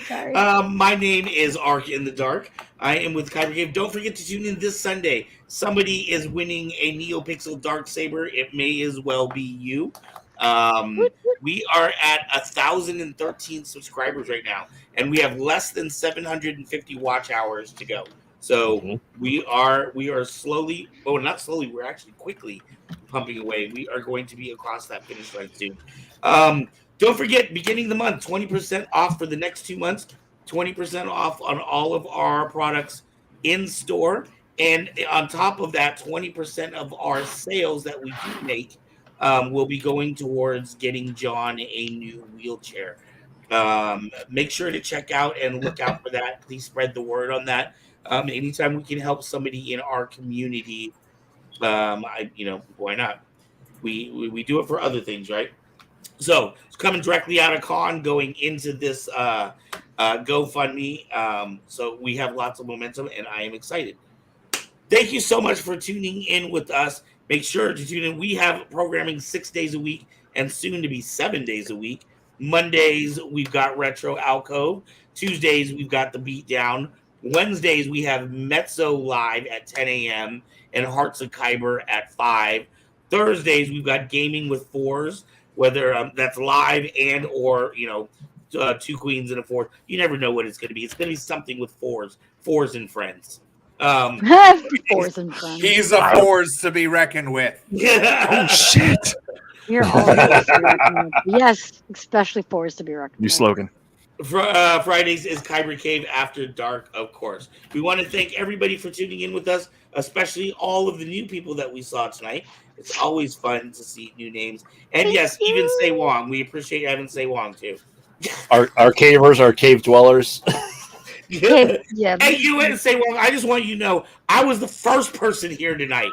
G: Sorry.
C: My name is Arc in the Dark. I am with Kyber Cave. Don't forget to tune in this Sunday. Somebody is winning a NeoPixel Darksaber. It may as well be you. We are at 1,013 subscribers right now, and we have less than 750 watch hours to go. So we are slowly, not slowly, we're actually quickly pumping away. We are going to be across that finish line soon. Don't forget, beginning of the month, 20% off for the next 2 months, 20% off on all of our products in store. And on top of that, 20% of our sales that we do make will be going towards getting John a new wheelchair. Make sure to check out and look out for that. Please spread the word on that. Anytime we can help somebody in our community, why not? We do it for other things, right? So it's coming directly out of con, going into this GoFundMe. So we have lots of momentum, and I am excited. Thank you so much for tuning in with us. Make sure to tune in. We have programming 6 days a week and soon to be 7 days a week. Mondays, we've got Retro Alcove. Tuesdays, we've got The Beatdown. Wednesdays, we have Mezzo live at 10 a.m. and Hearts of Kyber at 5. Thursdays, we've got Gaming with Fours, whether that's live and or, Two Queens and a Four. You never know what it's going to be. It's going to be something with Fours and friends.
G: Fours and friends.
D: He's a force to be reckoned with.
E: Oh, shit.
G: You're all to be reckoned with. Yes, especially Fours to be reckoned with.
E: New slogan.
C: Fridays is Kyber Cave After Dark, of course. We want to thank everybody for tuning in with us, especially all of the new people that we saw tonight. It's always fun to see new names. And yes, even Say Wong. We appreciate having Say Wong too.
F: Our cavers, our cave dwellers.
G: Yeah.
C: Hey, you and Say Wong, I just want you to know, I was the first person here tonight.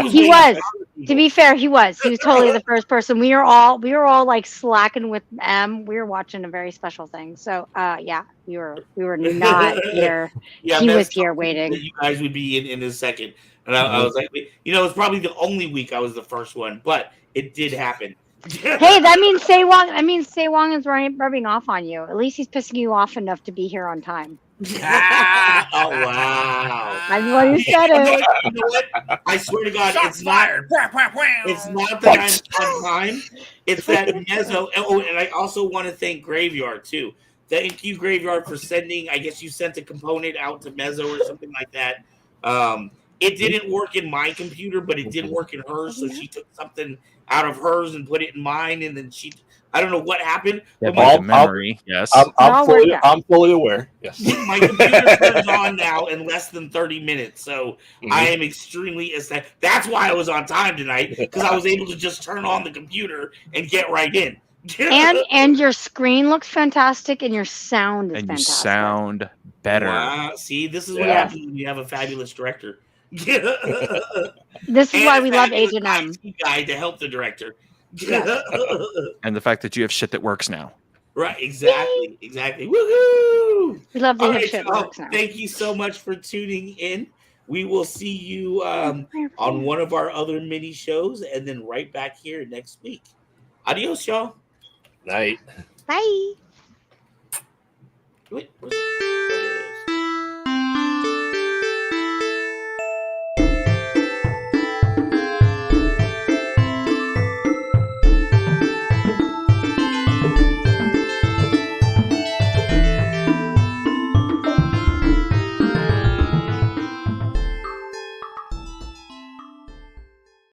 G: He was. To be fair, he was. He was totally the first person. We were all like slacking with M. We were watching a very special thing. So we were not here.
C: Yeah,
G: he was here waiting.
C: You guys would be in a second. And I was like, it's probably the only week I was the first one, but it did happen.
G: Hey, that means Say Wong is rubbing off on you. At least he's pissing you off enough to be here on time.
C: Oh wow!
G: I'm the one who said it.
C: You know what? I swear to God, it's not that I'm on time. It's that Mezzo. Oh, and I also want to thank Graveyard too. Thank you, Graveyard, for sending. I guess you sent a component out to Mezzo or something like that. it didn't work in my computer, but it did work in hers. So she took something out of hers and put it in mine, and then I don't know what happened. But
E: my memory, yes.
F: I'm fully aware. Yes.
C: My computer turns on now in less than 30 minutes, so I am extremely ecstatic. That's why I was on time tonight, because I was able to just turn on the computer and get right in.
G: and your screen looks fantastic, and your sound is fantastic.
E: You sound better.
C: Wow. See, this is what happens when you have a fabulous director.
G: This is why we love H&M.
C: Guy to help the director.
E: And the fact that you have shit that works now.
C: Right, exactly. Woohoo!
G: We love the shit that works now.
C: Thank you so much for tuning in. We will see you on one of our other mini shows, and then right back here next week. Adios, y'all.
F: Night.
G: Bye.
C: Wait,